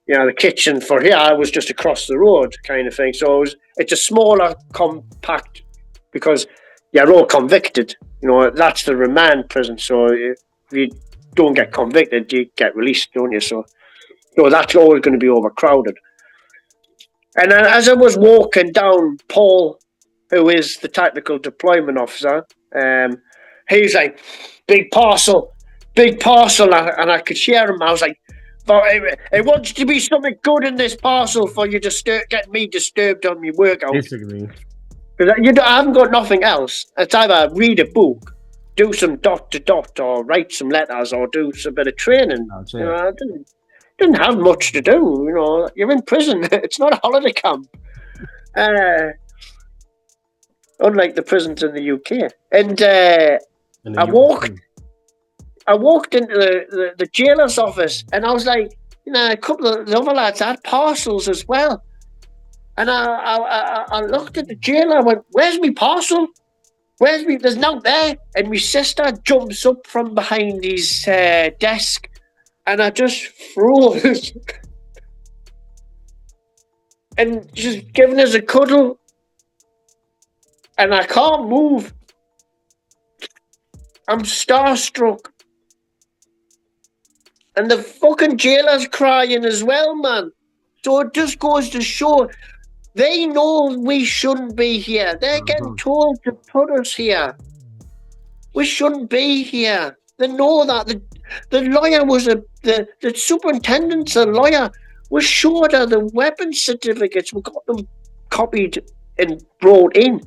Yeah, the kitchen for here was just across the road kind of thing. So it's a smaller, compact, because you're all convicted. That's the remand prison. So if you don't get convicted, you get released, don't you? So that's always going to be overcrowded. And then as I was walking down, Paul, who is the tactical deployment officer, he's like, big parcel, and I could hear him. I was like, it wants to be something good in this parcel for you to get me disturbed on my workout. Basically. Because I haven't got nothing else. It's either read a book, do some dot to dot, or write some letters, or do some bit of training. I didn't have much to do. You're in prison. It's not a holiday camp. Unlike the prisons in the UK. And I walked into the jailer's office, and I was like, a couple of the other lads had parcels as well. And I looked at the jailer. I went, "Where's my parcel? There's none there." And my sister jumps up from behind his desk, and I just froze. And she's giving us a cuddle, and I can't move. I'm starstruck. And the fucking jailer's crying as well, man. So it just goes to show, they know we shouldn't be here. They're getting told to put us here. We shouldn't be here. They know that. The lawyer was the superintendent's a lawyer. We showed her the weapon certificates. We got them copied and brought in.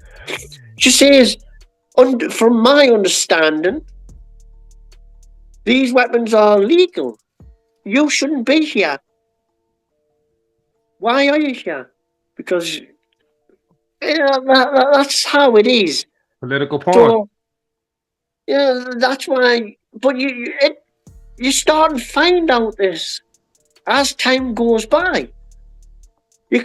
She says, from my understanding, these weapons are legal. You shouldn't be here. Why are you here? Because that's how it is. Political porn. So, that's why. But you start to find out this as time goes by. You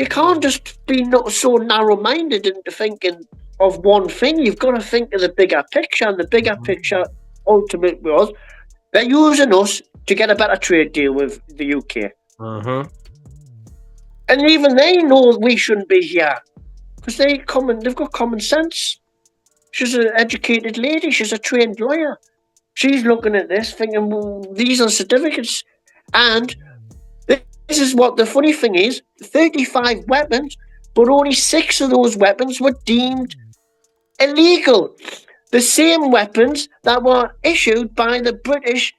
can't just be not so narrow-minded into thinking of one thing. You've got to think of the bigger picture, and the bigger picture ultimately was they're using us to get a better trade deal with the UK. And even they know we shouldn't be here because they've got common sense. She's an educated lady. She's a trained lawyer. She's looking at this thinking, well, these are certificates. And this is what the funny thing is, 35 weapons, but only 6 of those weapons were deemed illegal. The same weapons that were issued by the British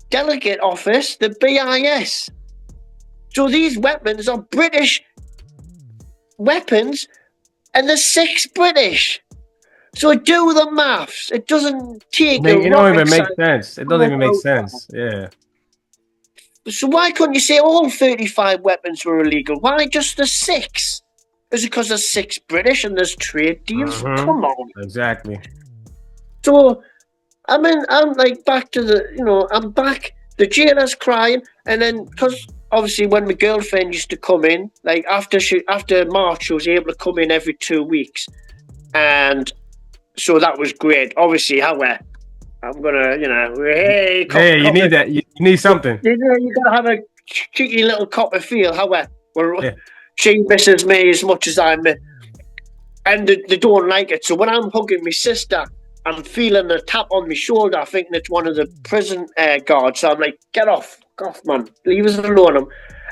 Delegate Office, the BIS. So these weapons are British weapons, and there's 6 British. So do the maths. It doesn't take. It don't even make sense. It doesn't even make sense. Yeah. So why couldn't you say all 35 weapons were illegal? Why just the 6? Is it because there's 6 British and there's trade deals? Come on. Exactly. So I'm like back to I'm back. The jailer's crying, and then because obviously when my girlfriend used to come in, like after March, she was able to come in every 2 weeks, and so that was great. Obviously, however, I'm gonna, hey, you need that. You need something. You gotta have a cheeky little copper feel. However, she misses me as much as I miss, and they don't like it. So when I'm hugging my sister, I'm feeling a tap on my shoulder, thinking it's one of the prison guards. So I'm like, get off, man, leave us alone.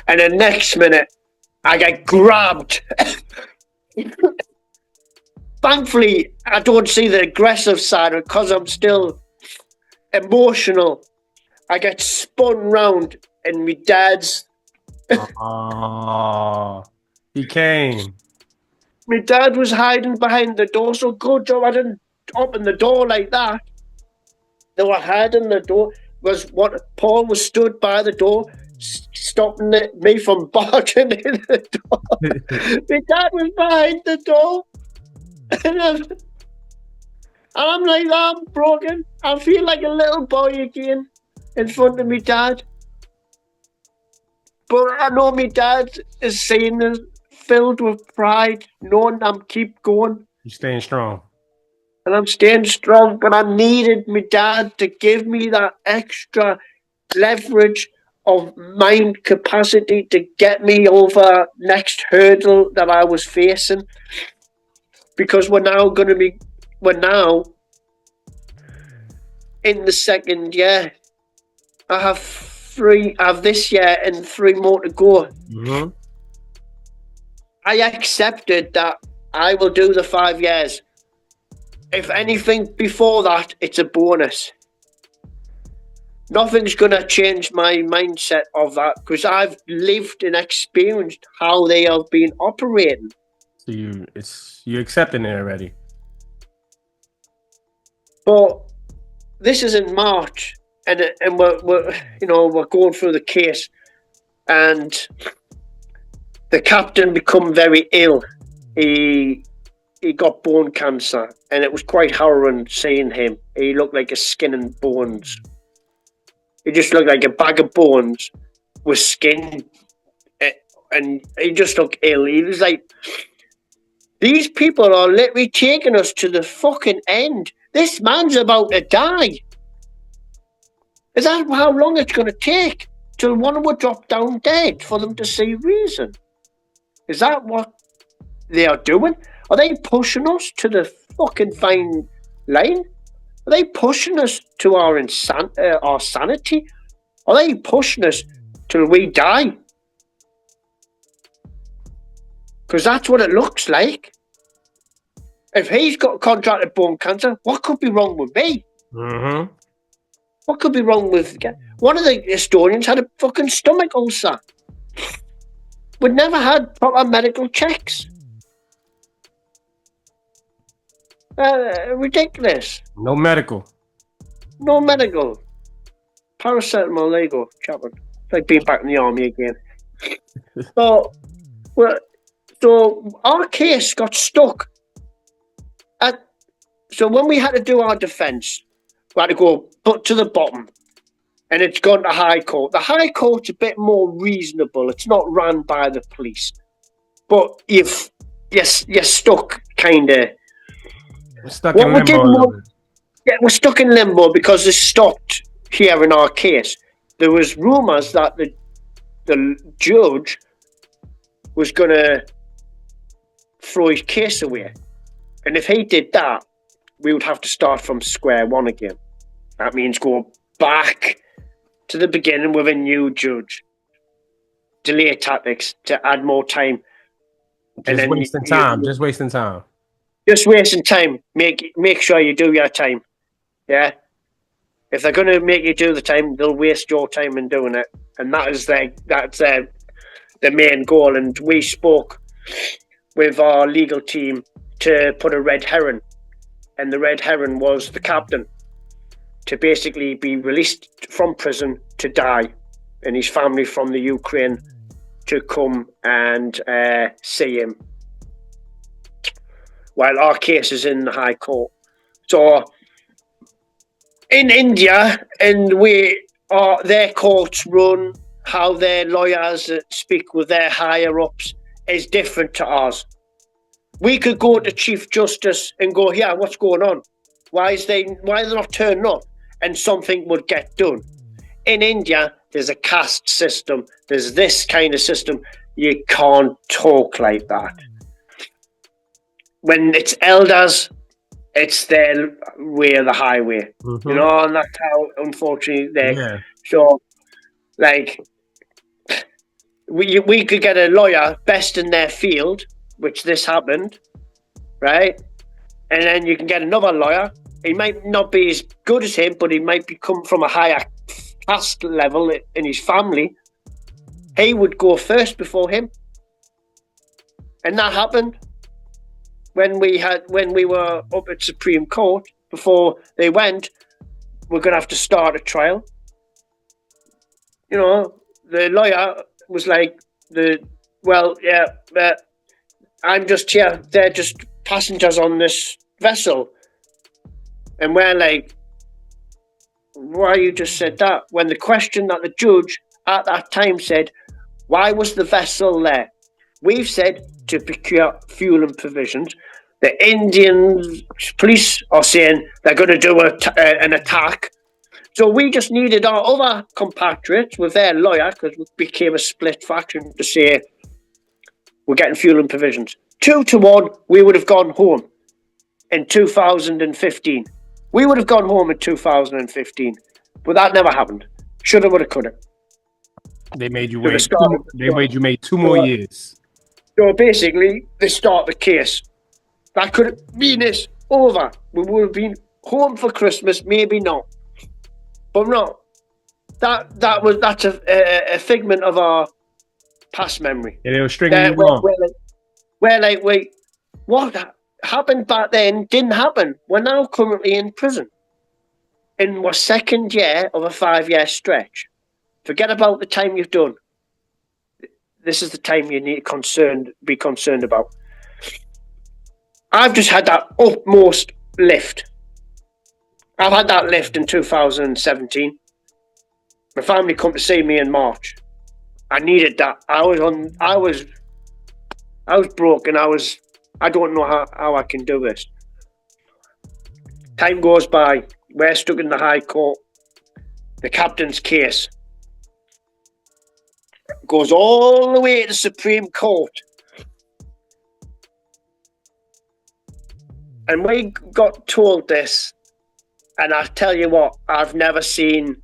And the next minute, I get grabbed. Thankfully, I don't see the aggressive side because I'm still emotional. I get spun round, and my dad's. Oh, he came. My dad was hiding behind the door, so good job I didn't open the door like that. They were hiding the door. Paul was stood by the door, stopping me from barging in the door. My dad was behind the door, and I'm like, I'm broken. I feel like a little boy again in front of me dad. But I know my dad is seeing this, filled with pride, knowing I'm keep going. You're staying strong. And I'm staying strong, but I needed my dad to give me that extra leverage of mind capacity to get me over next hurdle that I was facing. Because we're now in the second year. I have this year and 3 more to go. Mm-hmm. I accepted that I will do the 5 years. If anything before that, it's a bonus. Nothing's going to change my mindset of that because I've lived and experienced how they have been operating. So you're accepting it already. But this is in March, and we're going through the case, and the captain become very ill. He got bone cancer, and it was quite harrowing seeing him. He looked like a skin and bones. He just looked like a bag of bones with skin, and he just looked ill. He was like, these people are literally taking us to the fucking end. This man's about to die. Is that how long it's going to take till one would drop down dead for them to see reason? Is that what they are doing? Are they pushing us to the fucking fine line? Are they pushing us to our sanity? Are they pushing us till we die? Because that's what it looks like. If he's got contracted bone cancer, what could be wrong with me? Mm-hmm. What could be wrong with... One of the historians had a fucking stomach ulcer. We'd never had proper medical checks. Ridiculous. No medical. Paracetamol, there you go, Chapman. It's like being back in the army again. So our case got stuck. So when we had to do our defence, we had to go to the bottom, and it's gone to High Court. The High Court's a bit more reasonable. It's not run by the police, but you're stuck, kind of. We're stuck in limbo. We're stuck in limbo because they stopped hearing our case. There was rumours that the judge was going to throw his case away. And if he did that, we would have to start from square one again. That means go back to the beginning with a new judge. Delay tactics to add more time. Just wasting time. Just wasting time. Make sure you do your time. Yeah? If they're going to make you do the time, they'll waste your time in doing it. And that's the main goal. And we spoke with our legal team to put a red herring. And the red herring was the captain to basically be released from prison to die. and his family from the Ukraine to come and see him while our case is in the High Court. So in India, and their courts run, how their lawyers speak with their higher ups is different to ours. We could go to Chief Justice and go, yeah, what's going on? Why are they not turning up? And something would get done. In India, there's a caste system. There's this kind of system. You can't talk like that. When it's elders, it's their way of the highway. Mm-hmm. You know, and that's how, unfortunately, they... Yeah. So, like, we could get a lawyer best in their field, which this happened, right? And then you can get another lawyer. He might not be as good as him, but he might come from a higher caste level in his family. He would go first before him. And that happened when we were up at Supreme Court. Before they went, we're going to have to start a trial. You know, the lawyer was like, I'm just here. They're just passengers on this vessel. And we're like, why you just said that? When the question that the judge at that time said, why was the vessel there? We've said to procure fuel and provisions. The Indian police are saying they're going to do an attack. So we just needed our other compatriots with their lawyer, because we became a split faction, to say, we're getting fuel and provisions. 2-1, we would have gone home in 2015. We would have gone home in 2015, but that never happened. Shoulda, woulda, coulda. They made you wait. They made you make 2 more years. So basically, they start the case. That could have been this over. We would have been home for Christmas, maybe not, but no. That's a figment of our past memory. And they were stringing you along. We're like, wait, what happened back then didn't happen. We're now currently in prison in our second year of a 5-year stretch. Forget about the time you've done. This is the time you need to be concerned about. I've just had that utmost lift. I've had that lift in 2017. My family come to see me in March. I needed that. I was broken. I don't know how I can do this. Time goes by. We're stuck in the High Court. The captain's case goes all the way to the Supreme Court. And we got told this, and I tell you what, I've never seen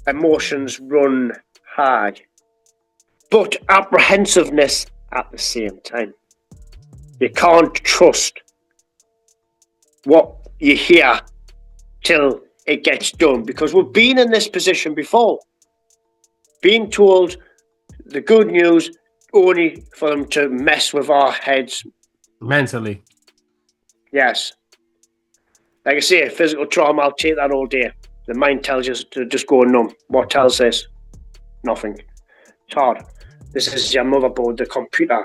emotions run high, but apprehensiveness at the same time. You can't trust what you hear till it gets done, because we've been in this position before, being told the good news only for them to mess with our heads mentally. Yes. Like I say, physical trauma, I'll take that all day. The mind tells you to just go numb. What tells this? Nothing. It's hard. This is your motherboard, the computer.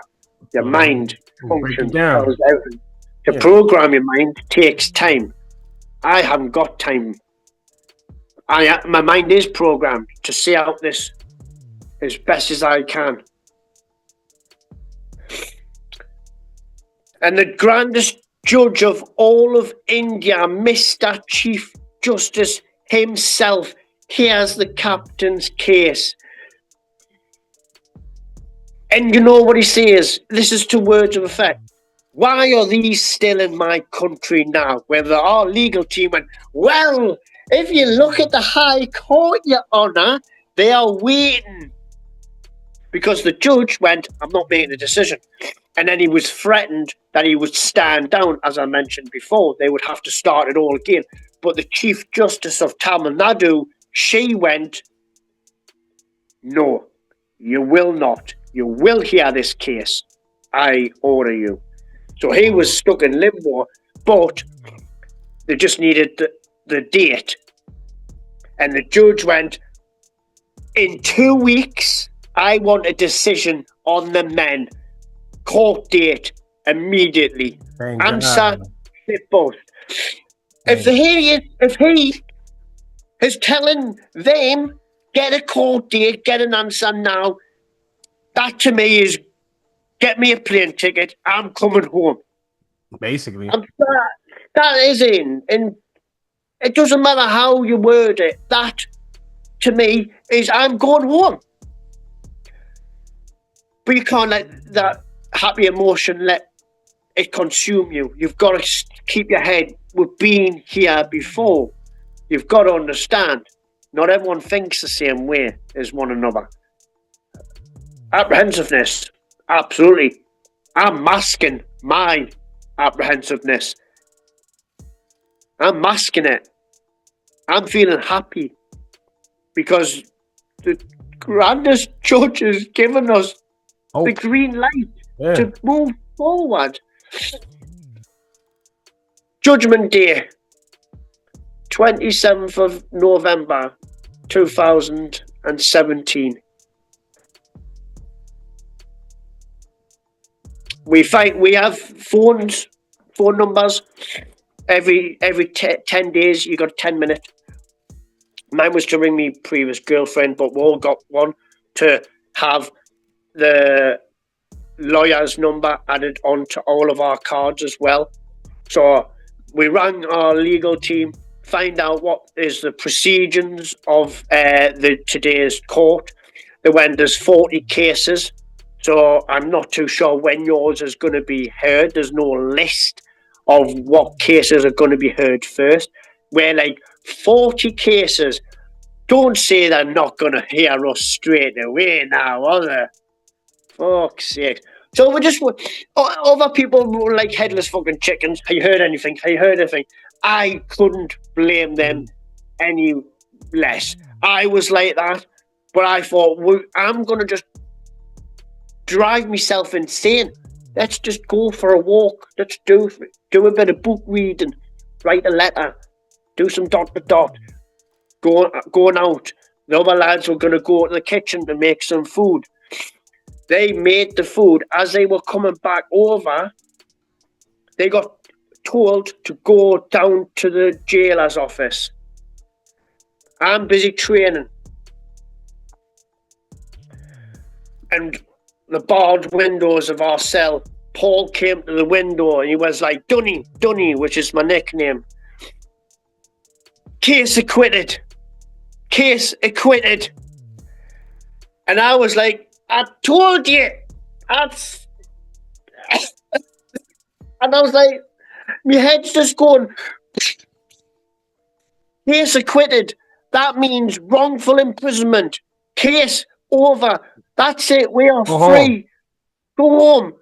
Your mind functions. Tells everything. To program your mind takes time. I haven't got time. My mind is programmed to see out this as best as I can. And the grandest judge of all of India, Mr. Chief Justice himself, hears the captain's case. And you know what he says? This is to words of effect. Why are these still in my country now? Whether our legal team went, well, if you look at the High Court, Your Honour, they are waiting. Because the judge went, I'm not making a decision. And then he was threatened that he would stand down, as I mentioned before. They would have to start it all again. But the Chief Justice of Tamil Nadu, she went, no, you will not. You will hear this case. I order you. So he was stuck in limbo, but they just needed the date. And the judge went, In 2 weeks, I want a decision on the men. Court date immediately. Thank Answer God. shit both. If he is telling them, get a court date, get an answer now, that to me is get me a plane ticket, I'm coming home. Basically. And that is in. And it doesn't matter how you word it. That, to me, is I'm going home. But you can't let that happy emotion let it consume you. You've got to keep your head. We've been here before. You've got to understand. Not everyone thinks the same way as one another. Apprehensiveness, absolutely. I'm masking my apprehensiveness. I'm masking it. I'm feeling happy because the grandest judge has given us the green light to move forward. Judgment Day, 27th of November, 2017. We have phone numbers. Every 10 days, you got 10 minutes. Mine was to ring me previous girlfriend, but we all got one to have the lawyer's number added onto all of our cards as well. So we rang our legal team, find out what is the procedures of today's court. They went, there's 40 cases, so I'm not too sure when yours is going to be heard. There's no list of what cases are going to be heard first. We're like, 40 cases. Don't say they're not going to hear us straight away now, are they? Fuck's sake. So we just, other people were like headless fucking chickens. Have you heard anything? Have you heard anything? I couldn't blame them any less. I was like that, but I thought, I'm going to just drive myself insane. Let's just go for a walk. Let's do a bit of book reading, write a letter, do some dot to dot, going out. The other lads were going to go to the kitchen to make some food. They made the food. As they were coming back over, they got told to go down to the jailer's office. I'm busy training. And the barred windows of our cell, Paul came to the window and he was like, Dunny, which is my nickname. Case acquitted. And I was like, I told you. And I was like, my head's just going, case acquitted. That means wrongful imprisonment. Case over. That's it. We are free. Go home.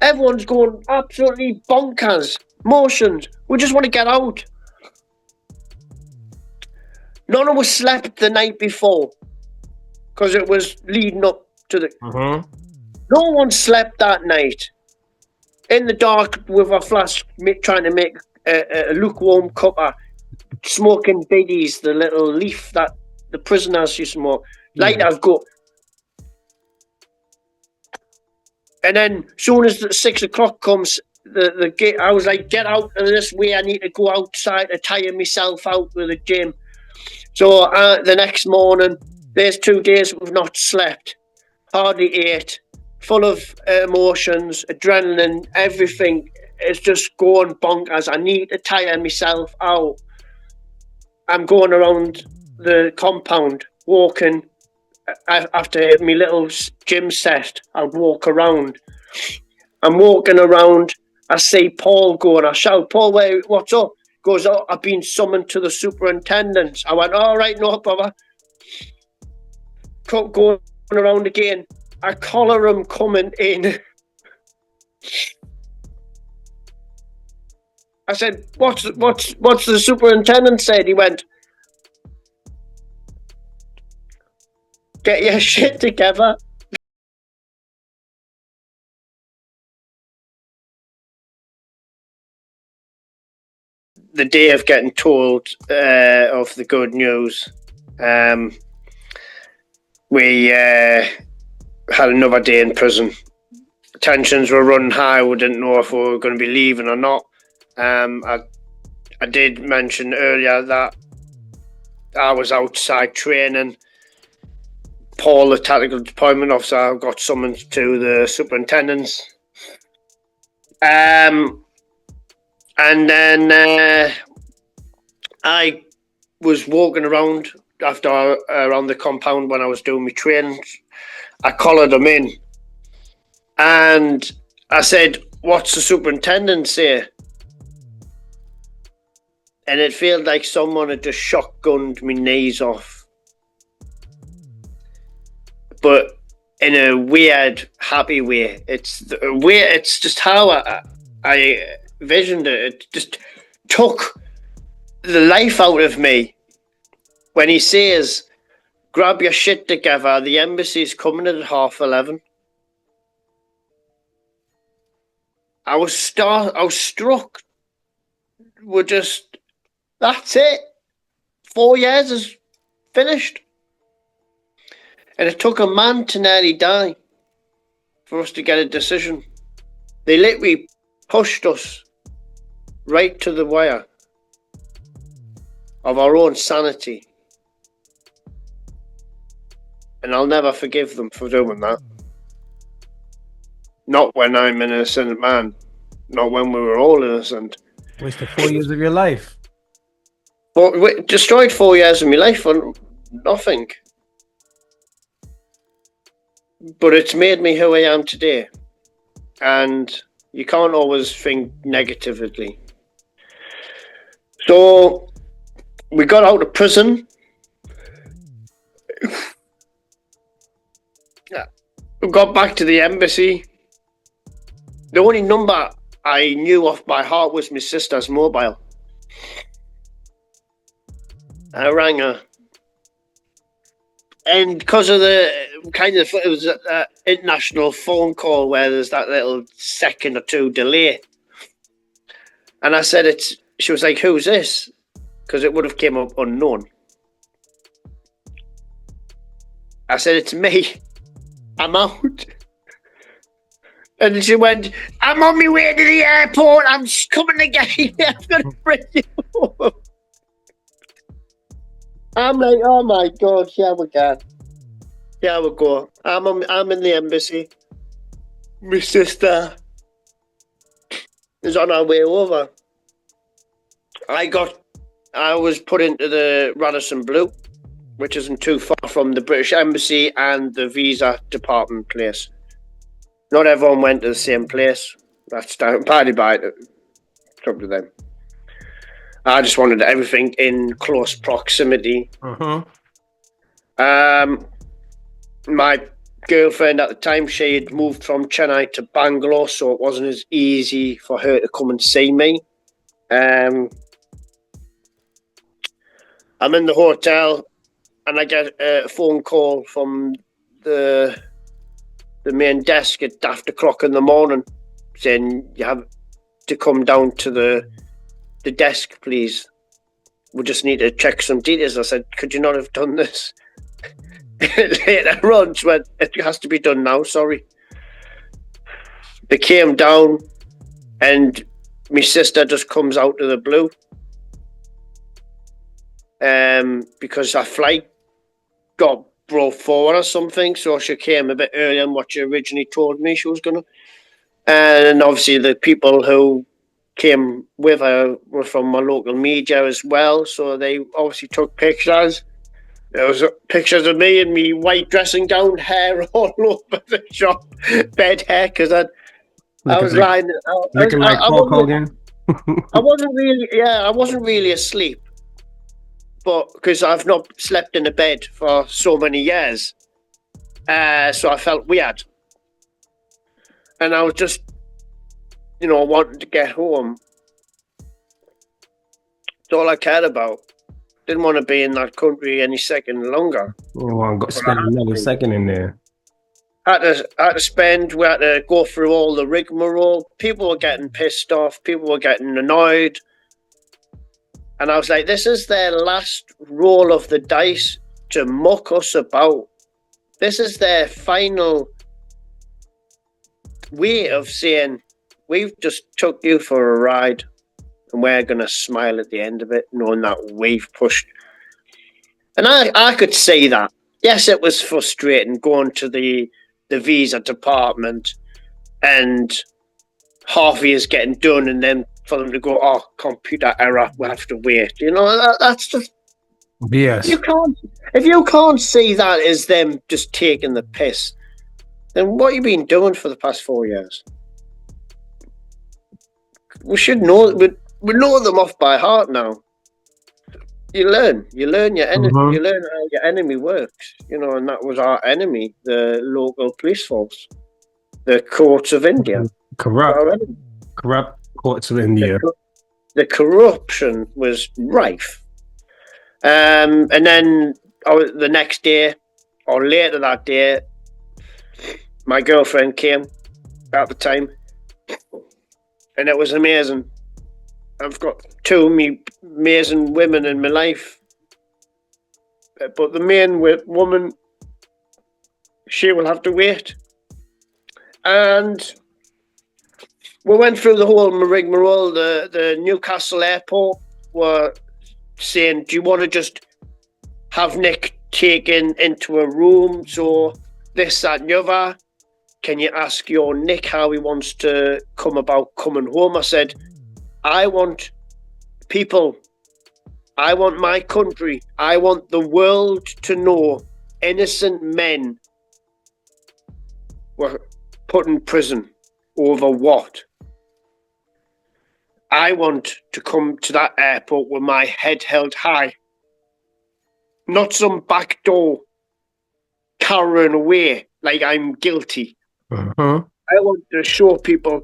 Everyone's going absolutely bonkers. Motions. We just want to get out. None of us slept the night before because it was leading up to the... No one slept that night. In the dark with a flask, trying to make a lukewarm cuppa, smoking biddies, the little leaf that the prisoners used to smoke. Lighters go. And then soon as the 6 o'clock comes, the gate, I was like, get out of this way. I need to go outside to tire myself out with the gym. So the next morning, there's 2 days we've not slept, hardly ate, full of emotions, adrenaline, everything is just going bonkers. I need to tire myself out. I'm going around the compound, walking. After my little gym set, I'd walk around. I'm walking around. I see Paul going. I shout, Paul, what's up? Goes, oh, I've been summoned to the superintendent. I went, all right, no bother. Going around again. I collar him coming in. I said, what's the superintendent said? He went, get your shit together. The day of getting told of the good news, we had another day in prison. Tensions were running high. We didn't know if we were going to be leaving or not. I did mention earlier that I was outside training. Paul, the tactical deployment officer, got summoned to the superintendent's. And then I was walking around around the compound when I was doing my training. I collared him in and I said, "What's the superintendent say?" And it felt like someone had just shotgunned my knees off. But in a weird, happy way. It's just how I visioned it. It just took the life out of me when he says, "Grab your shit together, the embassy's coming at 11:30. I was struck. We're just, that's it. 4 years is finished. And it took a man to nearly die for us to get a decision. They literally pushed us right to the wire of our own sanity. And I'll never forgive them for doing that. Not when I'm an innocent man. Not when we were all innocent. Wasted 4 years of your life. But we destroyed 4 years of my life for nothing. But it's made me who I am today. And you can't always think negatively. So we got out of prison. We got back to the embassy. The only number I knew off by heart was my sister's mobile. I rang her. And because of the it was an international phone call where there's that little second or two delay. And I said, she was like, "Who's this?" Because it would have came up unknown. I said, "It's me. I'm out." And she went, "I'm on my way to the airport. I'm just coming to get you. I'm going to bring you home." I'm like, "Oh my God, here we go. Here we go. I'm in the embassy. My sister is on her way over." I was put into the Radisson Blue, which isn't too far from the British Embassy and the visa department place. Not everyone went to the same place. That's down by it. It's up to them. I just wanted everything in close proximity. My girlfriend at the time, she had moved from Chennai to Bangalore, so it wasn't as easy for her to come and see me. I'm in the hotel and I get a phone call from the main desk at after o'clock in the morning saying, "You have to come down to the desk, please. We just need to check some details." I said, "Could you not have done this later on?" She went, "It has to be done now, sorry." They came down and my sister just comes out of the blue because her flight got brought forward or something, so she came a bit earlier than what she originally told me she was going to. And obviously the people who came with her were from my local media as well, so they obviously took pictures. There was pictures of me in my white dressing gown, hair all over the shop, bed hair, because I was lying. Looking like Hulk Hogan. I wasn't really asleep, but because I've not slept in a bed for so many years, so I felt weird, and I was just, wanting to get home. It's all I cared about. Didn't want to be in that country any second longer. You want to spend another second in there. We had to go through all the rigmarole. People were getting pissed off. People were getting annoyed. And I was like, this is their last roll of the dice to muck us about. This is their final way of saying, we've just took you for a ride and we're going to smile at the end of it, knowing that we've pushed. And I could see that. Yes, it was frustrating going to the visa department and half of you is getting done, and then for them to go, oh, computer error, we'll have to wait. You know, that's just... Yes. If you can't see that as them just taking the piss, then what have you been doing for the past 4 years? We should know. We know them off by heart now. You learn your enemy. Mhm. You learn how your enemy works. You know, and that was our enemy, the local police force, the courts of India. Corrupt courts of India. The corruption was rife. And then the next day, or later that day, my girlfriend came at the time, and it was amazing. I've got two amazing women in my life, but the main woman, she will have to wait. And we went through the whole rigmarole. The Newcastle airport were saying, do you want to just have Nick taken into a room? So this, that, and the other. Can you ask your Nick how he wants to come about coming home? I said, I want people. I want my country. I want the world to know innocent men were put in prison over what? I want to come to that airport with my head held high. Not some back door carrying away like I'm guilty. Uh-huh. I want to show people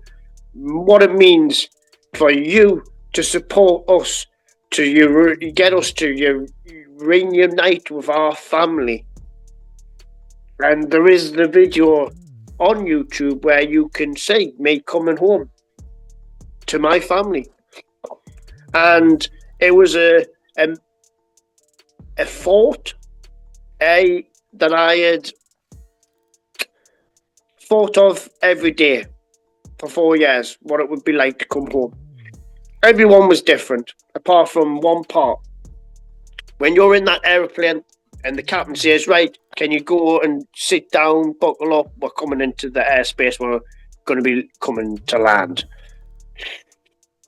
what it means for you to support us, to get us to reunite with our family. And there is the video on YouTube where you can see me coming home to my family. And it was a thought that I had thought of every day for 4 years, what it would be like to come home. Everyone was different, apart from one part. When you're in that aeroplane and the captain says, right, can you go and sit down, buckle up, we're coming into the airspace, we're going to be coming to land.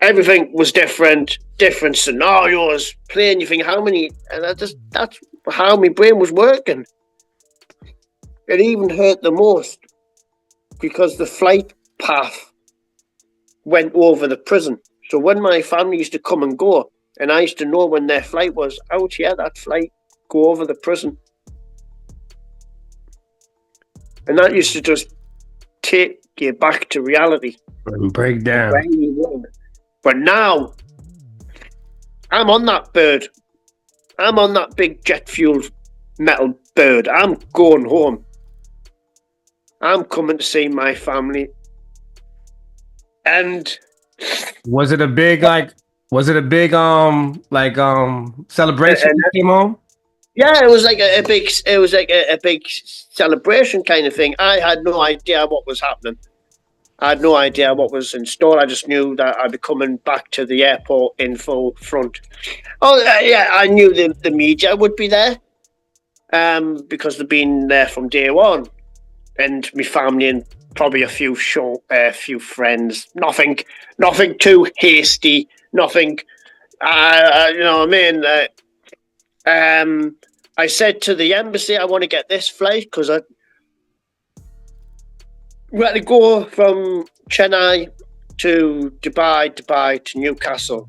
Everything was different scenarios, playing, you think, how many, and that's how my brain was working. It even hurt the most because the flight path went over the prison. So when my family used to come and go, and I used to know when their flight was out here, that flight go over the prison. And that used to just take you back to reality. And break down. But now, I'm on that bird. I'm on that big jet fuel metal bird. I'm going home. I'm coming to see my family. And was it a big celebration when you came home? Yeah, it was like a big celebration kind of thing. I had no idea what was happening. I had no idea what was in store. I just knew that I'd be coming back to the airport in full front. Oh, yeah, I knew the media would be there because they've been there from day one. And my family and probably a few friends. Nothing too hasty. Nothing, you know what I mean? I said to the embassy, I want to get this flight because we had to go from Chennai to Dubai to Newcastle.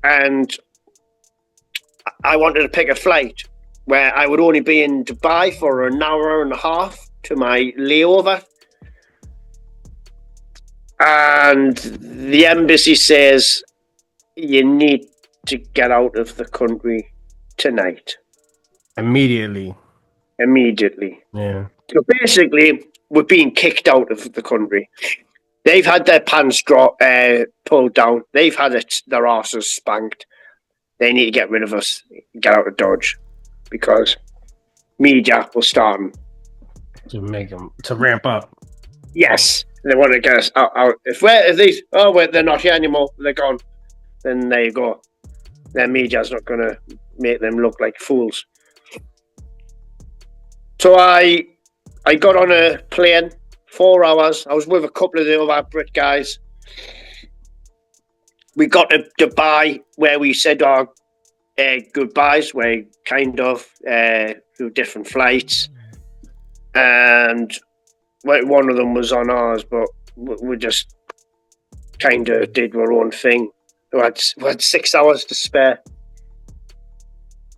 And I wanted to pick a flight where I would only be in Dubai for an hour and a half to my layover. And the embassy says, you need to get out of the country tonight. Immediately. Yeah. So basically, we're being kicked out of the country. They've had their pants pulled down. They've had their asses spanked. They need to get rid of us, get out of Dodge, because media will start them. To make them to ramp up. Yes, they want to get us out. If they're not here anymore, they're gone. Then there you go. Their media's not going to make them look like fools. So I got on a plane, 4 hours. I was with a couple of the other Brit guys. We got to Dubai, where we said our goodbyes. We kind of through different flights, and one of them was on ours, but we just kind of did our own thing. We had 6 hours to spare.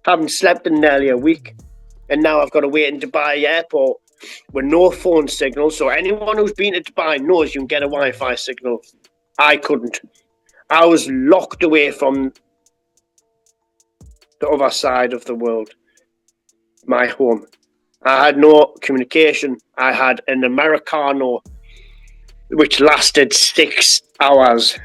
Haven't slept in nearly a week, and now I've got to wait in Dubai airport with no phone signal. So anyone who's been to Dubai knows you can get a Wi-Fi signal. I couldn't. I was locked away from the other side of the world, my home. I had no communication. I had an Americano which lasted 6 hours.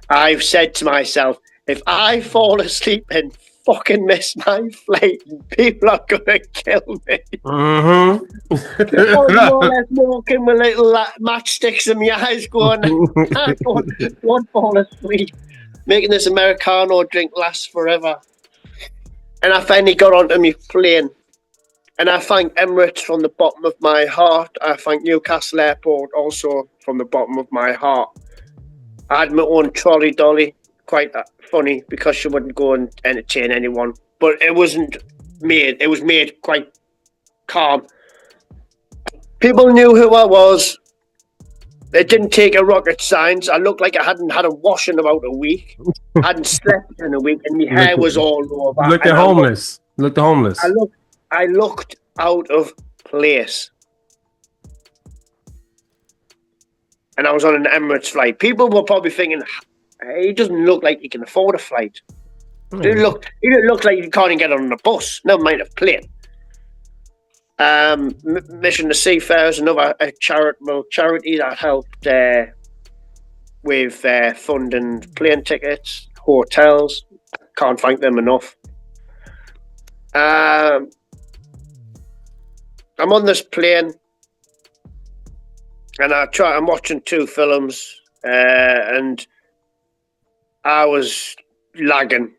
I've said to myself, if I fall asleep and fucking miss my flight, people are gonna kill me. Mm-hmm. I was more or less walking with little matchsticks in my eyes going, I won't fall asleep. Making this Americano drink last forever. And I finally got onto my plane. And I thank Emirates from the bottom of my heart. I thank Newcastle Airport also from the bottom of my heart. I had my own trolley dolly. Quite funny because she wouldn't go and entertain anyone. But it was made quite calm. People knew who I was. It didn't take a rocket science. I looked like I hadn't had a wash in about a week. I hadn't slept in a week, and my hair was all over. Looked homeless. I looked out of place. And I was on an Emirates flight. People were probably thinking, he doesn't look like he can afford a flight. He didn't look like he can't even get on a bus, never mind a plane. Mission to Seafarers, another charitable charity that helped with funding plane tickets, hotels. Can't thank them enough. I'm on this plane, and I'm watching 2 films, and I was lagging.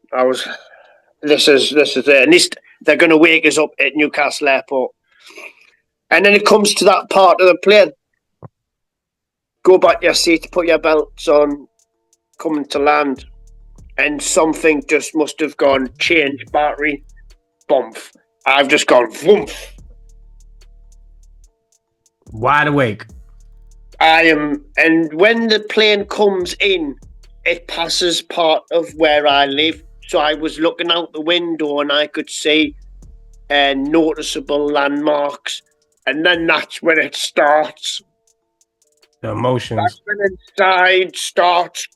This is it. At least they're going to wake us up at Newcastle Airport. And then it comes to that part of the plane. Go back to your seat, put your belts on, coming to land. And something just must have gone, change battery, bump. I've just gone, whoomph. Wide awake. And when the plane comes in, it passes part of where I live. So I was looking out the window and I could see noticeable landmarks. And then that's when it starts. The emotions. That's when inside starts.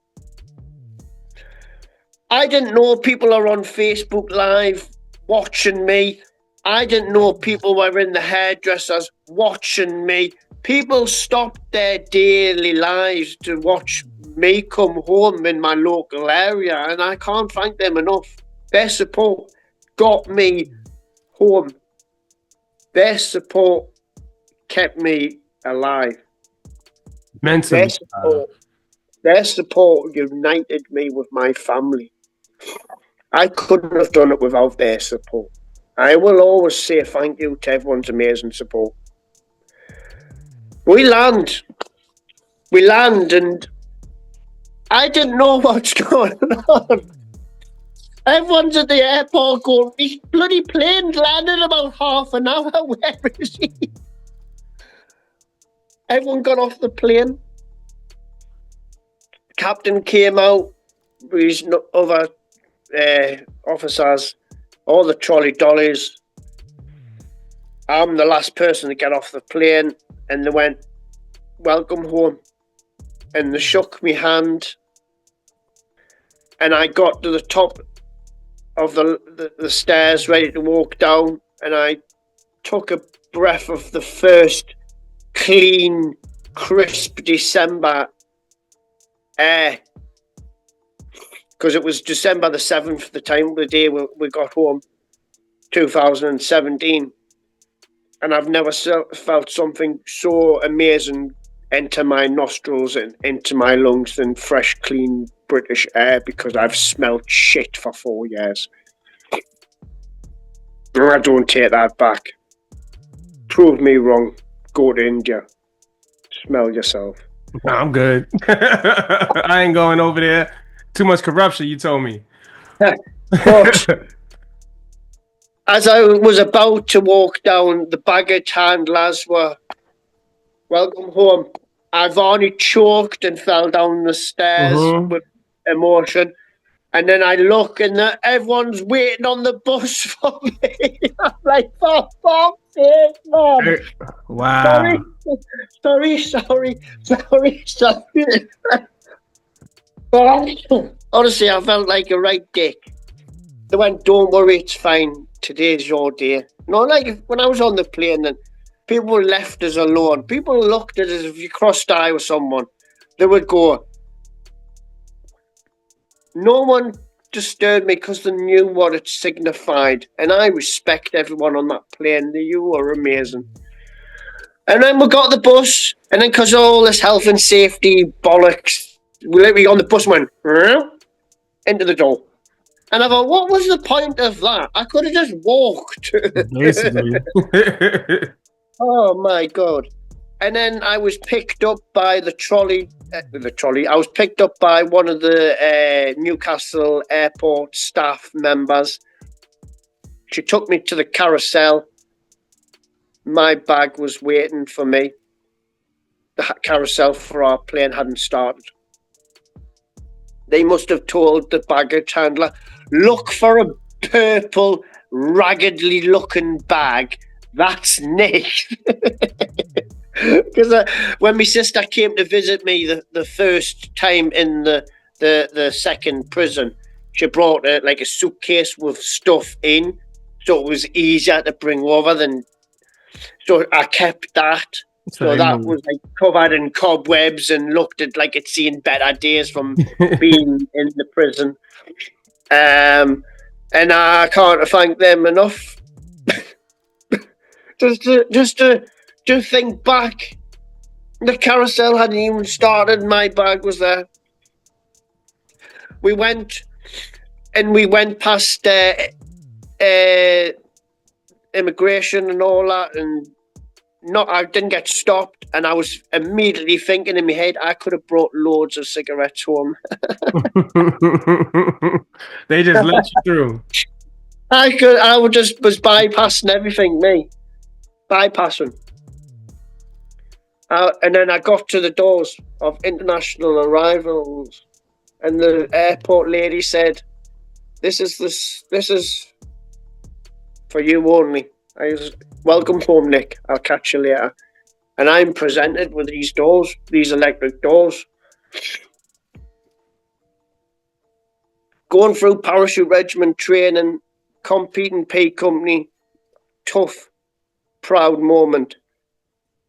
I didn't know people are on Facebook Live watching me. I didn't know people were in the hairdressers watching me. People stopped their daily lives to watch me come home in my local area, and I can't thank them enough. Their support got me home. Their support kept me alive. Mentally. Their support united me with my family. I couldn't have done it without their support. I will always say thank you to everyone's amazing support. We land, and I didn't know what's going on. Everyone's at the airport going, "This bloody plane's landed about half an hour. Where is he?" Everyone got off the plane. Captain came out with his other officers, all the trolley dollies. I'm the last person to get off the plane, and they went, "Welcome home." And they shook me hand, and I got to the top of the stairs, ready to walk down, and I took a breath of the first clean, crisp December air, because it was December the 7th, the day we got home, 2017. and I've never felt something so amazing enter my nostrils and into my lungs than fresh, clean British air, because I've smelled shit for 4 years. And I don't take that back. Prove me wrong. Go to India. Smell yourself. No, I'm good. I ain't going over there. Too much corruption, you told me. But as I was about to walk down, the baggage handlers were, "Welcome home." I've already choked and fell down the stairs with emotion. And then I look and everyone's waiting on the bus for me. I'm like, for fuck's sake, man. Wow. Sorry. Honestly, I felt like a right dick. They went, "Don't worry, it's fine. Today's your day." No, like when I was on the plane and people left us alone, people looked at us. If you crossed eye with someone, they would go. No one disturbed me because they knew what it signified, and I respect everyone on that plane. You were amazing. And then we got the bus, and then because of all this health and safety bollocks, we literally on the bus went into the door. And I thought, what was the point of that? I could have just walked. Basically. Oh my God. And then I was picked up by the trolley. I was picked up by one of the Newcastle airport staff members. She took me to the carousel. My bag was waiting for me. The carousel for our plane hadn't started. They must have told the baggage handler, "Look for a purple, raggedly looking bag. That's Nick." Because when my sister came to visit me the first time in the second prison, she brought like a suitcase with stuff in, so it was easier to bring over than. So I kept that. So that was like covered in cobwebs and looked at like it's seen better days from being in the prison. And I can't thank them enough. just to think back, the carousel hadn't even started. My bag was there. We went past immigration and all that, and I didn't get stopped. And I was immediately thinking in my head, I could have brought loads of cigarettes home. They just let you through. I was bypassing everything, me. Bypassing. And then I got to the doors of international arrivals, and the airport lady said, This is for you only." I was, "Welcome home, Nick. I'll catch you later." And I'm presented with these doors, these electric doors. Going through parachute regiment training, competing pay company, tough, proud moment.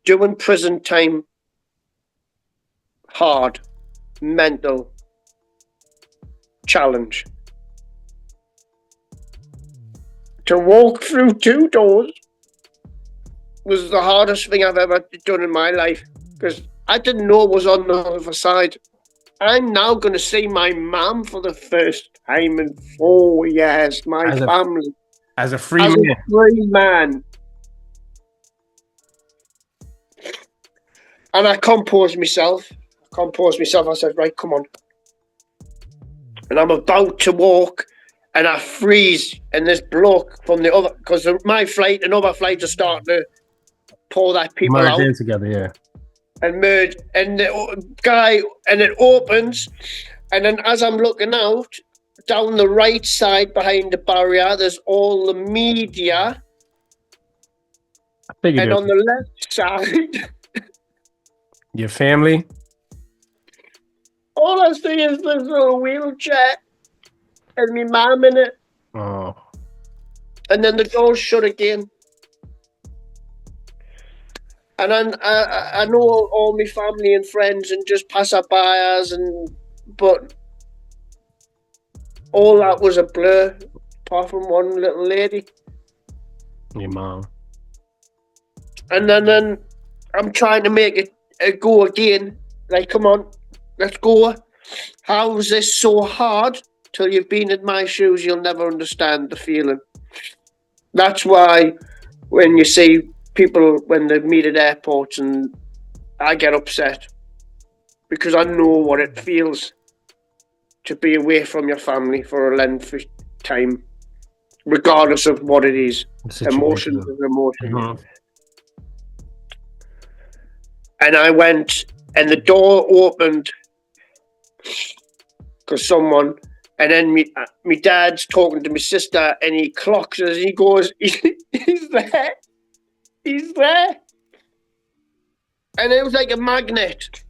Doing prison time, hard, mental challenge. To walk through 2 doors was the hardest thing I've ever done in my life, because I didn't know what was on the other side. I'm now going to see my mum for the first time in 4 years, family. As a free man. And I composed myself. I said, "Right, come on." And I'm about to walk, and I freeze, and this bloke from the other, because my flight and other flights are starting to pull that people merge out. in together, yeah. And merge, and the guy, and it opens, and then as I'm looking out, down the right side behind the barrier, there's all the media. And on the left side, your family. All I see is this little wheelchair and my mum in it. Oh. And then the doors shut again. And then I know all my family and friends and just passerbyers, but all that was a blur, apart from one little lady. Your mom. And then I'm trying to make it a go again. Like, come on, let's go. How is this so hard? Till you've been in my shoes, you'll never understand the feeling. That's why when you see people when they meet at airports, and I get upset because I know what it feels to be away from your family for a lengthy time, regardless of what it is. Emotion is emotion. Mhm. And I went, and the door opened because someone, and then me dad's talking to my sister, and he clocks us. He goes, he's there, he's there, and it was like a magnet.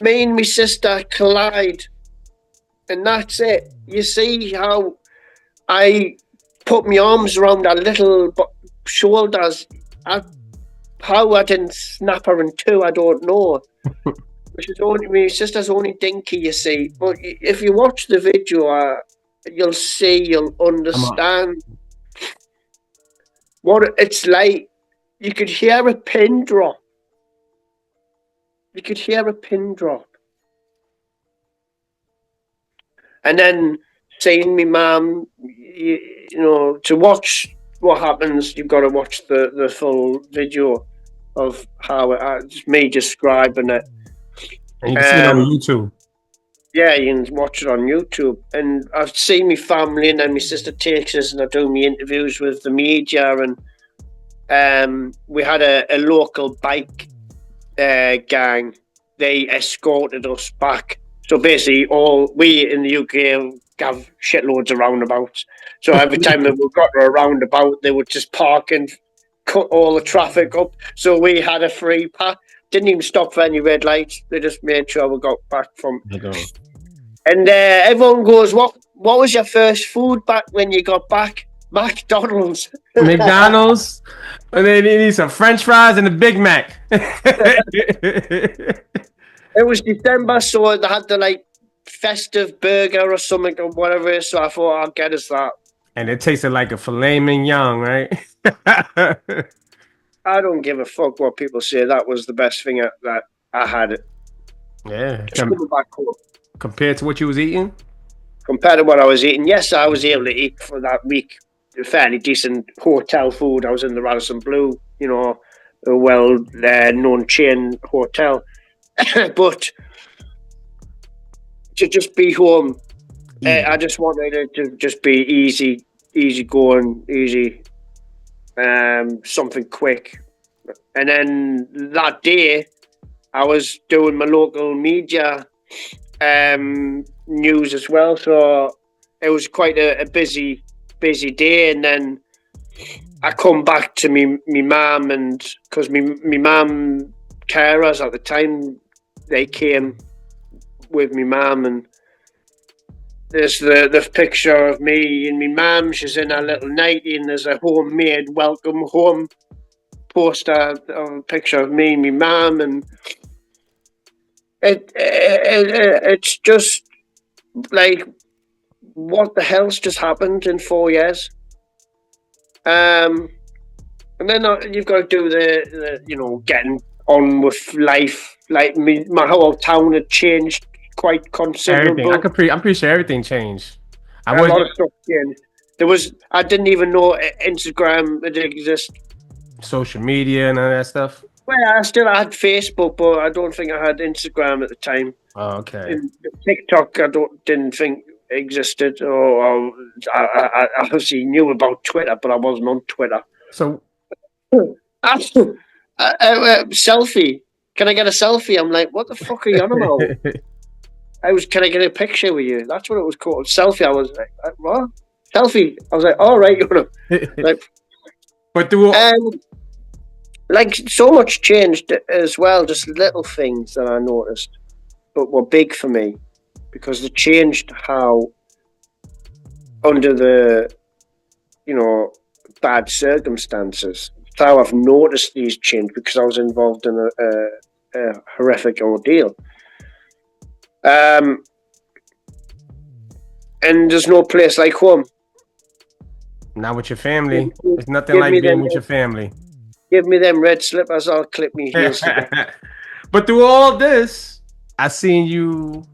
Me and my sister collide, and that's it. You see how I put my arms around her little shoulders. How I didn't snap her in two, I don't know. She's only, my sister's only dinky, you see. But if you watch the video, you'll see, you'll understand what it's like. You could hear a pin drop. You could hear a pin drop. And then seeing me mum, you know, to watch what happens, you've got to watch the full video of how it's me describing it. And you can see it on YouTube. Yeah, you can watch it on YouTube. And I've seen my family, and then my sister takes us, and I do my interviews with the media. And we had a local bike gang. They escorted us back. So basically, we in the UK have shitloads of roundabouts. So every time that we got to a roundabout, they would just park and cut all the traffic up. So we had a free pass. Didn't even stop for any red lights. They just made sure we got back from. And everyone goes, "What was your first food back when you got back?" McDonald's. McDonald's, and then you need some French fries and a Big Mac. It was December, so they had the festive burger or something or whatever it is. So I thought I'll get us that. And it tasted like a filet mignon, right? I don't give a fuck what people say. That was the best thing that I had. Yeah. Just coming back home. Compared to what you was eating? Compared to what I was eating, yes, I was able to eat for that week fairly decent hotel food. I was in the Radisson Blu, you know, a well-known chain hotel. But to just be home, I just wanted it to just be easy going, easy, something quick. And then that day, I was doing my local media news as well, so it was quite a busy day. And then I come back to me mum, and because me mum carers at the time, they came with me mum, and there's the picture of me and me mum. She's in her little nightie, and there's a homemade welcome home poster, a picture of me and me mum, and it's just like, what the hell's just happened in 4 years? And then you've got to do the getting on with life. Like my whole town had changed quite considerable. Everything. I'm pretty sure everything changed. A lot of stuff changed. I didn't even know Instagram would exist. Social media and all that stuff. Well, I still had Facebook, but I don't think I had Instagram at the time. Oh, okay. And TikTok, didn't think existed, or I obviously knew about Twitter, but I wasn't on Twitter. So, selfie. Can I get a selfie? I'm like, what the fuck are you on about? Can I get a picture with you? That's what it was called. Selfie. I was like, what? Selfie. I was like, all right, like, but so much changed as well. Just little things that I noticed, but were big for me, because they changed how, under the, bad circumstances, how I've noticed these change, because I was involved in a horrific ordeal. And there's no place like home. Not with your family. There's nothing like being with your family. Give me them red slippers, I'll clip me heels together. But through all this, I seen you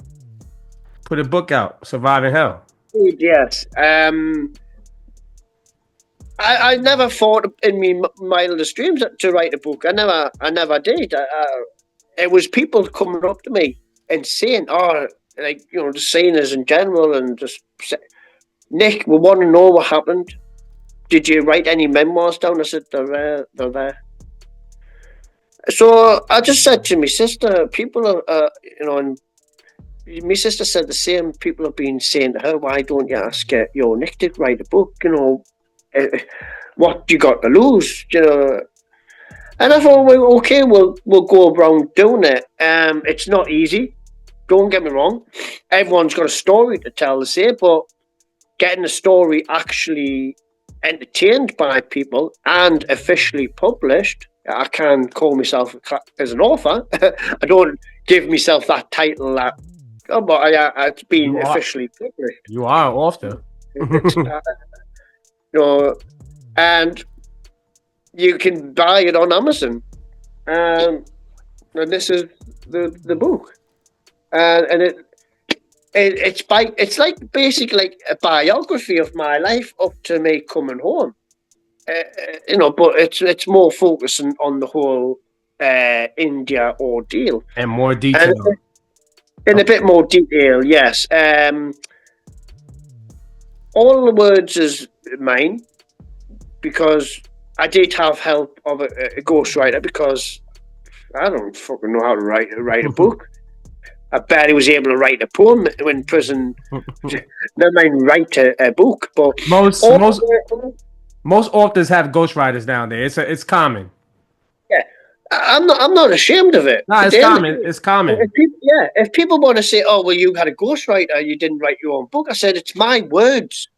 put a book out, Surviving Hell. Yes. I never thought in me mildest dreams to write a book. I never did. It was people coming up to me and saying, "Oh, like just saying us in general, and just say, Nick, we want to know what happened. Did you write any memoirs down?" I said, "They're there." So I just said to my sister, people are, and my sister said the same. People have been saying to her, "Why don't you ask Nick to write a book? What you got to lose?" And I thought, well, okay, we'll go around doing it. It's not easy. Don't get me wrong. Everyone's got a story to tell, but getting a story actually entertained by people and officially published, I can call myself as an author. I don't give myself that title but it's been officially published. You are an author. And you can buy it on Amazon. And this is the book. And it's like basically like a biography of my life up to me coming home. But it's more focusing on the whole India ordeal. And more detail. In a bit more detail, yes. All the words is mine because I did have help of a ghostwriter because I don't fucking know how to write a book. I barely was able to write a poem in prison. Never mind write a book. But most authors have ghostwriters nowadays. It's common. Yeah, I'm not ashamed of it. No, it's common. It's common. If people want to say, "Oh, well, you had a ghostwriter, you didn't write your own book," I said, "It's my words.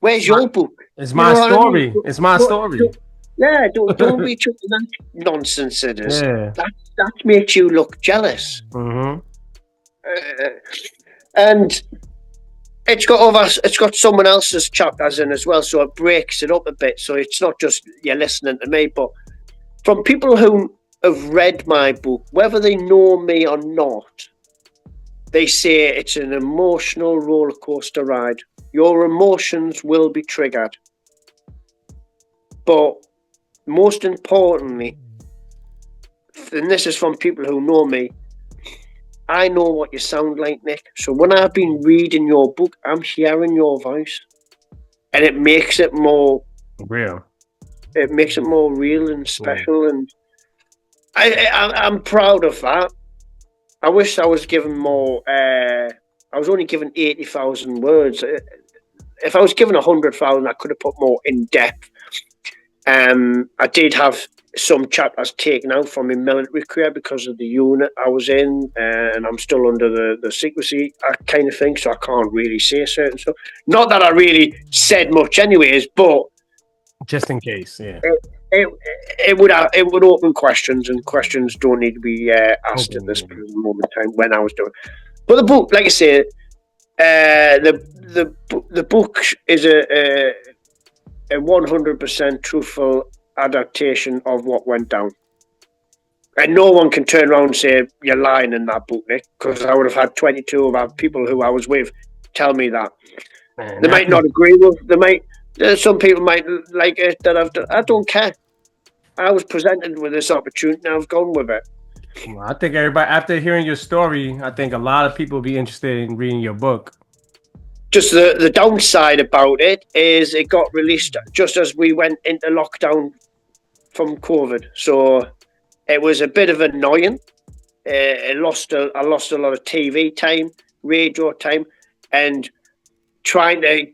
Where's your book? It's my story. I mean? It's my story." Don't be chucking that nonsense at us. Yeah. That makes you look jealous. Mm-hmm. And it's got someone else's chapters in as well, so it breaks it up a bit. So it's not just you're listening to me, but from people who have read my book, whether they know me or not, they say it's an emotional roller coaster ride. Your emotions will be triggered, but most importantly, and this is from people who know me, I know what you sound like, Nick. So when I've been reading your book, I'm hearing your voice, and it makes it more real. It makes it more real and special, and I'm proud of that. I wish I was given more. I was only given 80,000 words. If I was given 100,000, I could have put more in depth. I did have some chapters taken out from my military career because of the unit I was in, and I'm still under the secrecy act kind of thing, so I can't really say certain stuff. Not that I really said much, anyways, but just in case, yeah. It would open questions, and questions don't need to be asked at this moment in time when I was doing. But the book, like I say, the book is a 100% truthful adaptation of what went down. And no one can turn around and say, "You're lying in that book, Nick," because I would have had 22 of our people who I was with tell me that. Man, they might not agree with. Some people might like it that I don't care. I was presented with this opportunity and I've gone with it. Well, I think everybody, after hearing your story, I think a lot of people will be interested in reading your book. Just the downside about it is it got released just as we went into lockdown from COVID. So it was a bit of annoying. I lost a lot of TV time, radio time, and trying to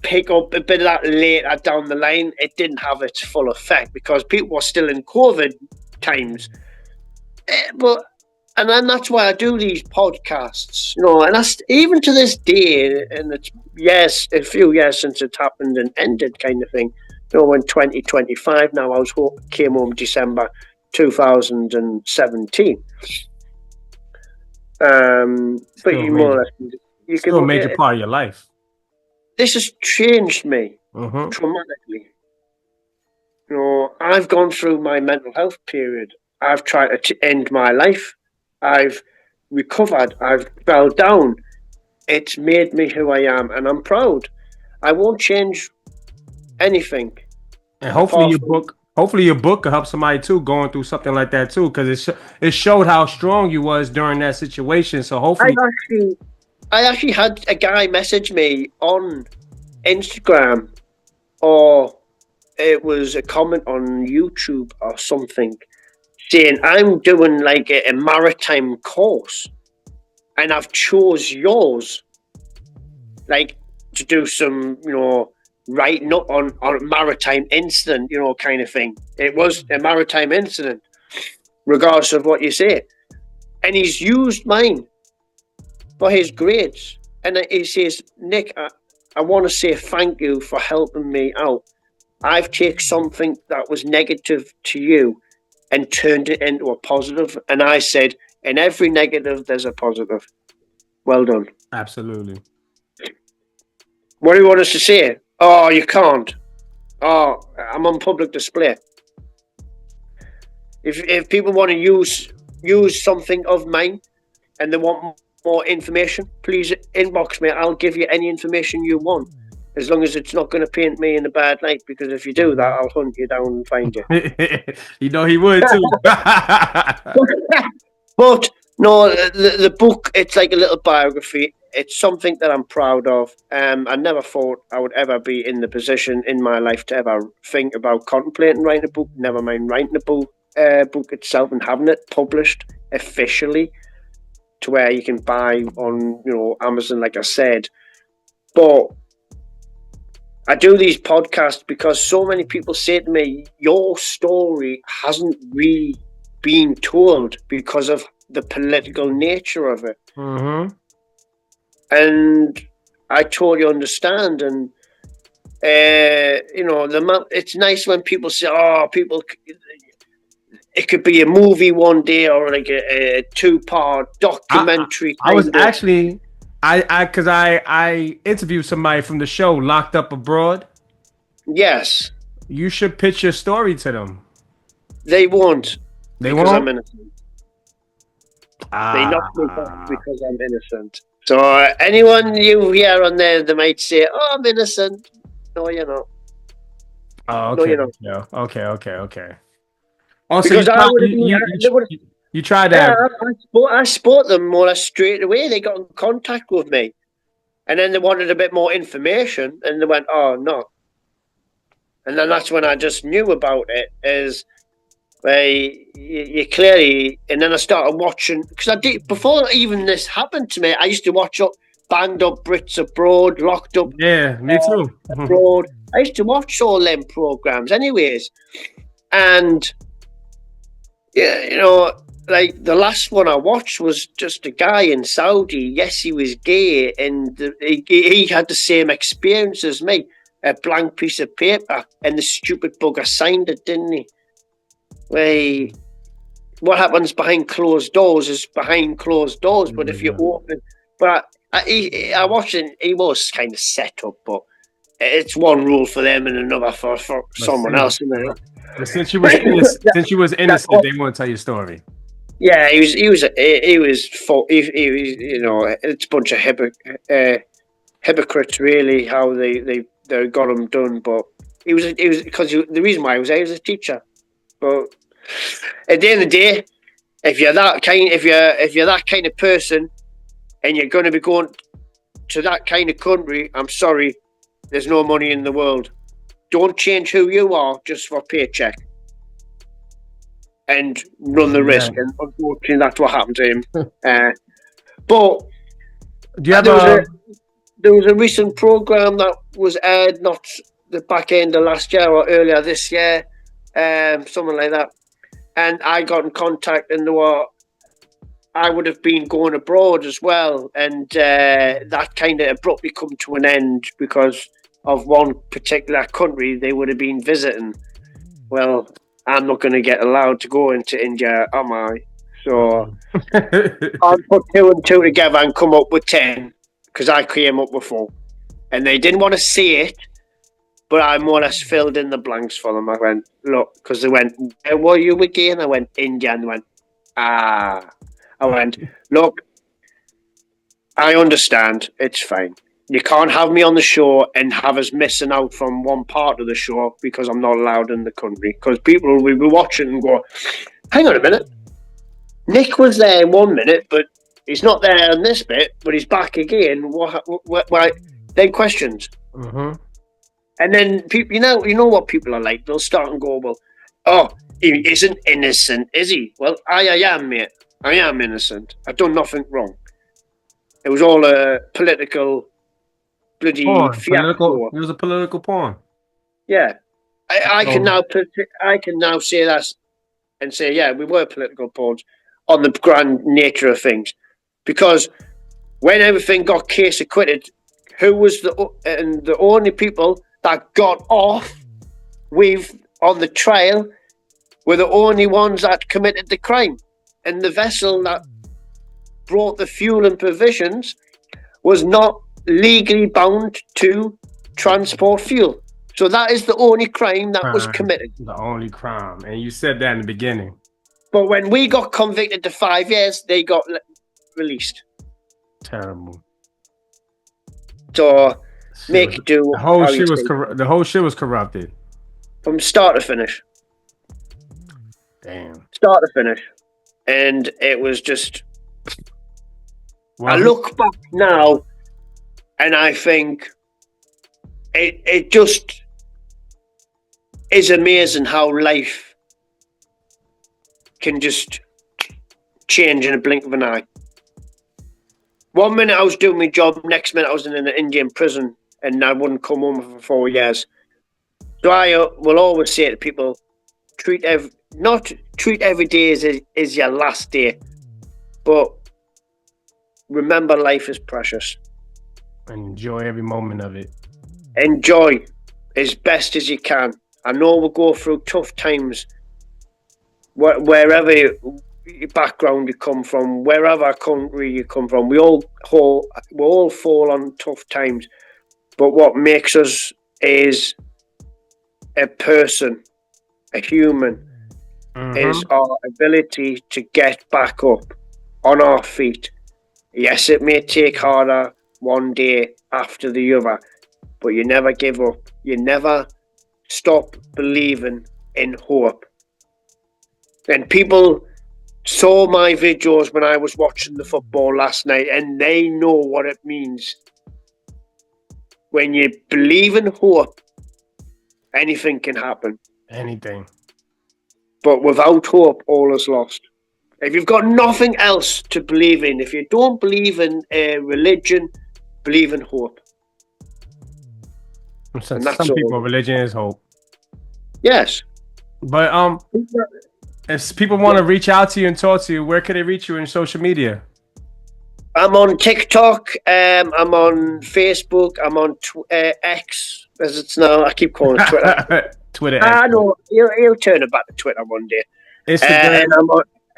pick up a bit of that later down the line, it didn't have its full effect because people were still in COVID times. And then that's why I do these podcasts, and even to this day, and it's a few years since it happened and ended kind of thing. In 2025 now, came home December 2017. But you more or less, you still a major part of your life. This has changed me dramatically. I've gone through my mental health period. I've tried to end my life. I've recovered. I've fell down. It's made me who I am, and I'm proud. I won't change anything And apart from hopefully your book could help somebody too going through something like that too, because it showed how strong you was during that situation. So I hopefully, actually I actually had a guy message me on Instagram, or it was a comment on YouTube or something, saying I'm doing like a maritime course, and I've chose yours, like to do some, writing up on a maritime incident, kind of thing. It was a maritime incident, regardless of what you say. And he's used mine for his grades. And he says, Nick, I want to say thank you for helping me out. I've taken something that was negative to you and turned it into a positive. And I said, in every negative, there's a positive. Well done. absolutely. What do you want us to say? Oh, you can't. Oh, I'm on public display. If people want to use something of mine and they want more information, please inbox me. I'll give you any information you want, as long as it's not going to paint me in a bad light. Because if you do that, I'll hunt you down and find you. You know he would too. But no, the book, it's like a little biography. It's something that I'm proud of. I never thought I would ever be in the position in my life to ever think about contemplating writing a book. Never mind writing a book itself and having it published officially to where you can buy on Amazon, like I said. But I do these podcasts because so many people say to me, your story hasn't really been told because of the political nature of it. Mm-hmm. And I totally understand. And it's nice when people say, "Oh, it could be a movie one day or like a two-part documentary." I was actually, because I interviewed somebody from the show Locked Up Abroad. Yes, You should pitch your story to them. they won't. They because won't. I'm innocent. They knocked me back because I'm innocent. So anyone you hear on there, they might say, "Oh, I'm innocent." No, you're not. Oh, No, okay. you're not. Yeah. Okay. Also, Because I would have been. They would have. you tried Yeah, that. I spot them more or less straight away. They got in contact with me, and then they wanted a bit more information, and they went, "Oh no." And then that's when I just knew about it. Is you clearly, and then I started watching because I did before even this happened to me. I used to watch up Banged Up Brits Abroad, Locked Up Yeah, me too. Abroad. I used to watch all them programs, anyways, and yeah, like the last one I watched was just a guy in Saudi. Yes, he was gay, and he had the same experience as me. A blank piece of paper, and the stupid bugger signed it, didn't he? What happens behind closed doors is behind closed doors. But if you open, but I watched it. He was kind of set up, but it's one rule for them and another for someone else. But since you was innocent, they won't tell your story. Yeah, he was, it's a bunch of hypocrites, really, how they got him done. But he was because the reason why he was a teacher. But at the end of the day, if you're that kind of person, and you're going to be going to that kind of country, I'm sorry, there's no money in the world. Don't change who you are just for a paycheck and run the risk. And unfortunately, that's what happened to him. But Do you have there was a recent program that was aired, not the back end of last year or earlier this year, something like that. And I got in contact, and I would have been going abroad as well, and that kind of abruptly come to an end because of one particular country they would have been visiting. Well, I'm not going to get allowed to go into India, am I? So I'll put 2 and 2 together and come up with 10 because I came up with 4, and they didn't want to see it. but I more or less filled in the blanks for them. I went, look, because they went, where were you again? I went, India, and they went, ah. I went, look, I understand. It's fine. You can't have me on the show and have us missing out from one part of the show because I'm not allowed in the country. Because people will be watching and go, hang on a minute. Nick was there in 1 minute, but he's not there in this bit, but he's back again. Why? Then questions. Mm-hmm. And then people, you know what people are like. They'll start and go, well, oh, he isn't innocent, is he? Well, I am, mate. I am innocent. I've done nothing wrong. It was all a political bloody fiasco. It was a political pawn. Yeah, I can now say that and say, yeah, we were political pawns on the grand nature of things, because when everything got case acquitted, who was the only people that got off with on the trial were the only ones that committed the crime, and the vessel that brought the fuel and provisions was not legally bound to transport fuel. So that is the only crime that was committed. The only crime. And you said that in the beginning. But when we got convicted to 5 years, they got released. Terrible. So make do. The whole shit was the whole shit was corrupted. From start to finish. Damn. Start to finish. And it was just... Well, I look back now and I think it just is amazing how life can just change in a blink of an eye. 1 minute I was doing my job, next minute I was in an Indian prison and I wouldn't come home for 4 years. So I will always say to people, treat every day as your last day, but remember life is precious. And enjoy every moment of it. Enjoy as best as you can. I know we'll go through tough times wherever your background you come from, wherever country you come from. We all fall on tough times. But what makes us is a person, a human, is our ability to get back up on our feet. Yes, it may take harder one day after the other, but you never give up. You never stop believing in hope. And people saw my videos when I was watching the football last night, and they know what it means. When you believe in hope, anything can happen. Anything. But without hope, all is lost. If you've got nothing else to believe in, if you don't believe in religion, believe in hope. Some people, religion is hope. Yes. But if people want to reach out to you and talk to you, where can they reach you in social media? I'm on TikTok. I'm on Facebook. I'm on X, as it's now. I keep calling it Twitter. Twitter. I know he'll turn it back to Twitter one day. Instagram.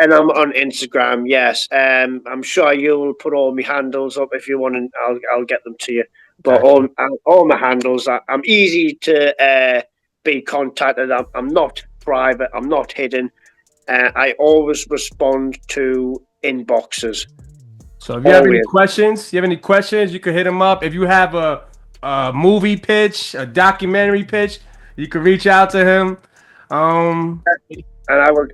And I'm on Instagram. Yes. I'm sure you'll put all my handles up if you want, and I'll get them to you. But all my handles, I'm easy to be contacted. I'm not private. I'm not hidden. I always respond to inboxes. So if you have any questions, you can hit him up. If you have a movie pitch, a documentary pitch, you can reach out to him. And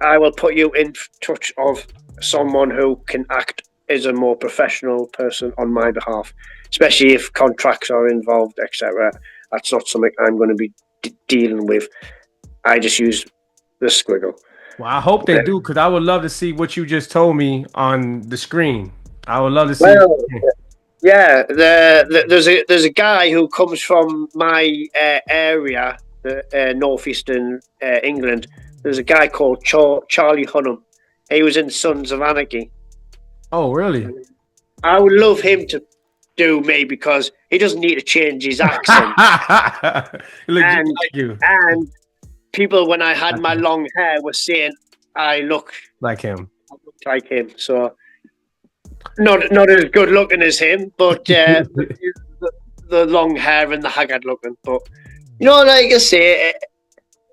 I will put you in touch of someone who can act as a more professional person on my behalf, especially if contracts are involved, etc. That's not something I'm going to be dealing with. I just use the squiggle. Well, I hope they do, because I would love to see what you just told me on the screen. I would love to see. Well, yeah, there's a guy who comes from my area, northeastern England. There's a guy called Charlie Hunnam. He was in Sons of Anarchy. Oh, really? I would love him to do me, because he doesn't need to change his accent. And people, when I had my long hair, were saying I look like him. I look like him. So not as good looking as him, but the long hair and the haggard looking. But Like I say,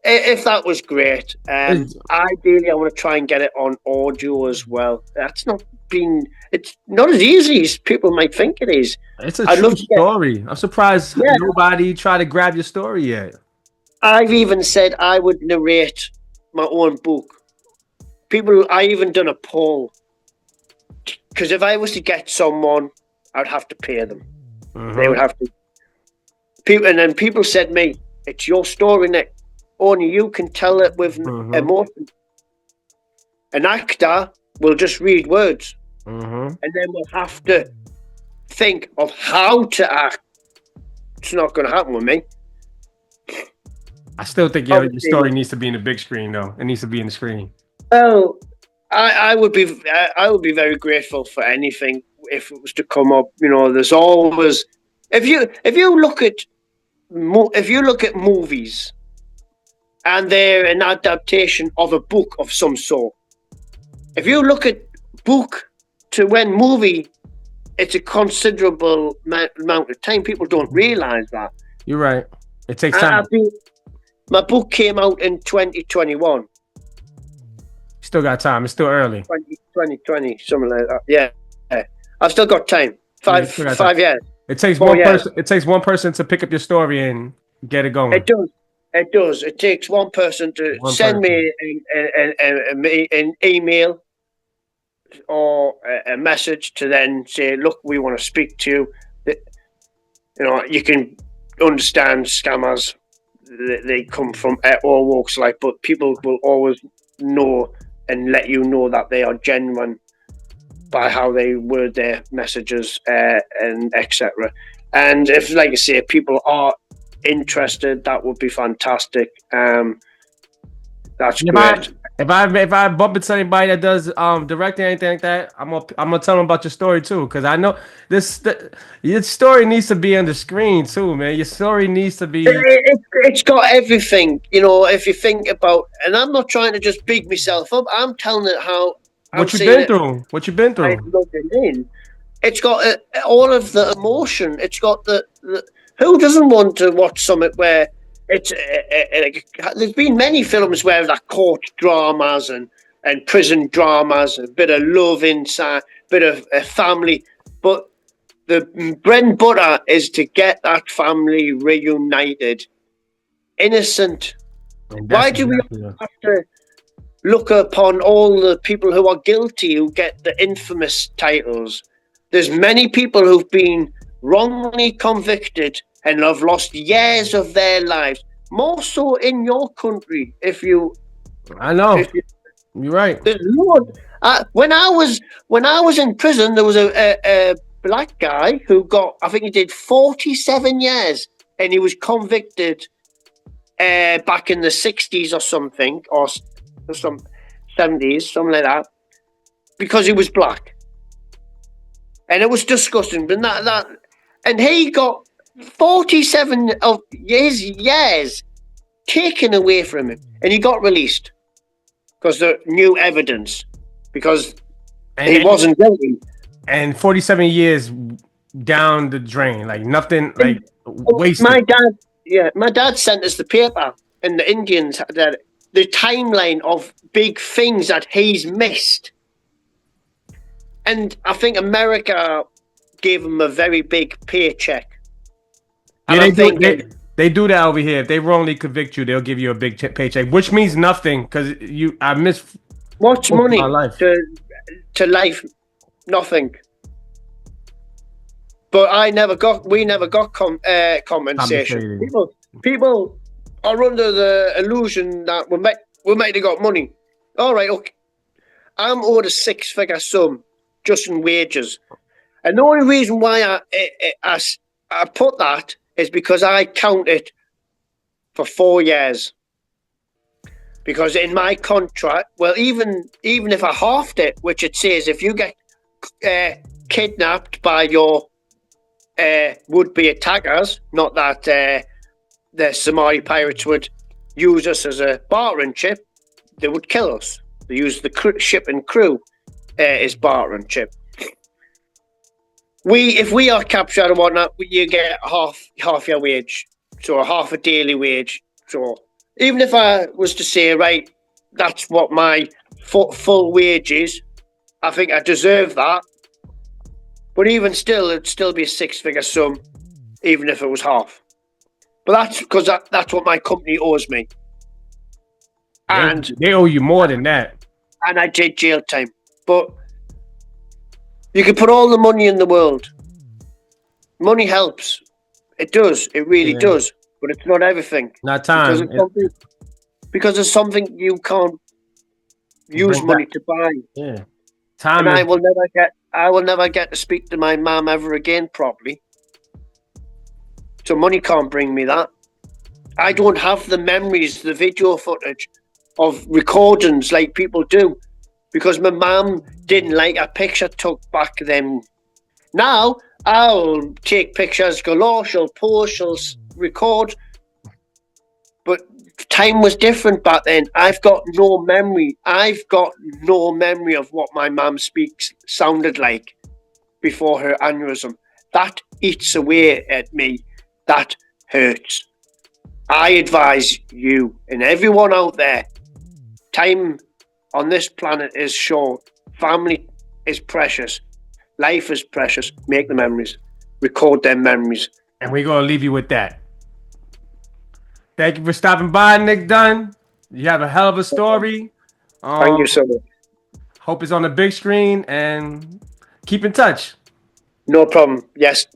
if that was great, It's, ideally I want to try and get it on audio as well. It's not as easy as people might think it is. it's a I'd true love to get, story. I'm surprised yeah. nobody tried to grab your story yet. I've even said I would narrate my own book. I even done a poll because if I was to get someone, I'd have to pay them. They would have to. And then people said to me, "It's your story, Nick. Only you can tell it with emotion. An actor will just read words, and then we'll have to think of how to act. It's not going to happen with me." I still think your Obviously, story needs to be in the big screen, though. It needs to be in the screen. well, I would be very grateful for anything if it was to come up. There's always if you look at movies and they're an adaptation of a book of some sort. If you look at book to when movie, it's a considerable amount of time. People don't realize that. You're right. It takes time. My book came out in 2021. Still got time. It's still early. 2020, something like that. Yeah. I've still got time. Five years. It takes 4 one years. person. It takes one person to pick up your story and get it going. It does. It takes one person to send me an email or a message to then say, "Look, we want to speak to you." You can understand scammers. They come from all walks of life, but people will always know and let you know that they are genuine by how they word their messages and etc. And if, like I say, people are interested, that would be fantastic. That's great. If I bump into anybody that does directing or anything like that, I'm gonna tell them about your story too, because I know your story needs to be on the screen too, man. Your story needs to be. It's got everything, if you think about. And I'm not trying to just big myself up. I'm telling it how. What you've been through. What you've been through. It's got all of the emotion. It's got the who doesn't want to watch something where it's there's been many films where that court dramas and prison dramas, a bit of love inside, a bit of a family, but the bread and butter is to get that family reunited, innocent. Why do we have to look upon all the people who are guilty who get the infamous titles? There's many people who've been wrongly convicted and have lost years of their lives, more so in your country. I know. You're right. When I was in prison, there was a black guy who got, I think he did 47 years, and he was convicted back in the 60s or something, or some 70s, something like that, because he was black. And it was disgusting. But and he got 47 of his years taken away from him, and he got released because there new evidence, because he wasn't guilty. And 47 years down the drain, like nothing, like wasted. My dad sent us the paper, and the Indians had the timeline of big things that he's missed. And I think America gave him a very big paycheck. Yeah, they do that over here. If they wrongly convict you, they'll give you a big paycheck, which means nothing because I miss much money to life, nothing. But we never got compensation. People are under the illusion that we might have got money. All right, okay. I'm owed a 6-figure sum just in wages, and the only reason why I put that is because I count it for 4 years. Because in my contract, well, even if I halved it, which it says if you get kidnapped by your would-be attackers, not that the Somali pirates would use us as a bartering chip, they would kill us. They use the ship and crew as bartering chip. If we are captured and whatnot, you get half your wage. So half a daily wage. So even if I was to say, right, that's what my full wage is, I think I deserve that. But even still, it'd still be a six-figure sum, even if it was half. But that's because that's what my company owes me. And they owe you more than that. And I did jail time. But you can put all the money in the world. Money helps. It does. It really does. But it's not everything. Not time. Because it's something you can't use money to buy. Yeah. Time. And I will never get to speak to my mom ever again properly. So money can't bring me that. I don't have the memories, the video footage of recordings like people do, because my mum didn't like a picture took back then. Now I'll take pictures galore, she'll post, she'll record, but time was different back then. I've got no memory. I've got no memory of what my mum sounded like before her aneurysm. That eats away at me. That hurts. I advise you and everyone out there, time on this planet is short. Family is precious. Life is precious. Make the memories. Record them memories. And we're going to leave you with that. Thank you for stopping by, Nick Dunn. You have a hell of a story. Thank you so much. Hope it's on the big screen, and keep in touch. No problem. Yes.